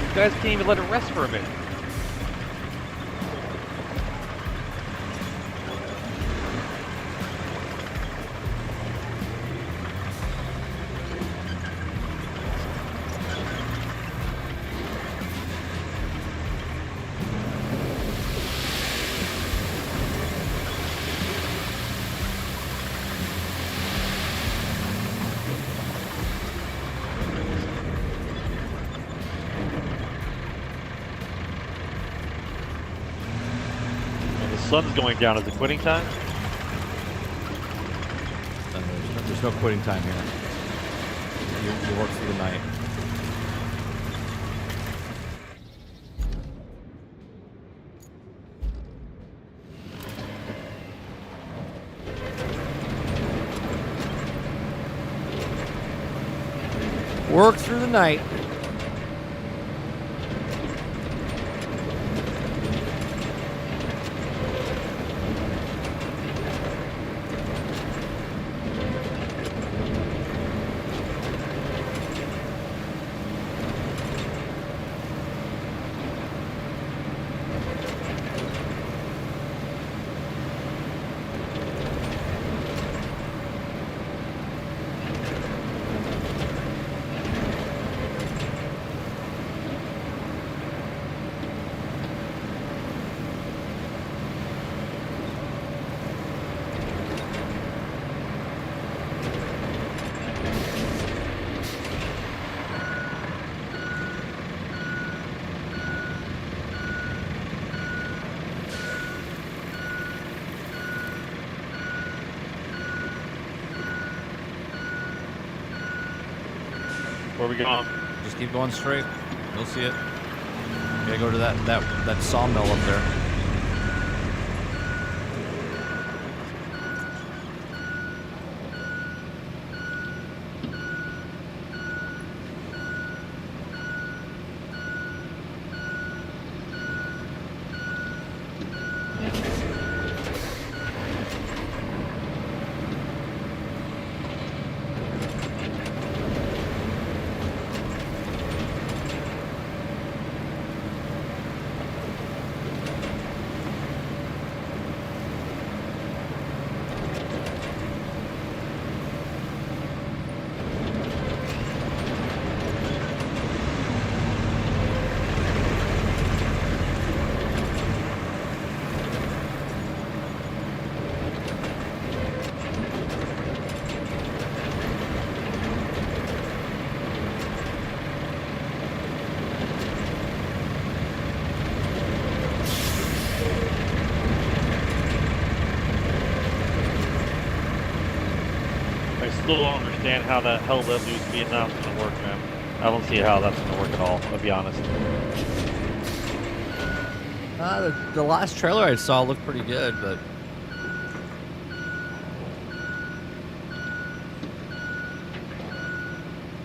Speaker 3: You guys can't even let it rest for a minute. Sun's going down. Is it quitting time?
Speaker 1: There's no quitting time here. You work through the night. Work through the night.
Speaker 3: Where are we going?
Speaker 1: Just keep going straight. You'll see it. You gotta go to that sawmill up there.
Speaker 3: still don't understand how the hell that lose Vietnam's gonna work, man. I don't see how that's gonna work at all, to be honest.
Speaker 1: The last trailer I saw looked pretty good, but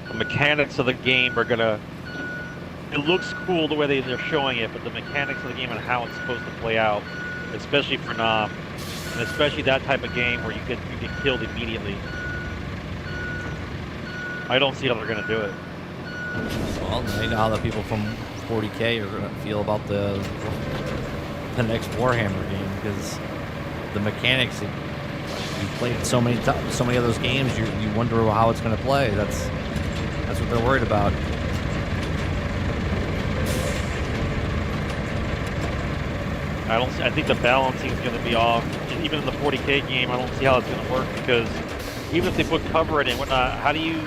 Speaker 3: The mechanics of the game are gonna... It looks cool the way they're showing it, but the mechanics of the game and how it's supposed to play out, especially for Nam, and especially that type of game where you get killed immediately. I don't see how they're gonna do it.
Speaker 1: well, I know how the people from 40K are gonna feel about the next Warhammer game, because the mechanics. You've played so many of those games, you wonder how it's gonna play. That's what they're worried about.
Speaker 3: I think the balancing is going to be off. Even in the 40K game, I don't see how it's going to work, because even if they put cover in it and whatnot, how do you...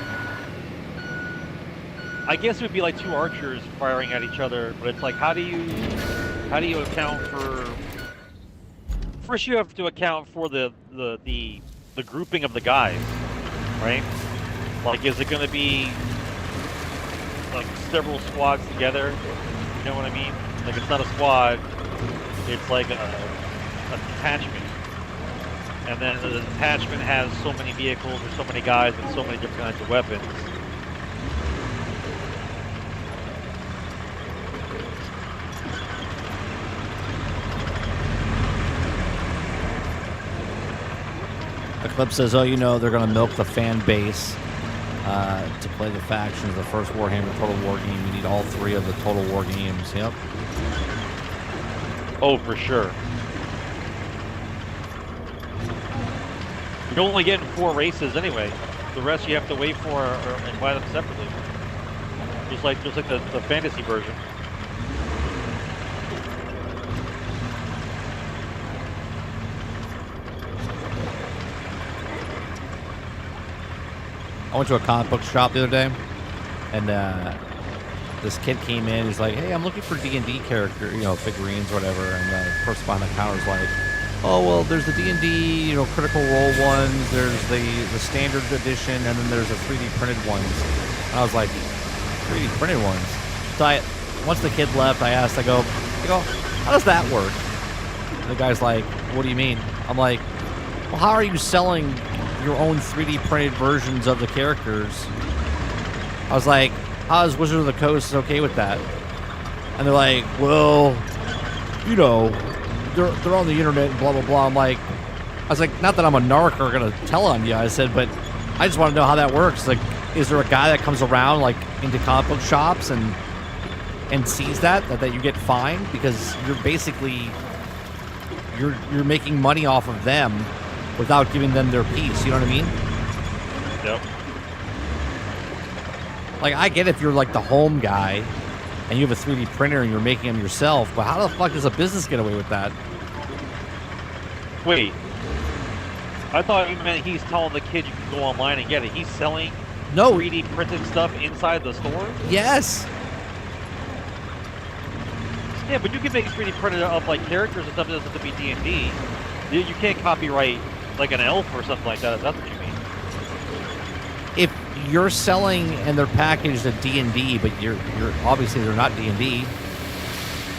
Speaker 3: I guess it would be like two archers firing at each other, but it's like, how do you account for... First you have to account for the grouping of the guys, right? Like, is it going to be like several squads together? You know what I mean? Like, it's not a squad. It's like a detachment, and then the detachment has so many vehicles or so many guys and so many different kinds of weapons.
Speaker 1: Eclipse says, oh, they're going to milk the fan base to play the factions. The first Warhammer Total War game, you need all three of the Total War games. Yep.
Speaker 3: Oh, for sure. You're only getting 4 races anyway. The rest you have to wait for and buy them separately. Just like the fantasy version.
Speaker 1: I went to a comic book shop the other day, and this kid came in. He's like, "Hey, I'm looking for D&D character, figurines, whatever." And the person behind the counter was like, "Oh, well, there's the D&D, Critical Role ones. There's the standard edition, and then there's the 3D printed ones." And I was like, "3D printed ones?" So once the kid left, I asked, I go, "How does that work?" And the guy's like, "What do you mean?" I'm like, "Well, how are you selling your own 3D printed versions of the characters?" I was like, "How is Wizard of the Coast okay with that?" And they're like, "Well, they're on the internet and blah blah blah." I was like, not that I'm a narc or gonna tell on you. I said, but I just want to know how that works. Like, is there a guy that comes around like into comic book shops and sees that you get fined because you're basically you're making money off of them without giving them their piece. You know what I mean?
Speaker 3: Yep.
Speaker 1: Like, I get if you're like the home guy and you have a 3D printer and you're making them yourself, but how the fuck does a business get away with that?
Speaker 3: Wait. I thought you meant he's telling the kid you can go online and get it. He's selling 3D printed stuff inside the store?
Speaker 1: Yes.
Speaker 3: Yeah, but you can make 3D printed of like characters and stuff that doesn't have to be D&D. You can't copyright like an elf or something like that, if that's what you mean.
Speaker 1: If you're selling and they're packaged at D&D, but you're obviously they're not D&D.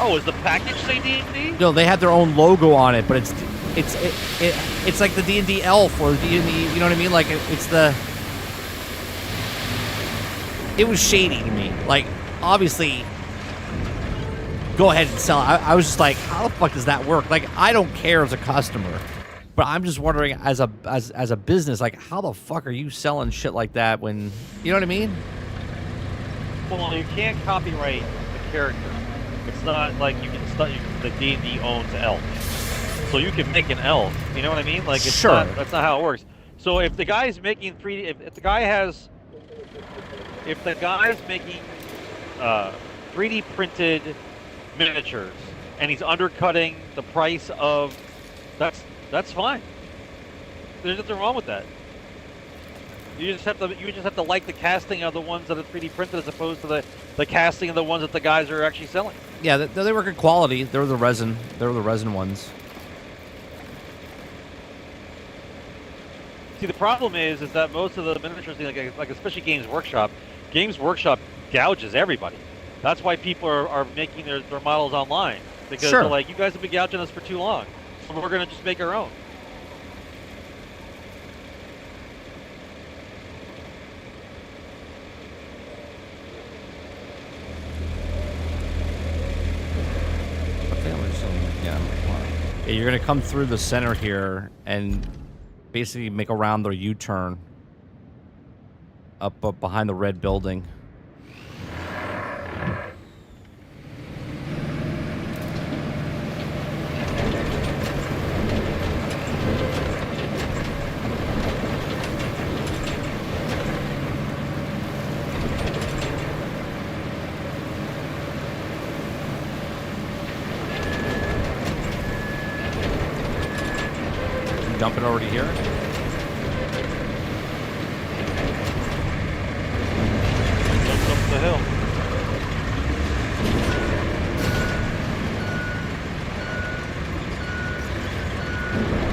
Speaker 3: Oh, is the package say D&D?
Speaker 1: No, they have their own logo on it, but it's like the D&D elf or D&D. You know what I mean? Like it was shady to me. Like, obviously, go ahead and sell it. I was just like, how the fuck does that work? Like, I don't care as a customer. But I'm just wondering, as a business, like, how the fuck are you selling shit like that when, you know what I mean?
Speaker 3: Well, you can't copyright the character. It's not like you can study the D&D owns elf, so you can make an elf. You know what I mean? Like, it's
Speaker 1: sure.
Speaker 3: That's not how it works. So if the guy's making 3D, if the guy's making 3D printed miniatures and he's undercutting the price of, that's fine. There's nothing wrong with that. You just have to like the casting of the ones that are 3D printed as opposed to the casting of the ones that the guys are actually selling.
Speaker 1: Yeah, they were good quality. They were the resin ones.
Speaker 3: See, the problem is that most of the miniatures, like especially Games Workshop gouges everybody. That's why people are making their models online, because
Speaker 1: Sure.
Speaker 3: they're like, you guys have been gouging us for too long, so we're gonna just make our own.
Speaker 1: Yeah, you're gonna come through the center here and basically make a round or U-turn up behind the red building. Dumping already here?
Speaker 3: Jump up the hill.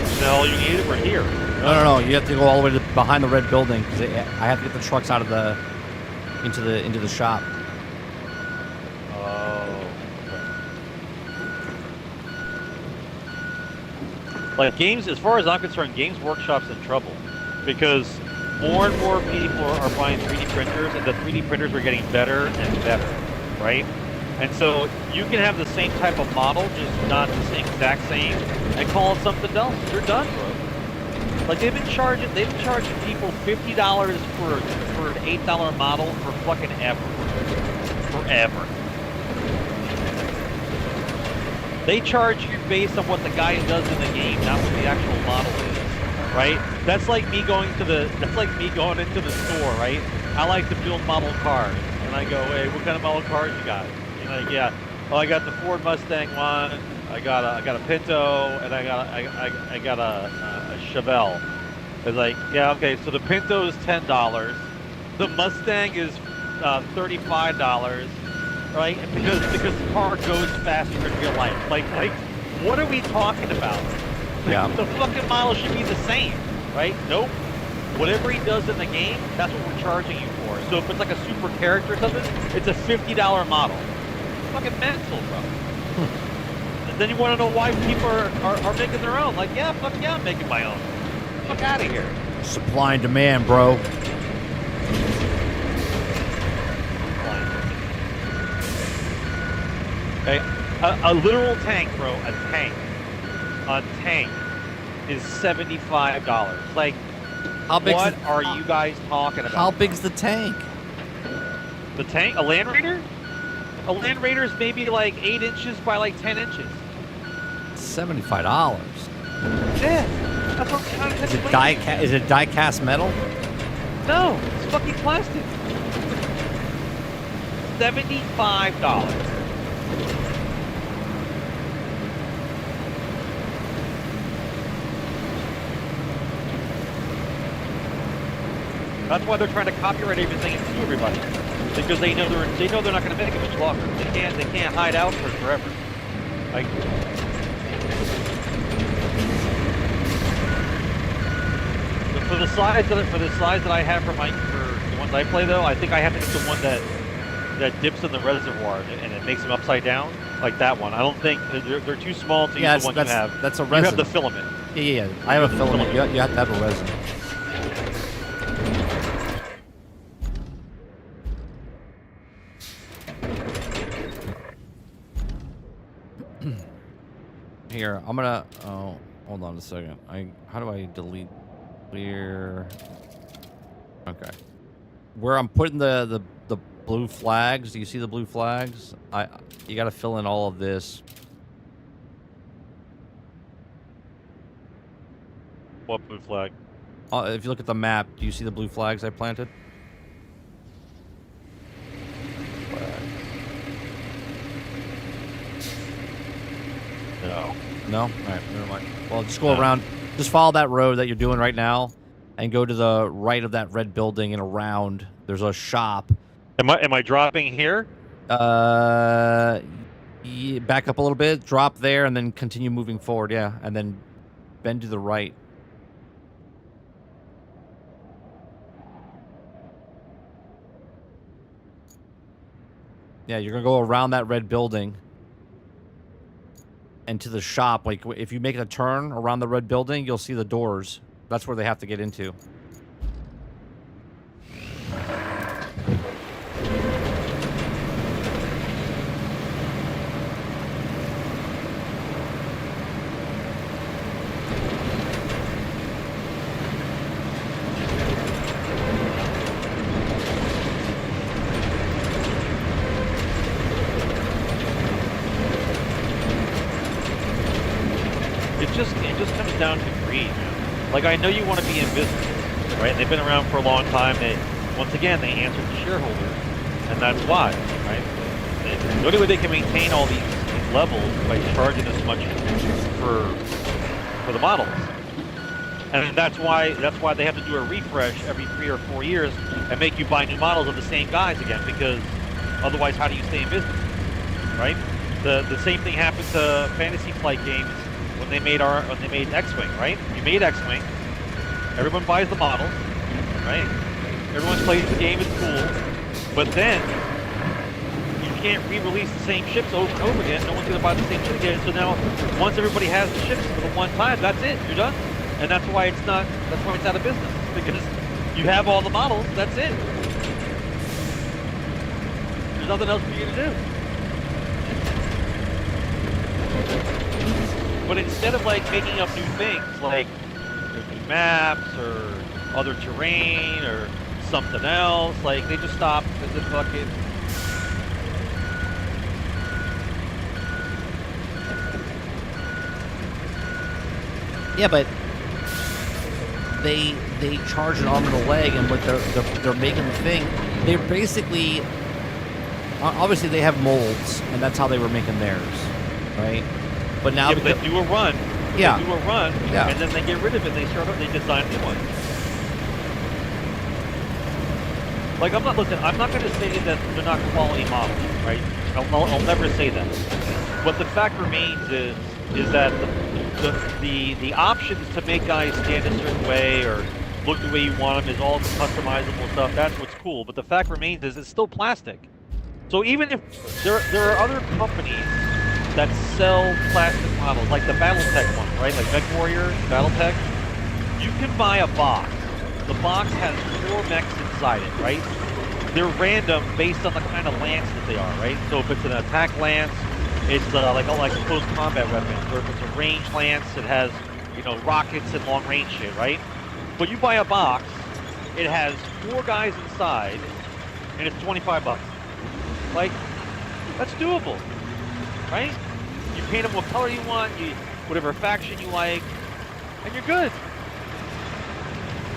Speaker 3: Is that all you needed? We're here.
Speaker 1: No. You have to go all the way to behind the red building because I have to get the trucks out of into the shop.
Speaker 3: Like games, as far as I'm concerned, Games Workshop's in trouble because more and more people are buying 3D printers, and the 3D printers are getting better and better, right? And so you can have the same type of model, just not the exact same, and call it something else. You're done, bro. Like they've been charging people $50 for an $8 model for fucking forever. They charge you based on what the guy does in the game, not what the actual model is, right? That's like me going into the store, right? I like to build model cars, and I go, hey, what kind of model cars you got? And like, yeah, oh, I got the Ford Mustang one, I got a Pinto, and I got a Chevelle. It's like, yeah, okay, so the Pinto is $10, the Mustang is $35. Right? Because the car goes faster in real life. Like, what are we talking about?
Speaker 1: Yeah.
Speaker 3: The fucking model should be the same, right? Nope. Whatever he does in the game, that's what we're charging you for. So if it's like a super character or something, it's a $50 model. It's fucking mental, bro. And then you want to know why people are making their own. Like, yeah, fuck yeah, I'm making my own. Fuck out of here.
Speaker 1: Supply and demand, bro.
Speaker 3: Okay, a literal tank, bro. A tank is $75. Like, what are you guys talking about?
Speaker 1: How big's the tank?
Speaker 3: The tank? A Land Raider? A Land Raider is maybe like 8 inches by like 10 inches.
Speaker 1: $75.
Speaker 3: Yeah, that's what I'm
Speaker 1: Is it is it die cast metal?
Speaker 3: No, it's fucking plastic. $75. That's why they're trying to copyright everything and sue everybody, because they know they're not going to make it much longer. They can't hide out for forever. Like, for the size that I have for the ones I play though, I think I have to get the one that dips in the reservoir and it makes them upside down, like that one. I don't think they're too small to use the one you have.
Speaker 1: That's a resin.
Speaker 3: You have the filament.
Speaker 1: Yeah. I have a filament. You have to have a resin. Here, I'm gonna. Oh, hold on a second. How do I delete clear? Okay. Where I'm putting the blue flags. Do you see the blue flags? You got to fill in all of this.
Speaker 3: What blue flag?
Speaker 1: If you look at the map, do you see the blue flags I planted?
Speaker 3: No.
Speaker 1: No? All right, never mind. Well, just go around. Just follow that road that you're doing right now and go to the right of that red building and around. There's a shop.
Speaker 3: Am I dropping here?
Speaker 1: Yeah, back up a little bit, drop there, and then continue moving forward, yeah. And then bend to the right. Yeah, you're gonna go around that red building and to the shop. Like if you make a turn around the red building, you'll see the doors. That's where they have to get into.
Speaker 3: It just comes down to greed, man. Like, I know you want to be in business, right? They've been around for a long time. Once again, they answer to shareholders, and that's why, right? The only way they can maintain all these levels is by charging this much for the models, and that's why they have to do a refresh every 3 or 4 years and make you buy new models of the same guys again, because otherwise, how do you stay in business, right? The same thing happened to Fantasy Flight games. When they made X-Wing, right? You made X-Wing. Everyone buys the model, right? Everyone plays the game, it's cool. But then you can't re-release the same ships over and over again. No one's gonna buy the same ship again. So now, once everybody has the ships for the one time, that's it. You're done. And that's why it's out of business, because you have all the models. That's it. There's nothing else for you to do. But instead of like making up new things, like new maps or other terrain or something else, like they just stop at the fucking.
Speaker 1: Yeah, but they charge an arm and a leg, and what they're making the thing. They're basically, obviously they have molds, and that's how they were making theirs, right? But now
Speaker 3: they do a run.
Speaker 1: Yeah.
Speaker 3: They do a run,
Speaker 1: yeah.
Speaker 3: And then they get rid of it. They design new ones. Like I'm not going to say that they're not quality models, right? I'll never say that. But the fact remains is that the options to make guys stand a certain way or look the way you want them is all customizable stuff. That's what's cool. But the fact remains is it's still plastic. So even if there are other companies that sell plastic models, like the Battletech one, right? Like Mech Warrior, Battletech. You can buy a box. The box has 4 mechs inside it, right? They're random based on the kind of lance that they are, right? So if it's an attack lance, it's like a close combat weapon. Or if it's a range lance, it has, rockets and long range shit, right? But you buy a box, it has 4 guys inside, and it's $25. Like, that's doable. Right? You paint them what color you want, whatever faction you like, and you're good.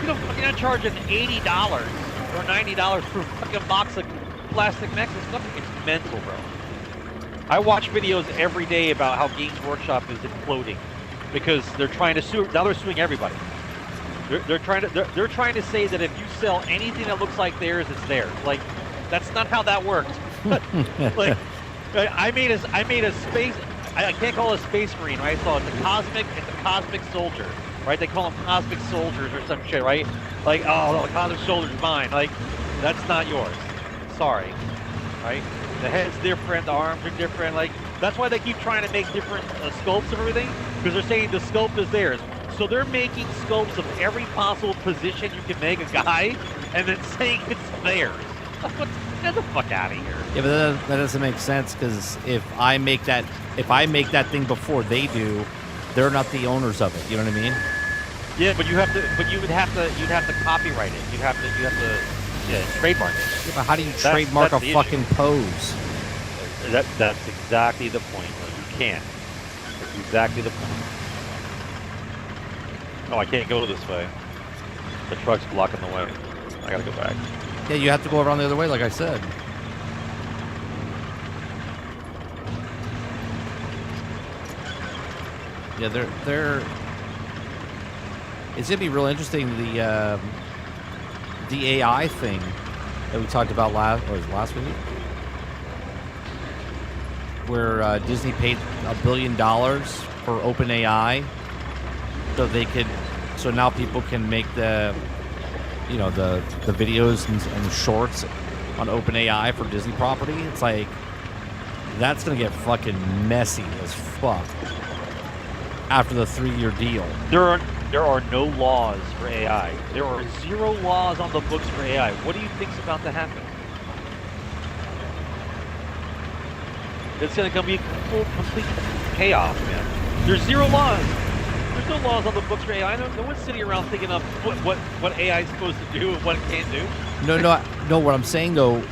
Speaker 3: You're not charging $80 or $90 for a fucking box of plastic mechs. It's mental, bro. I watch videos every day about how Games Workshop is imploding because they're trying to sue. Now they're suing everybody. They're trying to say that if you sell anything that looks like theirs, it's theirs. Like, that's not how that works. Like. I made a space. I can't call it a space marine, right? So it's a cosmic soldier, right? They call them cosmic soldiers or some shit, right? Like, oh, the cosmic soldier's mine. Like, that's not yours. Sorry, right? The head's different, the arms are different. Like, that's why they keep trying to make different sculpts of everything, because they're saying the sculpt is theirs. So they're making sculpts of every possible position you can make a guy, and then saying it's theirs. Get the fuck out of here.
Speaker 1: Yeah, but that doesn't make sense, because if I make that thing before they do, they're not the owners of it. You know what I mean?
Speaker 3: Yeah, but you'd have to copyright it. You'd have to trademark it.
Speaker 1: Yeah, but how do you trademark a fucking pose?
Speaker 3: That's exactly the point. You can't. That's exactly the point. Oh, I can't go this way. The truck's blocking the way. I gotta go back.
Speaker 1: Yeah, you have to go around the other way, like I said. Yeah, they're. It's gonna be real interesting. The AI thing that we talked about last week, where Disney paid $1 billion for OpenAI, so now people can make the videos and shorts on OpenAI for Disney property. It's like, That's gonna get fucking messy as fuck after the 3-year deal.
Speaker 3: There are no laws for AI. There are 0 laws on the books for AI. What do you think's about to happen? It's going to be complete chaos, man. There's 0 laws. There's no laws on the books for AI. No one's sitting around thinking of what AI is supposed to do and what it can't do.
Speaker 1: No. What I'm saying though,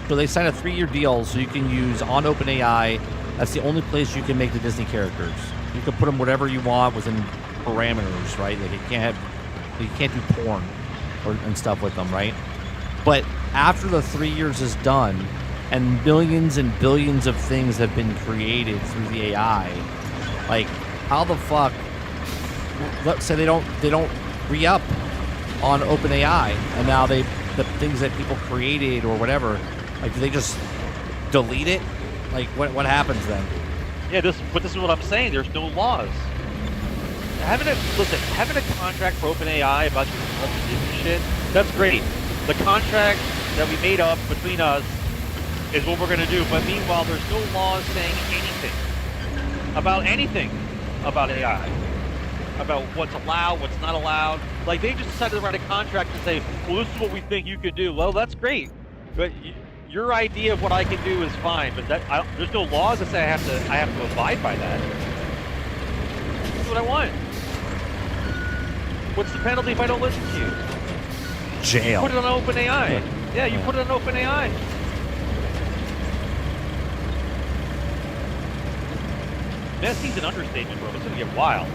Speaker 1: so they signed a 3-year deal, so you can use on OpenAI. That's the only place you can make the Disney characters. You can put them whatever you want within parameters, right? Like you can't do porn and stuff with them, right? But after the 3 years is done, and millions and billions of things have been created through the AI, like how the fuck? Let's say they don't re-up on OpenAI, and now the things that people created or whatever, like do they just delete it? Like what happens then?
Speaker 3: Yeah, this is what I'm saying. There's no laws. Having a contract for OpenAI about your Disney shit, that's great. The contract that we made up between us is what we're gonna do. But meanwhile, there's no laws saying anything about AI, about what's allowed, what's not allowed. Like they just decided to write a contract and say, well, this is what we think you could do. Well, that's great, but your idea of what I can do is fine, but there's no laws that say I have to abide by that. That's what I want. What's the penalty if I don't listen to you?
Speaker 1: Jail.
Speaker 3: Put it on OpenAI. Yeah, you put it on OpenAI. Messy's an understatement, bro. It's gonna get wild.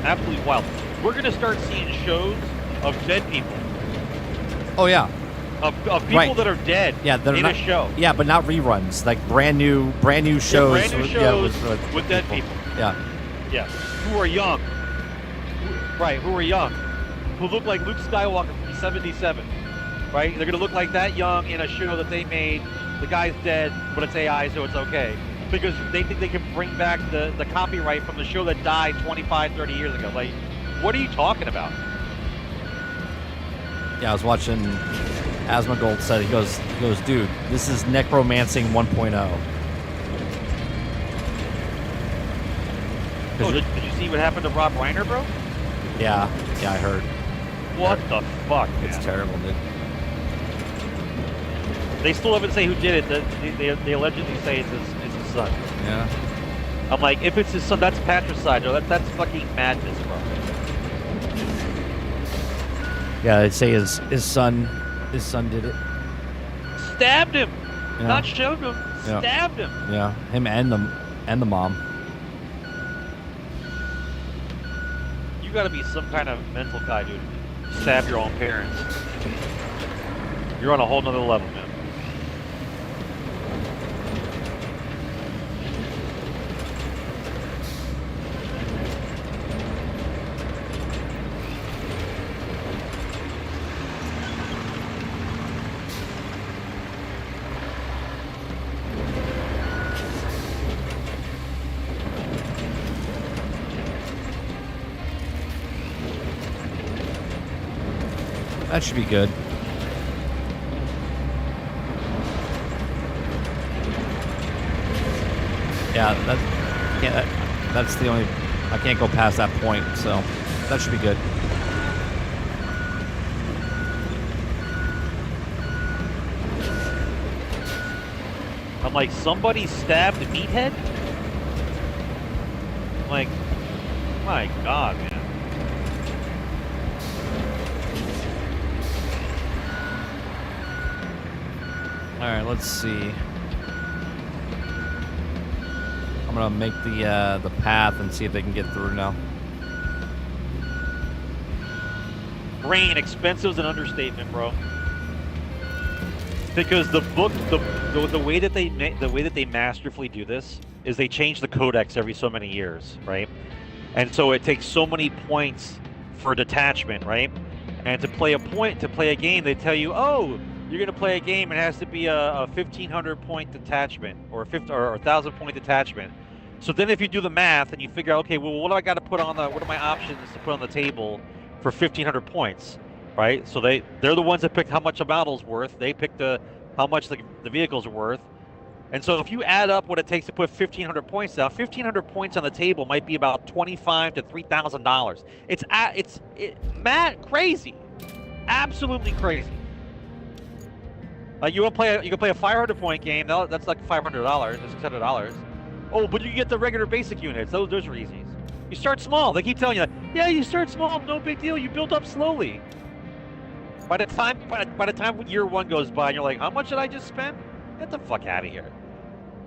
Speaker 3: Absolutely wild. We're gonna start seeing shows of dead people.
Speaker 1: Oh yeah.
Speaker 3: Of people that are dead in a show.
Speaker 1: Yeah, but not reruns. Like brand new shows.
Speaker 3: Yeah, brand new shows with dead people.
Speaker 1: Yeah.
Speaker 3: Yeah. Who are young. Who are young. Who look like Luke Skywalker from 77. Right? They're going to look like that young in a show that they made. The guy's dead, but it's AI, so it's okay. Because they think they can bring back the copyright from the show that died 25, 30 years ago. Like, what are you talking about?
Speaker 1: Yeah, I was watching Asmongold said, he goes, dude, this is necromancing 1.0.
Speaker 3: Oh, did you see what happened to Rob Reiner, bro?
Speaker 1: Yeah, I heard.
Speaker 3: What the fuck, man?
Speaker 1: It's terrible, dude.
Speaker 3: They still haven't say who did it. They allegedly say it's his son.
Speaker 1: Yeah.
Speaker 3: I'm like, if it's his son, that's patricide. No, that's fucking madness, bro.
Speaker 1: Yeah, they say his son did it.
Speaker 3: Stabbed him.
Speaker 1: Yeah.
Speaker 3: Not showed him.
Speaker 1: Yeah.
Speaker 3: Stabbed him.
Speaker 1: Yeah, him and the mom.
Speaker 3: You gotta be some kind of mental guy, dude. Stab your own parents. You're on a whole nother level, man.
Speaker 1: That should be good. Yeah, that's the only. I can't go past that point, so that should be good.
Speaker 3: I'm like, somebody stabbed Meathead? I'm like, my God, man.
Speaker 1: All right, let's see. I'm gonna make the path and see if they can get through now.
Speaker 3: Brain expensive is an understatement, bro. Because the book, the way that they masterfully do this is they change the codex every so many years, right? And so it takes so many points for detachment, right? And to play a game, they tell you, oh, you're gonna play a game, it has to be a 1,500 point detachment or a 1,000 point detachment. So then if you do the math and you figure out, okay, well, what do I got to put on what are my options to put on the table for 1,500 points, right? So they're the ones that picked how much a model's worth. They picked how much the vehicles are worth. And so if you add up what it takes to put 1,500 points down, 1,500 points on the table might be about $2,500 to $3,000. It's mad crazy, absolutely crazy. Like you can play a 500 point game. That's like $500 or $600. Oh, but you get the regular basic units. Those are easy. You start small. They keep telling you, yeah, you start small, no big deal. You build up slowly. By the time year one goes by, and you're like, how much did I just spend? Get the fuck out of here.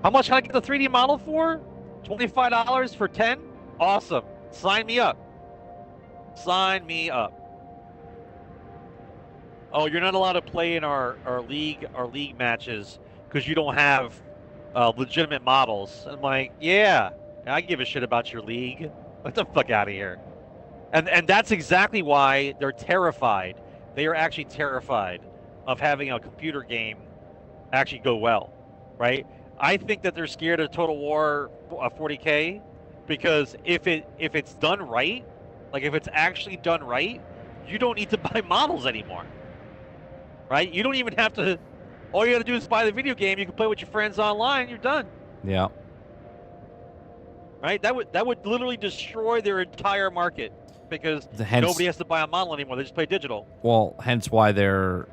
Speaker 3: How much can I get the 3D model for? $25 for 10? Awesome. Sign me up. Sign me up. Oh, you're not allowed to play in our league matches because you don't have legitimate models. I'm like, yeah, I give a shit about your league. Get the fuck out of here. And that's exactly why they're terrified. They are actually terrified of having a computer game actually go well, right? I think that they're scared of Total War 40K because if it's done right, like if it's actually done right, you don't need to buy models anymore, right? You don't even have to. All you got to do is buy the video game. You can play with your friends online. You're done.
Speaker 1: Yeah.
Speaker 3: Right? That would literally destroy their entire market because nobody has to buy a model anymore. They just play digital.
Speaker 1: Well, hence why they're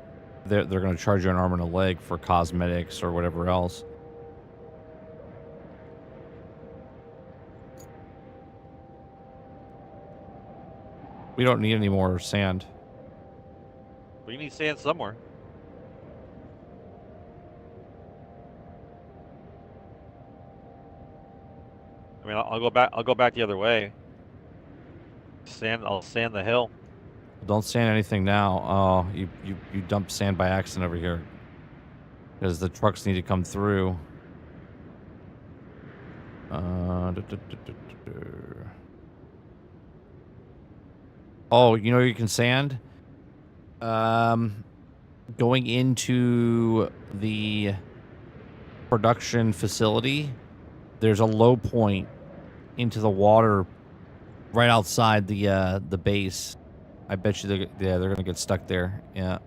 Speaker 1: going to charge you an arm and a leg for cosmetics or whatever else. We don't need any more sand.
Speaker 3: We need sand somewhere. I mean, I'll go back the other way. I'll sand the hill.
Speaker 1: Don't sand anything now. Oh, you dumped sand by accident over here. Because the trucks need to come through. Oh, you know you can sand? Going into the production facility, there's a low point into the water right outside the base. I bet you they're gonna get stuck there. Yeah.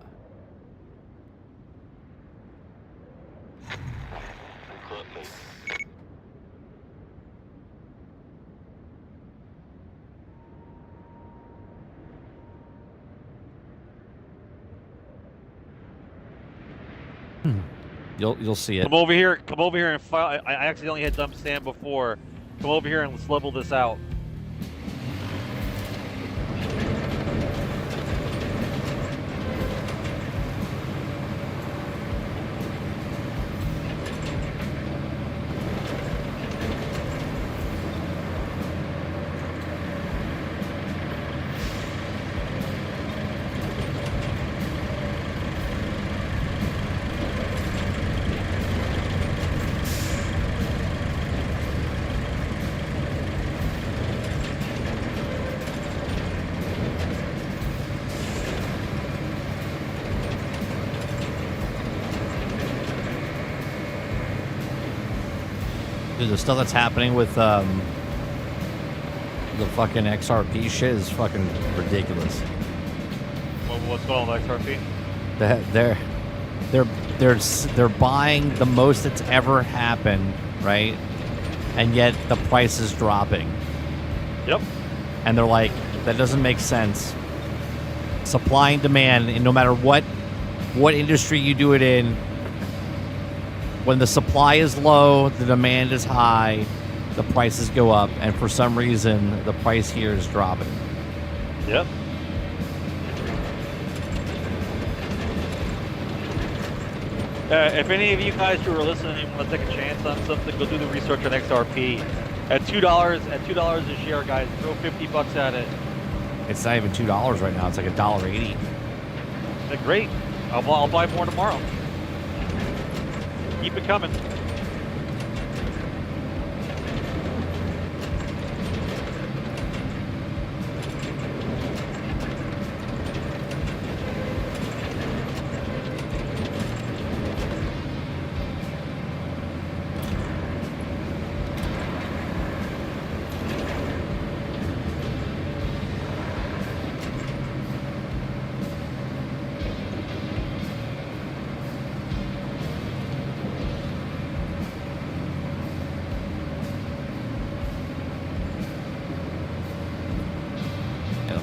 Speaker 1: You'll see it.
Speaker 3: Come over here and file. I accidentally had dumped sand before. Come over here and let's level this out.
Speaker 1: Dude, the stuff that's happening with the fucking XRP shit is fucking ridiculous.
Speaker 3: What's going on with XRP?
Speaker 1: They're buying the most that's ever happened, right? And yet the price is dropping.
Speaker 3: Yep.
Speaker 1: And they're like, that doesn't make sense. Supply and demand, and no matter what industry you do it in, when the supply is low, the demand is high, the prices go up, and for some reason, the price here is dropping.
Speaker 3: Yep. If any of you guys who are listening want to take a chance on something, go do the research on XRP. At $2 a share, guys, throw $50 at it.
Speaker 1: It's not even $2 right now. It's like $1.80.
Speaker 3: Great. I'll buy more tomorrow. Keep it coming.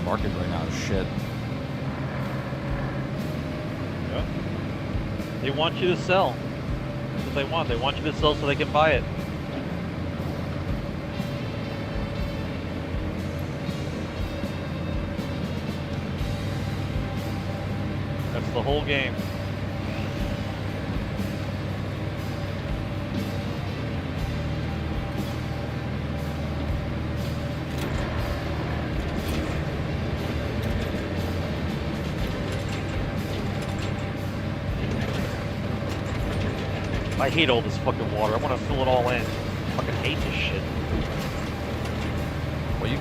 Speaker 1: market right now is shit.
Speaker 3: Yeah. They want you to sell. That's what they want. They want you to sell so they can buy it. That's the whole game. I hate all this fucking water. I want to fill it all in. I fucking hate this shit.
Speaker 1: Well, you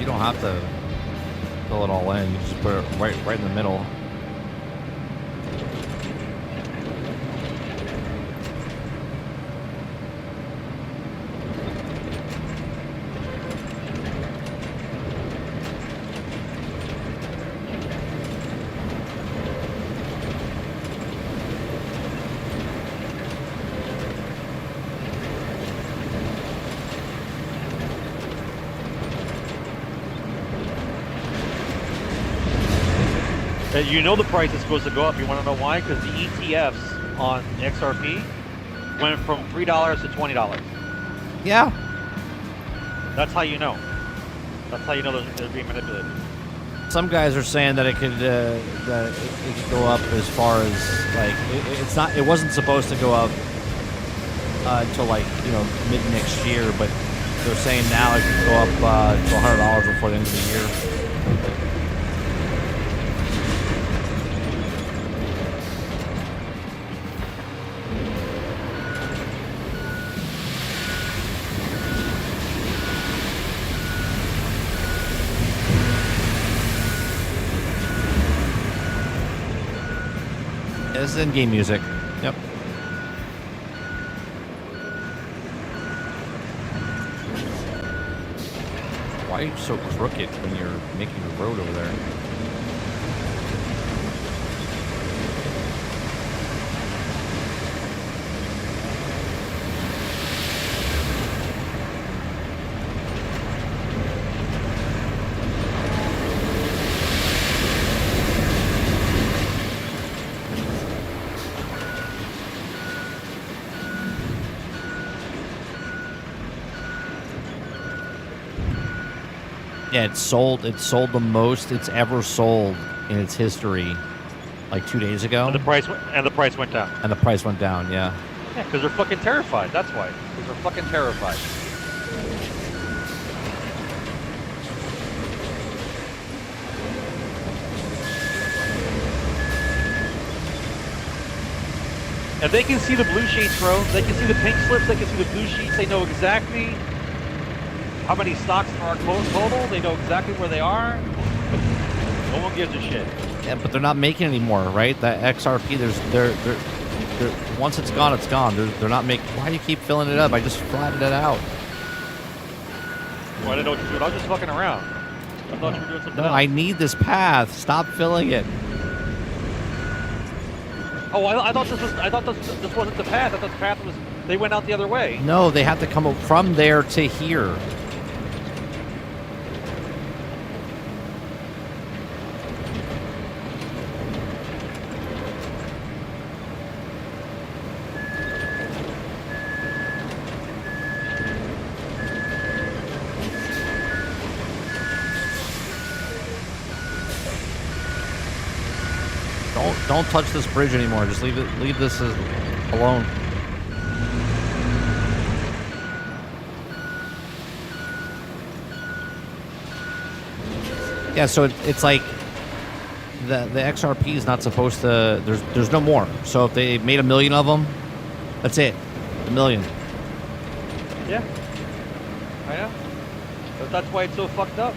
Speaker 1: don't have to fill it all in. You just put it right in the middle.
Speaker 3: You know the price is supposed to go up. You want to know why? Because the ETFs on XRP went from $3 to $20.
Speaker 1: Yeah.
Speaker 3: That's how you know. That's how you know they're being manipulated.
Speaker 1: Some guys are saying that it could go up as far as like it's not. It wasn't supposed to go up until like mid next year, but they're saying now it could go up to $100 before the end of the year. This is in-game music. Yep. Why are you so crooked when you're making a road over there? Yeah, it sold the most it's ever sold in its history, like 2 days ago.
Speaker 3: And the price went down.
Speaker 1: And the price went down, yeah.
Speaker 3: Yeah, because they're fucking terrified. That's why. Because they're fucking terrified. And they can see the blue sheets, bro. They can see the pink slips. They can see the blue sheets. They know exactly how many stocks there are total. They know exactly where they are. No one gives a shit.
Speaker 1: Yeah, but they're not making any more, right? That XRP, they're once it's gone, it's gone. They're not making. Why do you keep filling it up? I just flattened it out.
Speaker 3: Well, I didn't know what you're doing. I was just fucking around. I thought you were doing something else.
Speaker 1: I need this path. Stop filling it.
Speaker 3: Oh, I thought this wasn't the path. I thought the path was. They went out the other way.
Speaker 1: No, they have to come from there to here. Don't touch this bridge anymore. Just leave this alone. Yeah, so it's like the XRP is not supposed to. There's no more. So if they made 1 million of them, that's it. 1 million.
Speaker 3: Yeah, I know. But that's why it's so fucked up.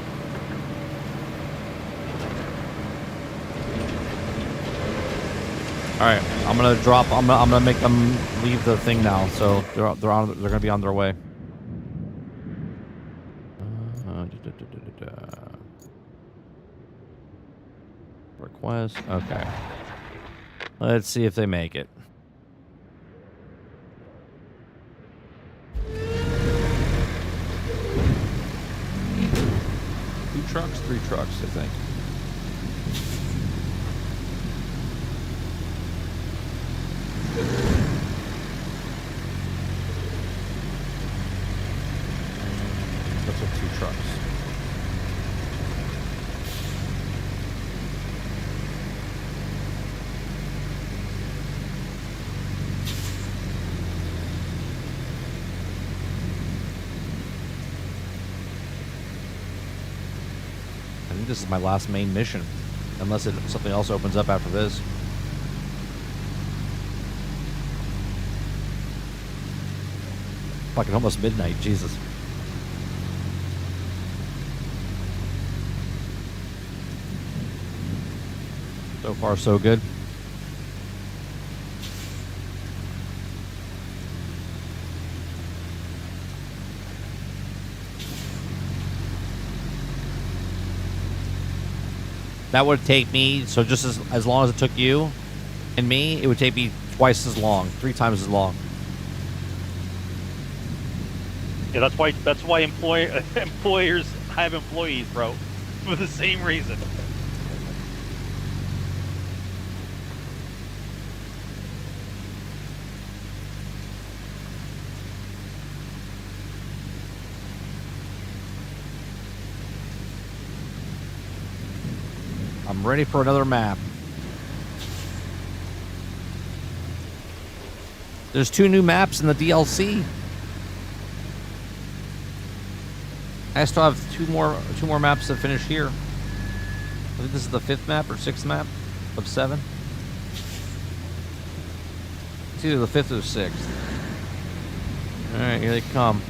Speaker 1: All right, I'm gonna drop. I'm gonna make them leave the thing now. So they're gonna be on their way. Request. Okay. Let's see if they make it. trucks? 3 trucks, I think. That's with 2 trucks. I think this is my last main mission. Unless something else opens up after this. Fucking almost midnight, Jesus. So far, so good. That would take me, so just as long as it took you and me, it would take me twice as long, 3 times as long.
Speaker 3: Yeah, that's why employers have employees, bro, for the same reason.
Speaker 1: I'm ready for another map. There's 2 new maps in the DLC. I still have 2 more maps to finish here. I think this is the 5th map or 6th map of 7. It's either the 5th or the 6th. All right, here they come.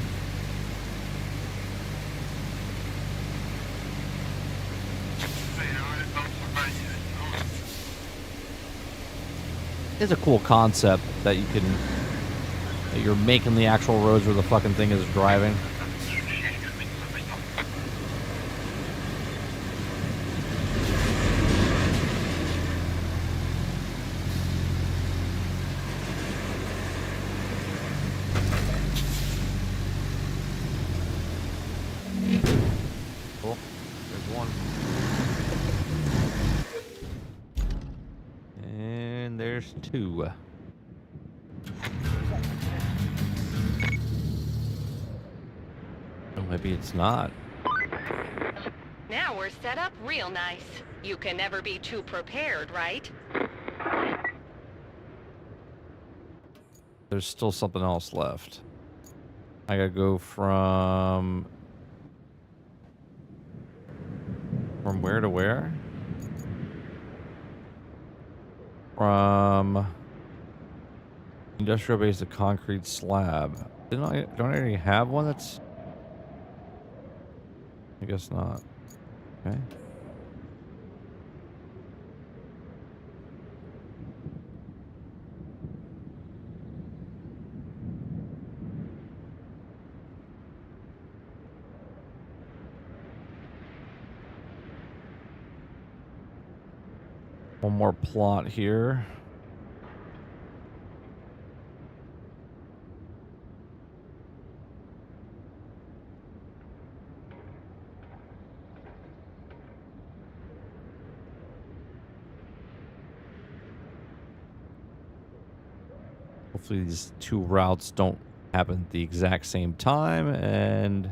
Speaker 1: It's a cool concept that you're making the actual roads where the fucking thing is driving. Cool. There's one. And there's 2. Oh, maybe it's not.
Speaker 4: Now we're set up real nice. You can never be too prepared, right?
Speaker 1: There's still something else left. I gotta go from where to where? From industrial base to concrete slab. Don't I already have one that's... I guess not. Okay. One more plot here. Hopefully these 2 routes don't happen at the exact same time, and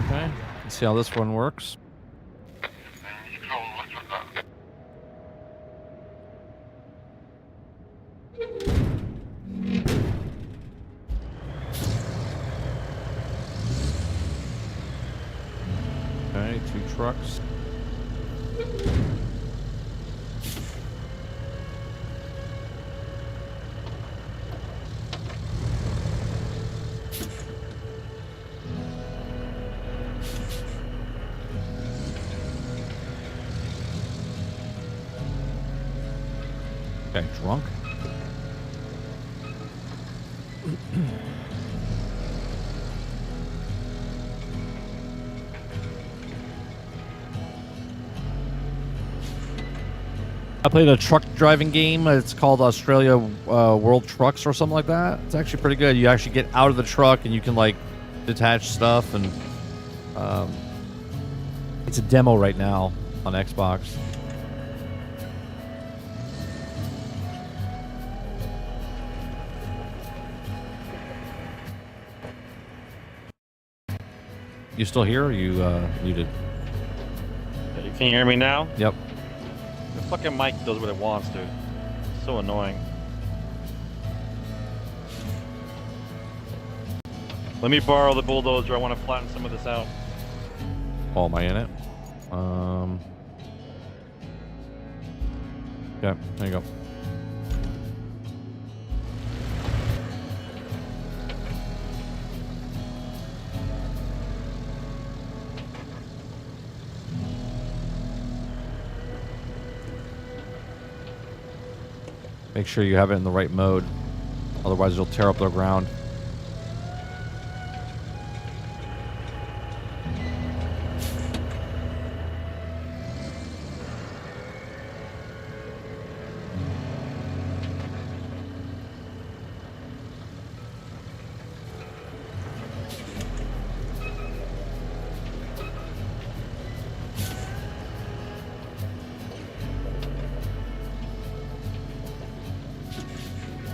Speaker 1: okay, let's see how this one works. trucks. Okay, drunk. I played a truck driving game. It's called Australia World Trucks or something like that. It's actually pretty good. You actually get out of the truck and you can like detach stuff, and it's a demo right now on Xbox. You still here? Or are you muted?
Speaker 3: You can hear me now?
Speaker 1: Yep.
Speaker 3: The fucking mic does what it wants, dude. It's so annoying. Let me borrow the bulldozer. I want to flatten some of this out.
Speaker 1: Oh, am I in it? Yeah, there you go. Make sure you have it in the right mode. Otherwise, you'll tear up the ground.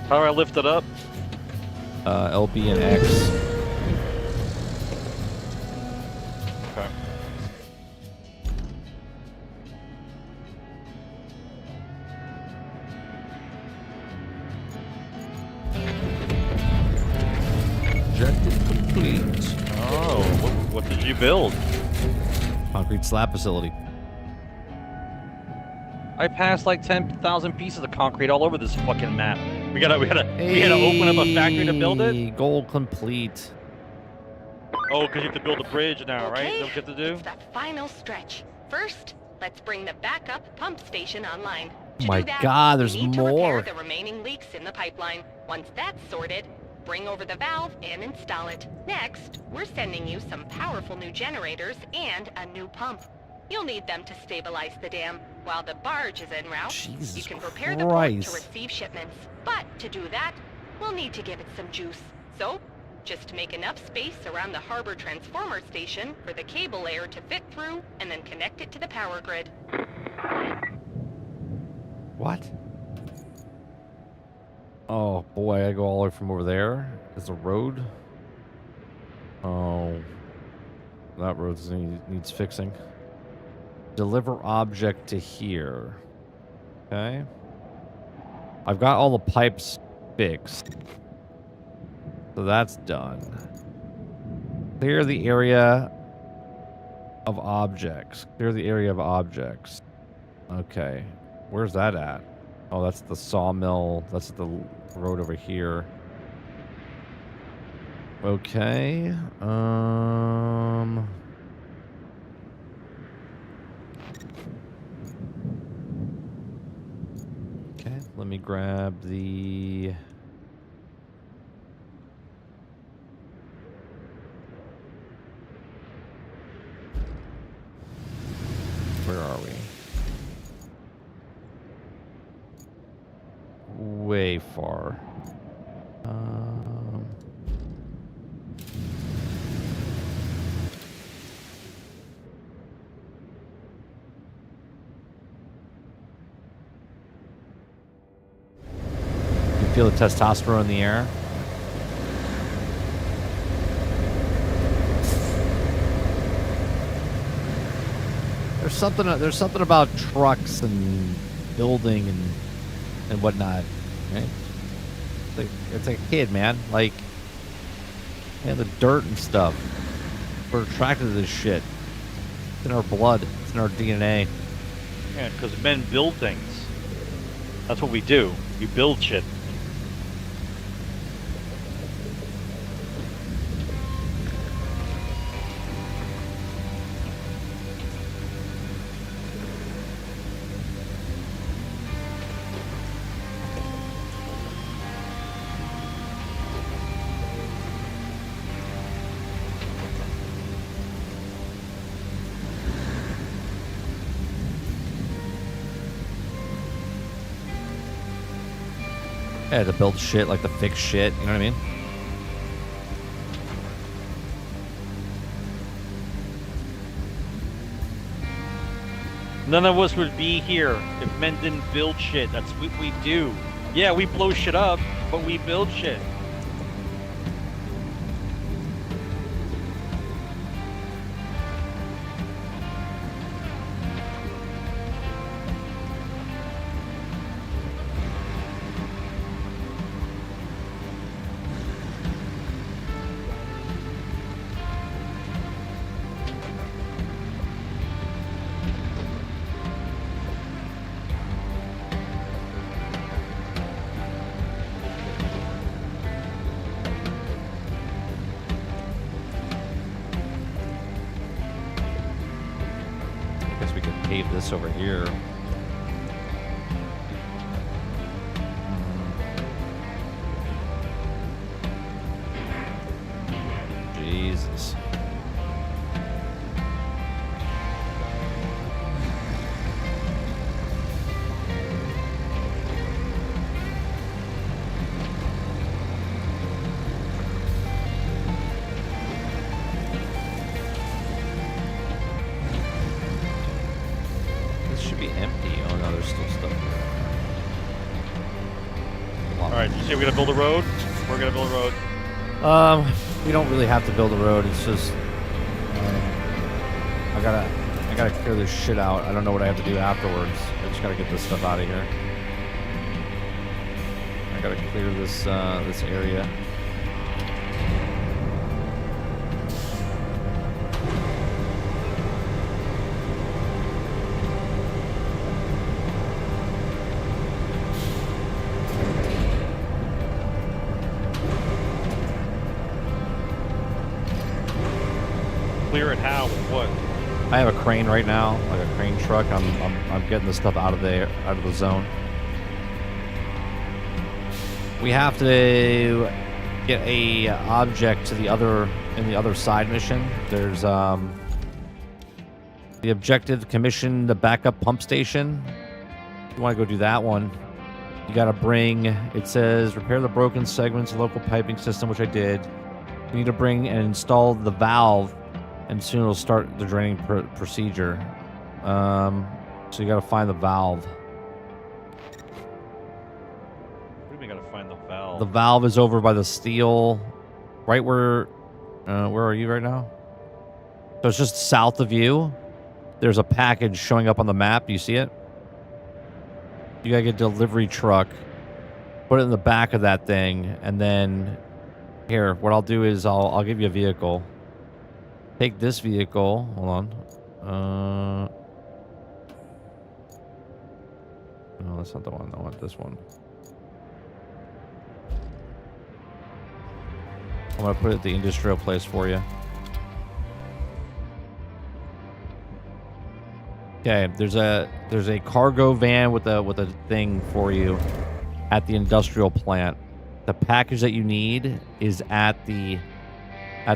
Speaker 3: How do I lift it up?
Speaker 1: LB and X.
Speaker 3: Okay.
Speaker 1: Objective complete.
Speaker 3: Oh, what did you build?
Speaker 1: Concrete slab facility.
Speaker 3: I passed like 10,000 pieces of concrete all over this fucking map. We gotta open up a factory to build it.
Speaker 1: Hey, goal complete.
Speaker 3: Oh, because you have to build a bridge now, right?
Speaker 4: Okay,
Speaker 3: Is that what you have to do?
Speaker 4: it's the final stretch. First, let's bring the backup pump station online. To
Speaker 1: My
Speaker 4: do that,
Speaker 1: God,
Speaker 4: we
Speaker 1: there's
Speaker 4: need
Speaker 1: more.
Speaker 4: to repair the remaining leaks in the pipeline. Once that's sorted, bring over the valve and install it. Next, we're sending you some powerful new generators and a new pump. You'll need them to stabilize the dam. While the barge is en route,
Speaker 1: Jesus
Speaker 4: you can prepare the port to
Speaker 1: Christ.
Speaker 4: receive shipments. But to do that, we'll need to give it some juice. So, just make enough space around the harbor transformer station for the cable layer to fit through, and then connect it to the power grid.
Speaker 1: What? Oh boy, I gotta go all the way from over there. Is the road? Oh, that road needs fixing. Deliver object to here. Okay. I've got all the pipes fixed. So that's done. Clear the area of objects. Clear the area of objects. Okay. Where's that at? Oh, that's the sawmill. That's the road over here. Okay. Okay, let me grab the... Where are we? Way far. You feel the testosterone in the air? There's something about trucks and building and whatnot, right? It's like a kid, man. Like, man, the dirt and stuff. We're attracted to this shit. in our blood. It's in our DNA.
Speaker 3: Yeah, because men build things. That's what we do. We build shit.
Speaker 1: Yeah, to build shit, like to fix shit, you know what I mean?
Speaker 3: None of us would be here if men didn't build shit. That's what we do. Yeah, we blow shit up, but we build shit.
Speaker 1: I guess we could pave this over here. Jesus. This should be empty. Oh no, there's still stuff here.
Speaker 3: Alright, you say we're gonna build a road? We're gonna build a road.
Speaker 1: We don't really have to build a road. It's just I gotta clear this shit out. I don't know what I have to do afterwards. I just gotta get this stuff out of here. I gotta clear this this area.
Speaker 3: Clear it how? With what?
Speaker 1: I have a crane right now, like a crane truck. I'm getting this stuff out of the zone. We have to get a object to the other side mission. There's the objective: commission the backup pump station. If you want to go do that one, you got to bring. It says repair the broken segments of local piping system, which I did. You need to bring and install the valve. And soon it'll start the draining procedure. So you gotta find the valve.
Speaker 3: What do we gotta find the valve?
Speaker 1: The valve is over by the steel, right where are you right now? So it's just south of you. There's a package showing up on the map. Do you see it? You gotta get a delivery truck, put it in the back of that thing, and then here, what I'll do is I'll give you a vehicle. Take this vehicle. Hold on. No, that's not the one. I want this one. I'm gonna put it at the industrial place for you. Okay, there's a cargo van with a thing for you at the industrial plant. The package that you need is at the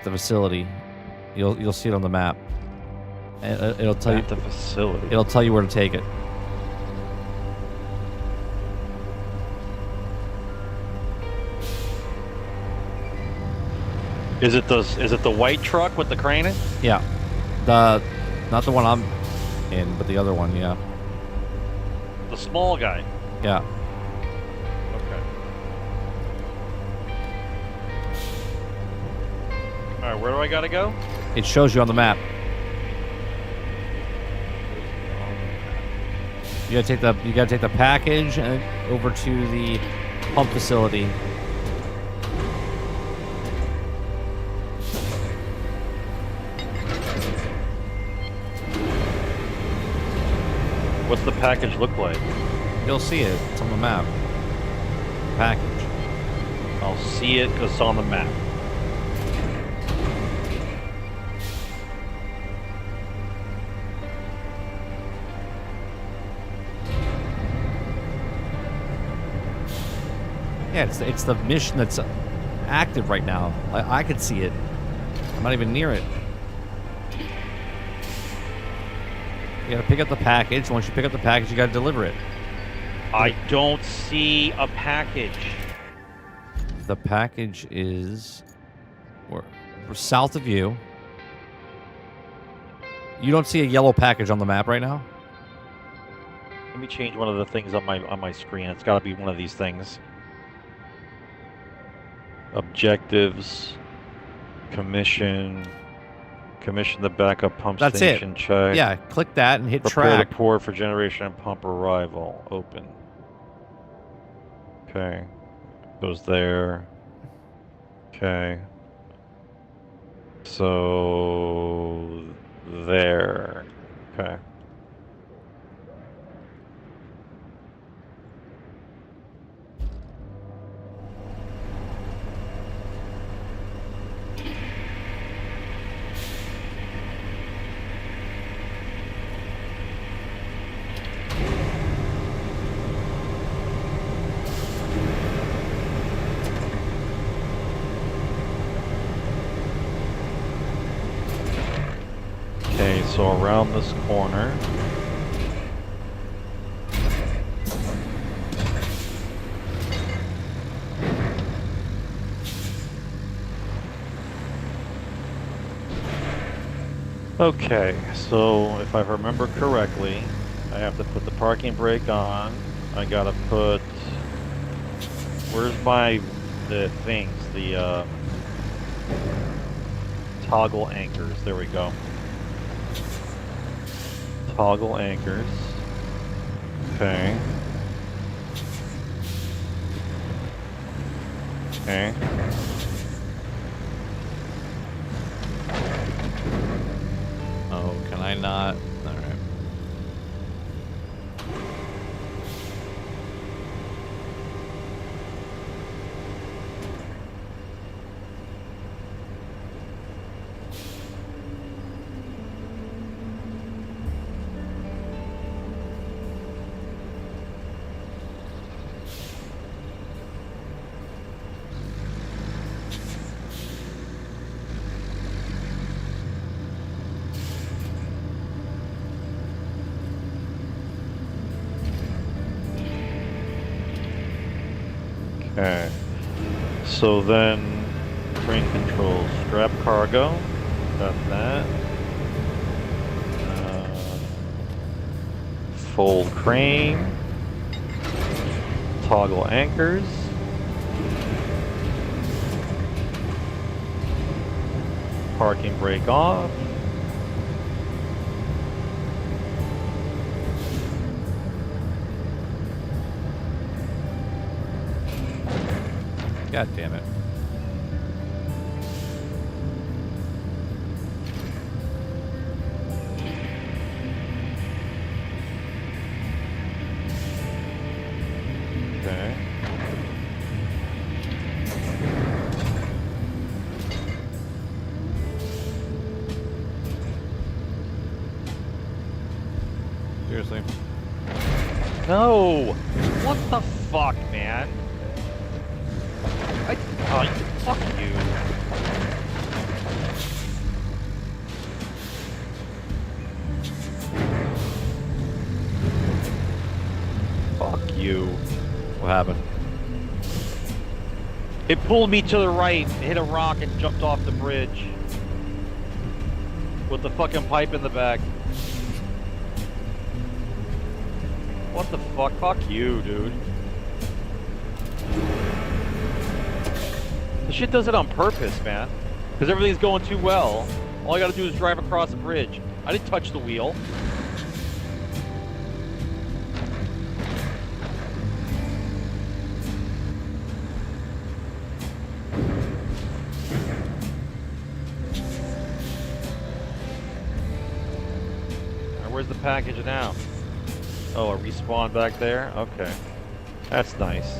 Speaker 1: facility. You'll see it on the map. And it'll tell you
Speaker 3: the facility.
Speaker 1: It'll tell you where to take it.
Speaker 3: Is it the white truck with the crane in?
Speaker 1: Yeah. Not the one I'm in, but the other one, yeah.
Speaker 3: The small guy.
Speaker 1: Yeah.
Speaker 3: Okay. All right, where do I gotta go?
Speaker 1: It shows you on the map. You gotta take the package and over to the pump facility.
Speaker 3: What's the package look like?
Speaker 1: You'll see it. It's on the map. Package.
Speaker 3: I'll see it because it's on the map.
Speaker 1: Yeah, it's the mission that's active right now. I could see it. I'm not even near it. You gotta pick up the package. Once you pick up the package, you gotta deliver it.
Speaker 3: I don't see a package.
Speaker 1: The package is we're south of you. You don't see a yellow package on the map right now?
Speaker 3: Let me change one of the things on my screen. It's got to be one of these things. Objectives, commission the backup pump
Speaker 1: That's
Speaker 3: station
Speaker 1: it.
Speaker 3: check.
Speaker 1: Yeah, click that and hit
Speaker 3: Prepare
Speaker 1: track.
Speaker 3: the port for generation and pump arrival. Open. Okay. Goes there. Okay. So there. Okay. Okay, so around this corner. Okay, so if I remember correctly, I have to put the parking brake on. I gotta put... Where's the things? The toggle anchors. There we go. Toggle anchors. Okay. Okay.
Speaker 1: Oh, can I not? All right.
Speaker 3: Okay. So then, train controls, strap cargo, got that. Fold crane, toggle anchors. Parking brake off.
Speaker 1: God damn it.
Speaker 3: Okay.
Speaker 1: Seriously.
Speaker 3: No! What the fuck, man? Oh, fuck you. Fuck you.
Speaker 1: What happened?
Speaker 3: It pulled me to the right, hit a rock, and jumped off the bridge. With the fucking pipe in the back. What the fuck? Fuck you, dude. The shit does it on purpose, man. Because everything's going too well. All I gotta do is drive across the bridge. I didn't touch the wheel. Where's the package now? Oh, a respawn back there? Okay. That's nice.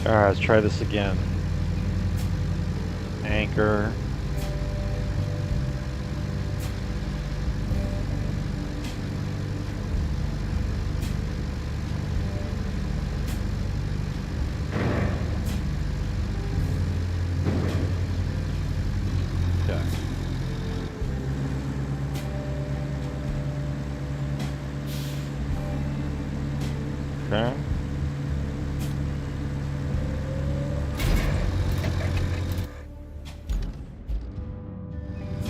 Speaker 3: Alright, let's try this again. Anchor.
Speaker 1: Okay.
Speaker 3: Okay.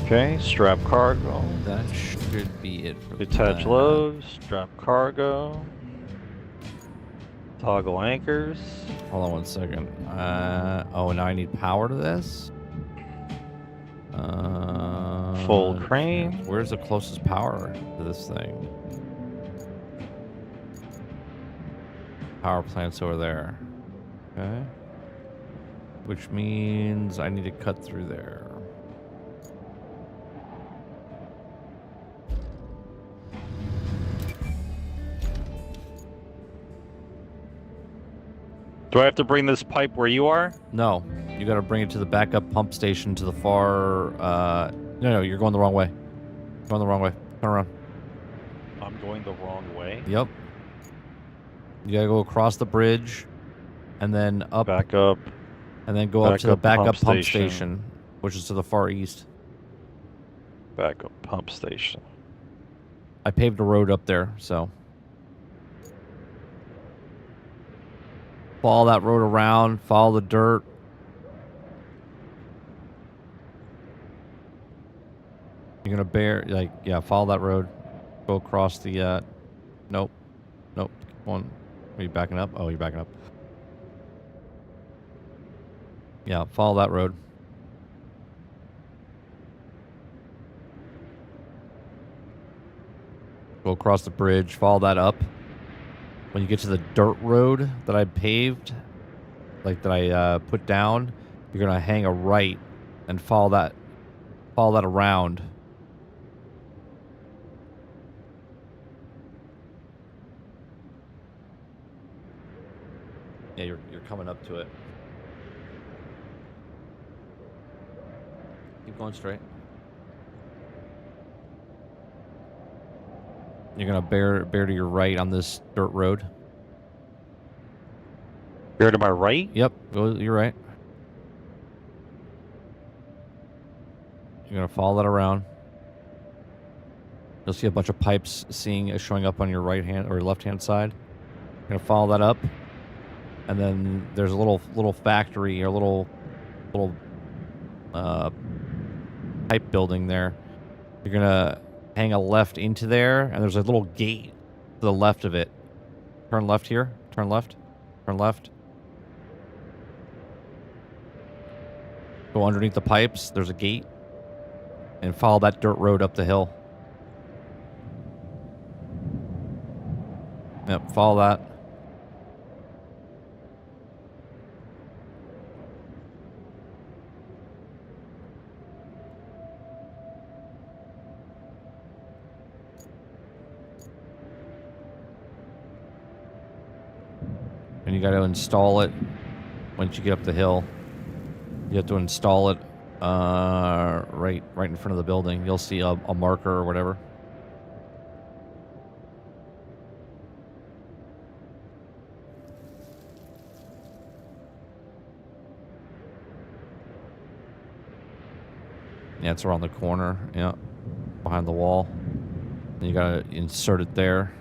Speaker 3: Okay, strap cargo.
Speaker 1: That should be it for
Speaker 3: Detach
Speaker 1: that.
Speaker 3: loads, strap cargo. Toggle anchors.
Speaker 1: Hold on one second. Oh, now I need power to this?
Speaker 3: Full crane.
Speaker 1: Where's the closest power to this thing? Power plant's over there. Okay. Which means I need to cut through there.
Speaker 3: Do I have to bring this pipe where you are?
Speaker 1: No, you got to bring it to the backup pump station to the far. No, you're going the wrong way. Going the wrong way. Turn around.
Speaker 3: I'm going the wrong way.
Speaker 1: Yep. You gotta go across the bridge, and then up,
Speaker 3: Back up.
Speaker 1: and then go up to the
Speaker 3: backup
Speaker 1: backup pump
Speaker 3: station.
Speaker 1: station, which is to the far east.
Speaker 3: Backup pump station.
Speaker 1: I paved a road up there, so follow that road around. Follow the dirt. You're gonna follow that road. Go across the. Nope. Keep on. Are you backing up? Oh, you're backing up. Yeah, follow that road. Go across the bridge. Follow that up. When you get to the dirt road that I paved, like that I put down, you're gonna hang a right and follow that around. Yeah, you're coming up to it. Keep going straight. You're gonna bear to your right on this dirt road.
Speaker 3: Here to my right?
Speaker 1: Yep, go you're right. You're gonna follow that around. You'll see a bunch of pipes showing up on your right hand or left hand side. You're gonna follow that up, and then there's a little factory or little pipe building there. You're gonna hang a left into there, and there's a little gate to the left of it. Turn left here. Turn left. Turn left. Go underneath the pipes. There's a gate. And follow that dirt road up the hill. Yep, follow that. And you got to install it once you get up the hill. You have to install it right in front of the building. You'll see a marker or whatever. Yeah, it's around the corner. Yeah, behind the wall. And you gotta insert it there.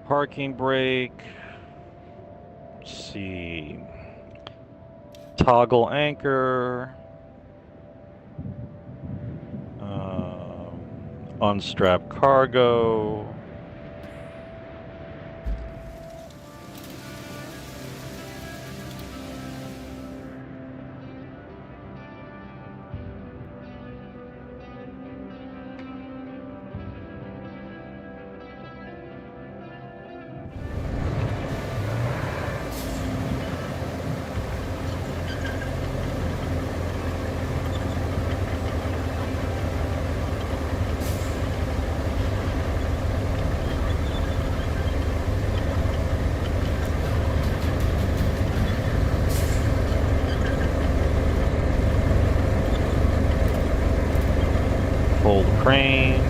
Speaker 3: parking brake. Let's see. Toggle anchor. Unstrap cargo. Fold crane.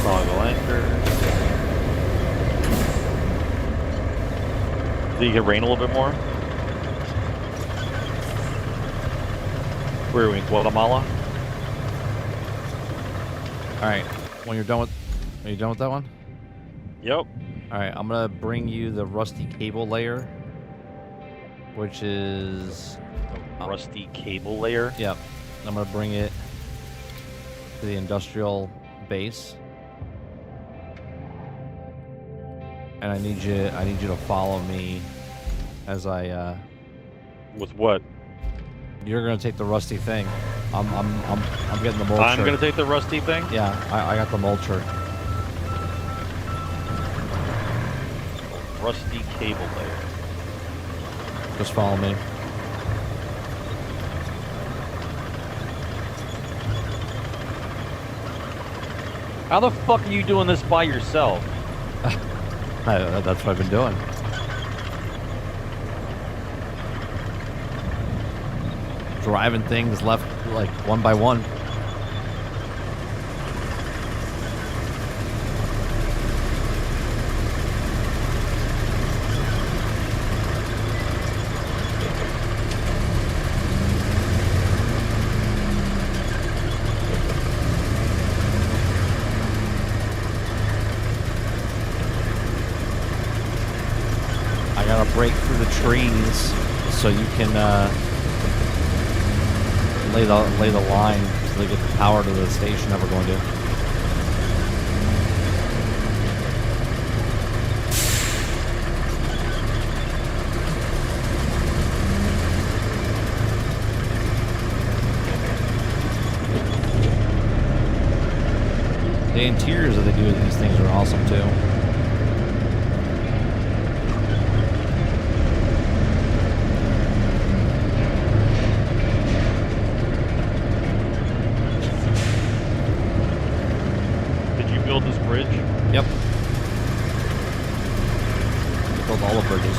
Speaker 3: Toggle anchor. Did you get rain a little bit more? Where are we in Guatemala?
Speaker 1: All right. When you're done with, are you done with that one?
Speaker 3: Yep.
Speaker 1: All right. I'm gonna bring you the rusty cable layer, which is
Speaker 3: Rusty cable layer.
Speaker 1: Yep. I'm gonna bring it to the industrial base, and I need you to follow me as I.
Speaker 3: With what?
Speaker 1: You're gonna take the rusty thing. I'm getting the mulcher.
Speaker 3: I'm gonna take the rusty thing.
Speaker 1: Yeah, I got the mulcher.
Speaker 3: Rusty cable layer.
Speaker 1: Just follow me.
Speaker 3: How the fuck are you doing this by yourself?
Speaker 1: That's what I've been doing. Driving things left like one by one. I gotta break through the trees so you can lay the line so they get the power to the station that we're going to. The interiors that they do with these things are awesome too.
Speaker 3: Build this bridge?
Speaker 1: Yep. Build all the bridges.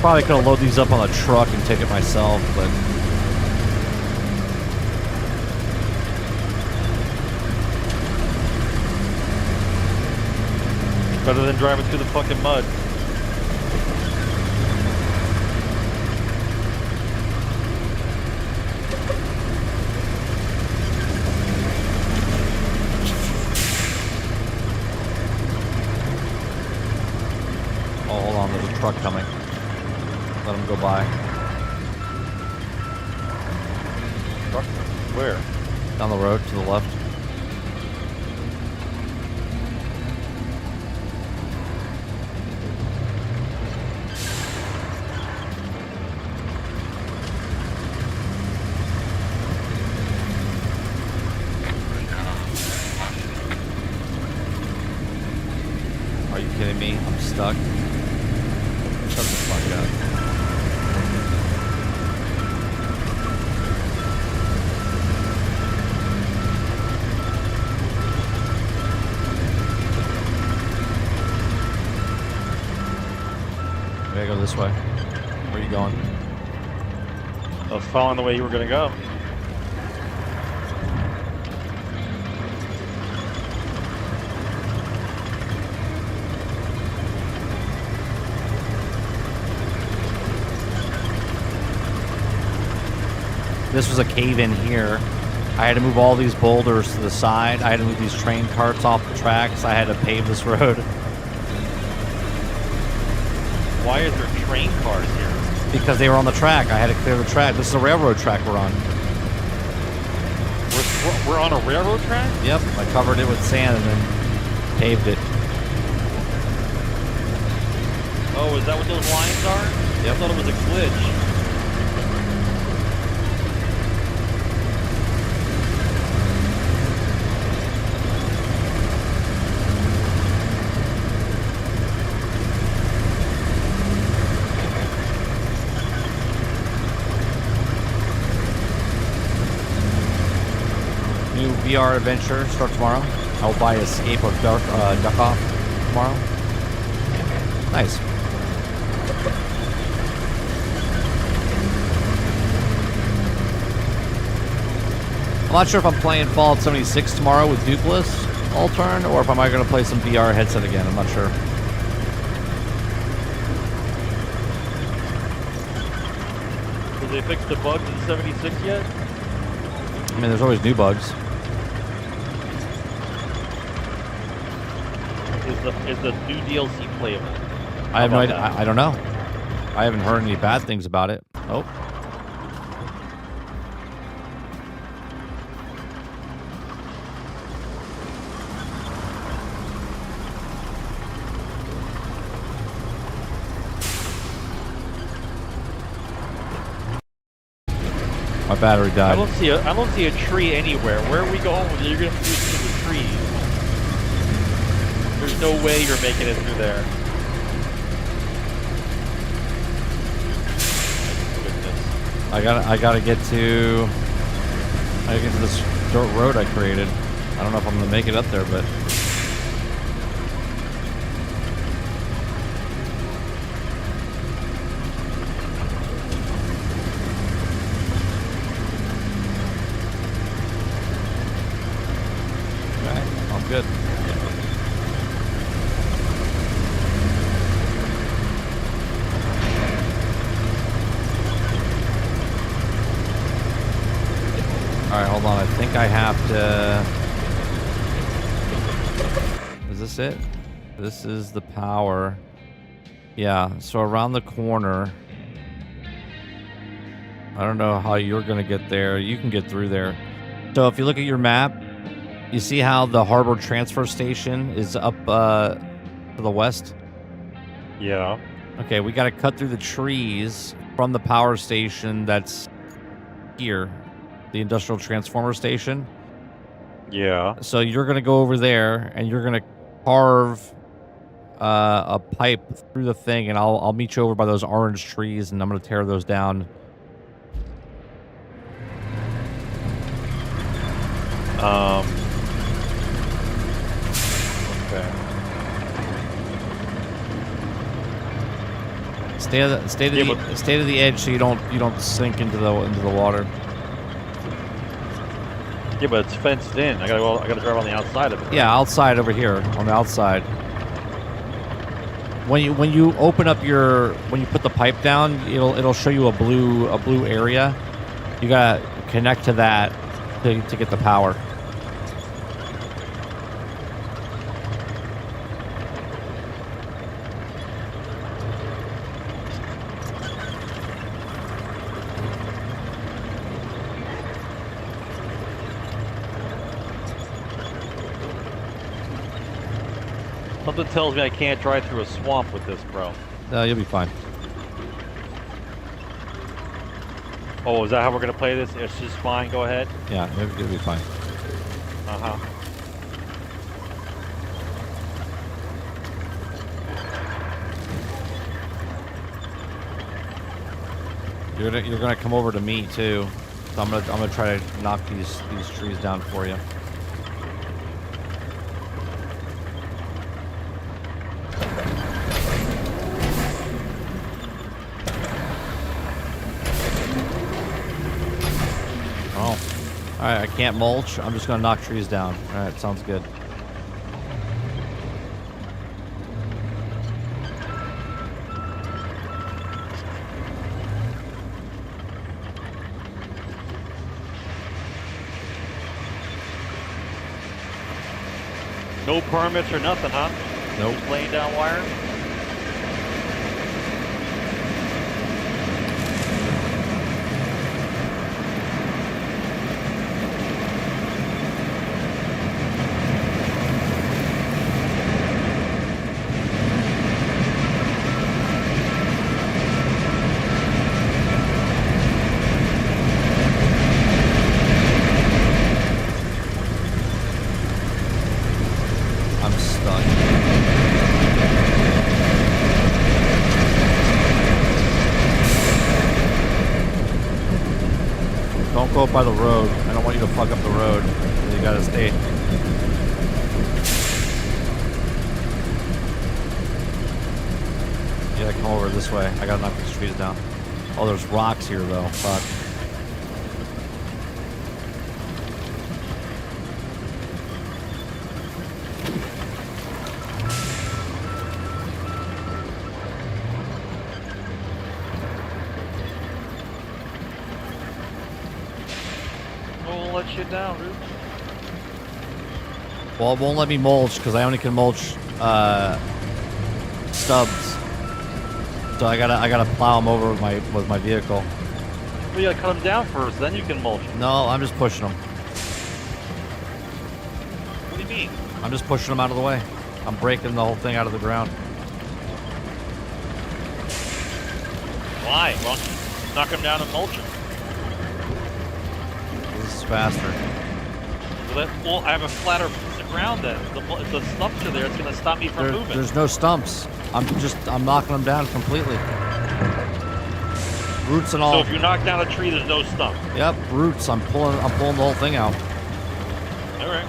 Speaker 1: Probably could have loaded these up on a truck and take it myself, but
Speaker 3: Better than driving through the fucking mud.
Speaker 1: oh, hold on, there's a truck coming. Let him go by.
Speaker 3: Truck? Where?
Speaker 1: Down the road to the left. Are you kidding me? I'm stuck. Shut the fuck up. We gotta go this way. Where are you going?
Speaker 3: I was following the way you were gonna go.
Speaker 1: this was a cave in here. I had to move all these boulders to the side. I had to move these train carts off the tracks. I had to pave this road.
Speaker 3: Why is there train cars here?
Speaker 1: Because they were on the track. I had to clear the track. This is a railroad track we're on.
Speaker 3: We're on a railroad track?
Speaker 1: Yep. I covered it with sand and then paved it.
Speaker 3: Oh, is that what those lines are?
Speaker 1: Yep.
Speaker 3: I thought it was a glitch.
Speaker 1: New VR adventure start tomorrow. I'll buy Escape of Duck Off tomorrow. Nice. I'm not sure if I'm playing Fallout 76 tomorrow with Dupless Altern, or if I'm going to play some VR headset again. I'm not sure.
Speaker 3: Did they fix the bugs in 76 yet?
Speaker 1: I mean, there's always new bugs.
Speaker 3: Is the new DLC playable?
Speaker 1: I have no idea.
Speaker 3: that?
Speaker 1: I don't know. I haven't heard any bad things about it. Oh. My battery died.
Speaker 3: I don't see a tree anywhere. Where are we going? You're gonna do through the trees. There's no way you're making it through there. Goodness.
Speaker 1: I gotta get to this dirt road I created. I don't know if I'm gonna make it up there, but I'm good. Alright, hold on. I think I have to... Is this it? This is the power. Yeah, so around the corner... I don't know how you're going to get there. You can get through there. So if you look at your map, you see how the harbor transfer station is up to the west?
Speaker 3: Yeah.
Speaker 1: Okay, we got to cut through the trees from the power station that's here, the industrial transformer station.
Speaker 3: Yeah.
Speaker 1: So you're going to go over there and you're going to carve a pipe through the thing, and I'll meet you over by those orange trees, and I'm going to tear those down.
Speaker 3: Okay.
Speaker 1: Stay to the edge so you don't sink into the water.
Speaker 3: Yeah, but it's fenced in. I gotta drive on the outside of it.
Speaker 1: Yeah, outside over here on the outside. When you open up when you put the pipe down, it'll show you a blue area. You gotta connect to that to get the power.
Speaker 3: Something tells me I can't drive through a swamp with this, bro.
Speaker 1: You'll be fine.
Speaker 3: Oh, is that how we're gonna play this? It's just fine. Go ahead.
Speaker 1: Yeah, you'll be fine.
Speaker 3: Uh-huh.
Speaker 1: You're gonna come over to me too. So I'm gonna try to knock these trees down for you. Oh. Alright, I can't mulch. I'm just gonna knock trees down. Alright, sounds good.
Speaker 3: No permits or nothing, huh?
Speaker 1: Nope.
Speaker 3: Just laying down wire.
Speaker 1: I'm stuck. Don't go up by the road. I don't want you to fuck up the road. You gotta stay. Yeah, come over this way. I gotta knock these trees down. Oh, there's rocks here though. Fuck.
Speaker 3: We'll let you down, dude.
Speaker 1: Well, it won't let me mulch because I only can mulch stubs. So I gotta plow them over with my vehicle.
Speaker 3: Well, you gotta cut them down first, then you can mulch them.
Speaker 1: No, I'm just pushing them.
Speaker 3: What do you mean?
Speaker 1: I'm just pushing them out of the way. I'm breaking the whole thing out of the ground.
Speaker 3: Why? Well, knock them down and mulch them.
Speaker 1: This is faster.
Speaker 3: Well, I have a flatter piece of ground then. If the stumps are there, it's gonna stop me from moving.
Speaker 1: There's no stumps. I'm knocking them down completely. Roots and all.
Speaker 3: So if you knock down a tree, there's no stump.
Speaker 1: Yep, roots. I'm pulling the whole thing out.
Speaker 3: All right.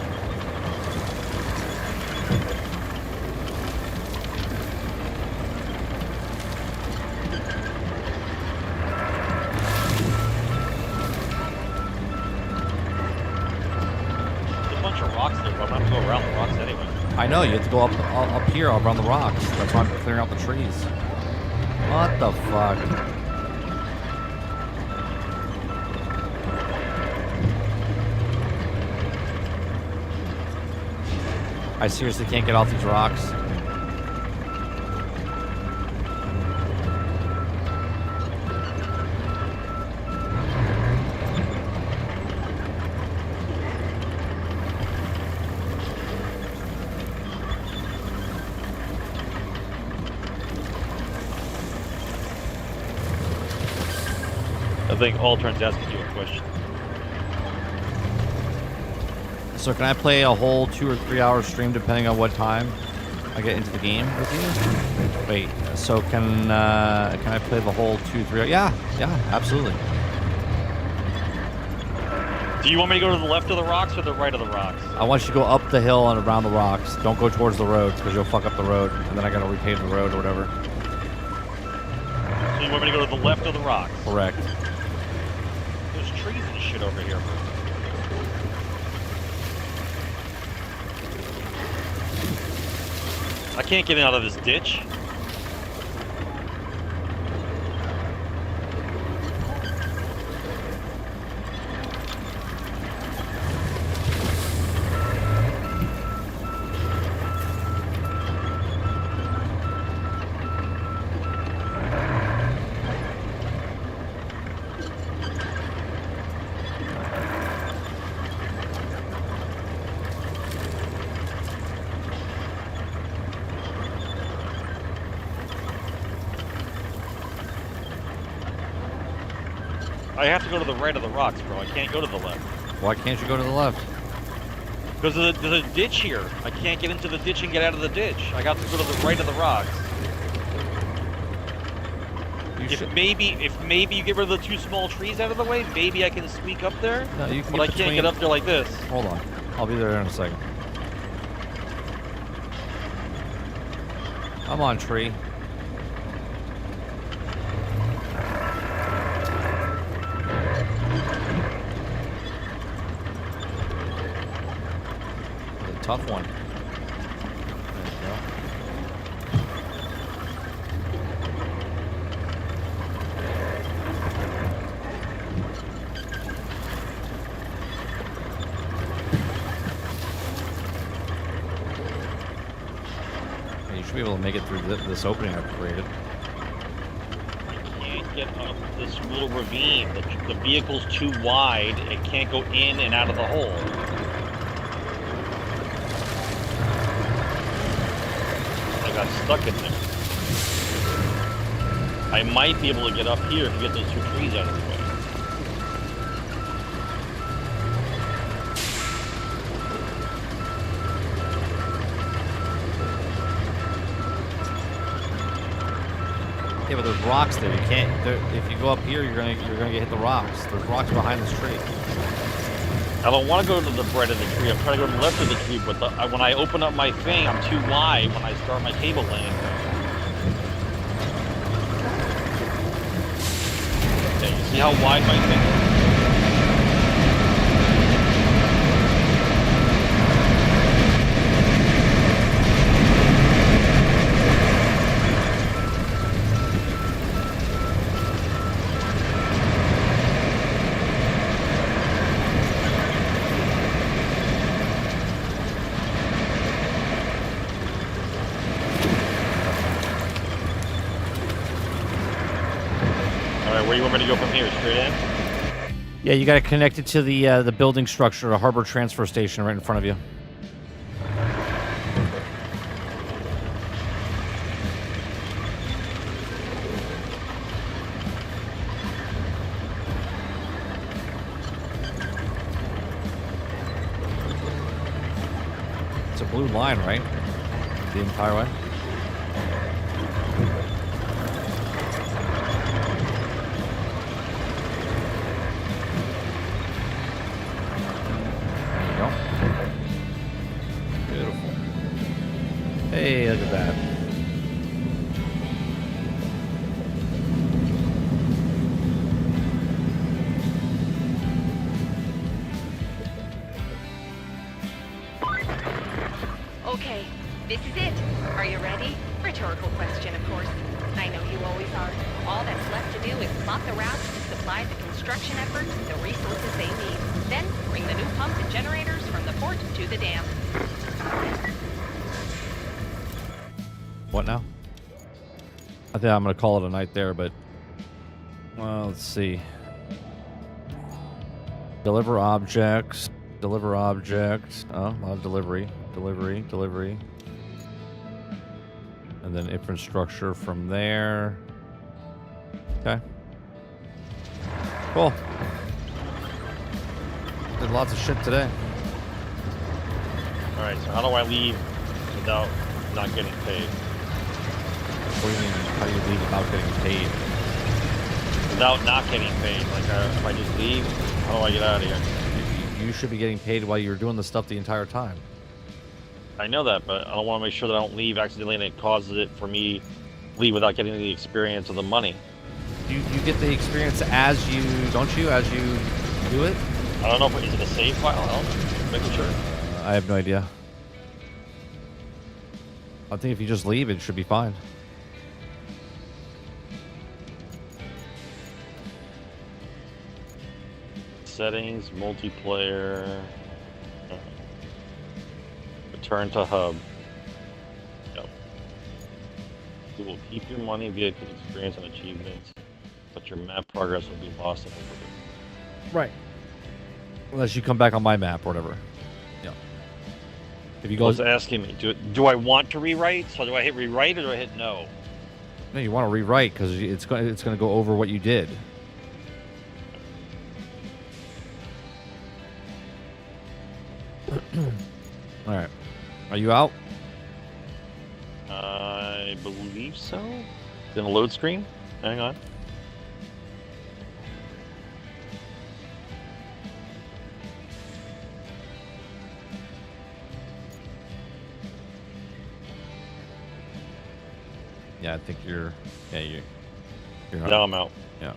Speaker 3: There's a bunch of rocks there, but I'm gonna go around the rocks anyway.
Speaker 1: I know, you have to go up here around the rocks. That's why I'm clearing out the trees. What the fuck? I seriously can't get off these rocks.
Speaker 3: I think Altern's asking you a question.
Speaker 1: So can I play a whole 2 or 3 hour stream depending on what time I get into the game with you? Wait, so can I play the whole 2, 3? Yeah, absolutely.
Speaker 3: Do you want me to go to the left of the rocks or the right of the rocks?
Speaker 1: I want you to go up the hill and around the rocks. Don't go towards the road because you'll fuck up the road, and then I gotta repave the road or whatever.
Speaker 3: So you want me to go to the left of the rocks?
Speaker 1: Correct.
Speaker 3: There's trees and shit over here. I can't get out of this ditch. I have to go to the right of the rocks, bro. I can't go to the left.
Speaker 1: Why can't you go to the left?
Speaker 3: Because there's a ditch here. I can't get into the ditch and get out of the ditch. I got to go to the right of the rocks. If maybe you get rid of the 2 small trees out of the way, maybe I can squeak up there.
Speaker 1: No, you can.
Speaker 3: But I can't get up there like this.
Speaker 1: Hold on, I'll be there in a second. I'm on tree. Tough one. There you go. should be able to make it through this opening I've created.
Speaker 3: I can't get up this little ravine. The vehicle's too wide. It can't go in and out of the hole. I got stuck in there. I might be able to get up here if you get those 2 trees out of the way.
Speaker 1: Yeah, but there's rocks there. You can't. If you go up here, you're gonna get hit the rocks. There's rocks behind this tree.
Speaker 3: I don't want to go to the right of the tree. I'm trying to go to the left of the tree, but when I open up my thing, I'm too wide when I start my cable laying. Okay, you see how wide my thing is? Where you want me to go from here? Straight in?
Speaker 1: Yeah, you got to connect it to the building structure, a harbor transfer station right in front of you. It's a blue line, right? The entire way. Hey, look at that.
Speaker 4: Okay, this is it. Are you ready? Rhetorical question, of course. I know you always are. All that's left to do is plot the routes to supply the construction effort the resources they need. Then bring the new pump and generators from the port to the dam.
Speaker 1: What now? I think I'm going to call it a night there, but... Well, let's see. Deliver objects. Deliver objects. Oh, I'll have delivery. Delivery. And then infrastructure from there. Okay. Cool. Did lots of shit today.
Speaker 3: Alright, so how do I leave without not getting paid?
Speaker 1: What do you mean? How do you leave without getting paid?
Speaker 3: Without not getting paid. Like, if I just leave, how do I get out of here?
Speaker 1: You should be getting paid while you're doing the stuff the entire time.
Speaker 3: I know that, but I don't want to make sure that I don't leave accidentally and it causes it for me to leave without getting the experience of the money.
Speaker 1: You get the experience as you, don't you, as you do it?
Speaker 3: I don't know, but is it a save file? I don't know. Making sure.
Speaker 1: I have no idea. I think if you just leave, it should be fine.
Speaker 3: Settings, multiplayer, return to hub. Yep. You will keep your money, vehicle experience, and achievements, but your map progress will be lost.
Speaker 1: Right. Unless you come back on my map or whatever. Yeah. If you go,
Speaker 3: It's asking me, do I want to rewrite? So do I hit rewrite or do I hit no?
Speaker 1: no, you want to rewrite because it's going to go over what you did. All right. Are you out?
Speaker 3: I believe so. It's in a load screen. Hang on.
Speaker 1: Yeah, I think you're. Yeah, you're
Speaker 3: Now I'm out.
Speaker 1: Yeah. Let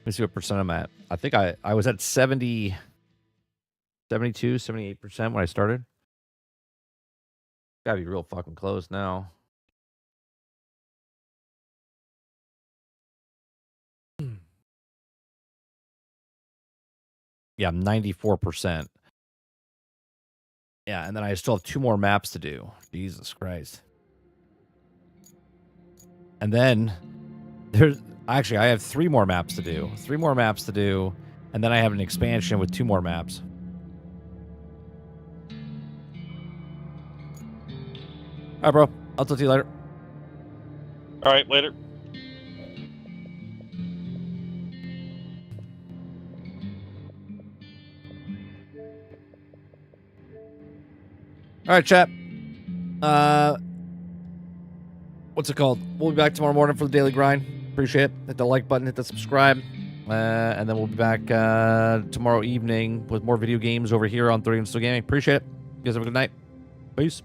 Speaker 1: me see what percent I'm at. I think I was at 70, 72, 78% when I started. Gotta be real fucking close now. Yeah, I'm 94%. Yeah, and then I still have 2 more maps to do. Jesus Christ. And then there's actually I have 3 more maps to do. 3 more maps to do, and then I have an expansion with 2 more maps. All right, bro. I'll talk to you later.
Speaker 3: All right, later.
Speaker 1: All right, chat. What's it called? We'll be back tomorrow morning for the daily grind. Appreciate it. Hit the like button, hit the subscribe. And then we'll be back tomorrow evening with more video games over here on 30 Still Gaming. Appreciate it. You guys have a good night. Peace.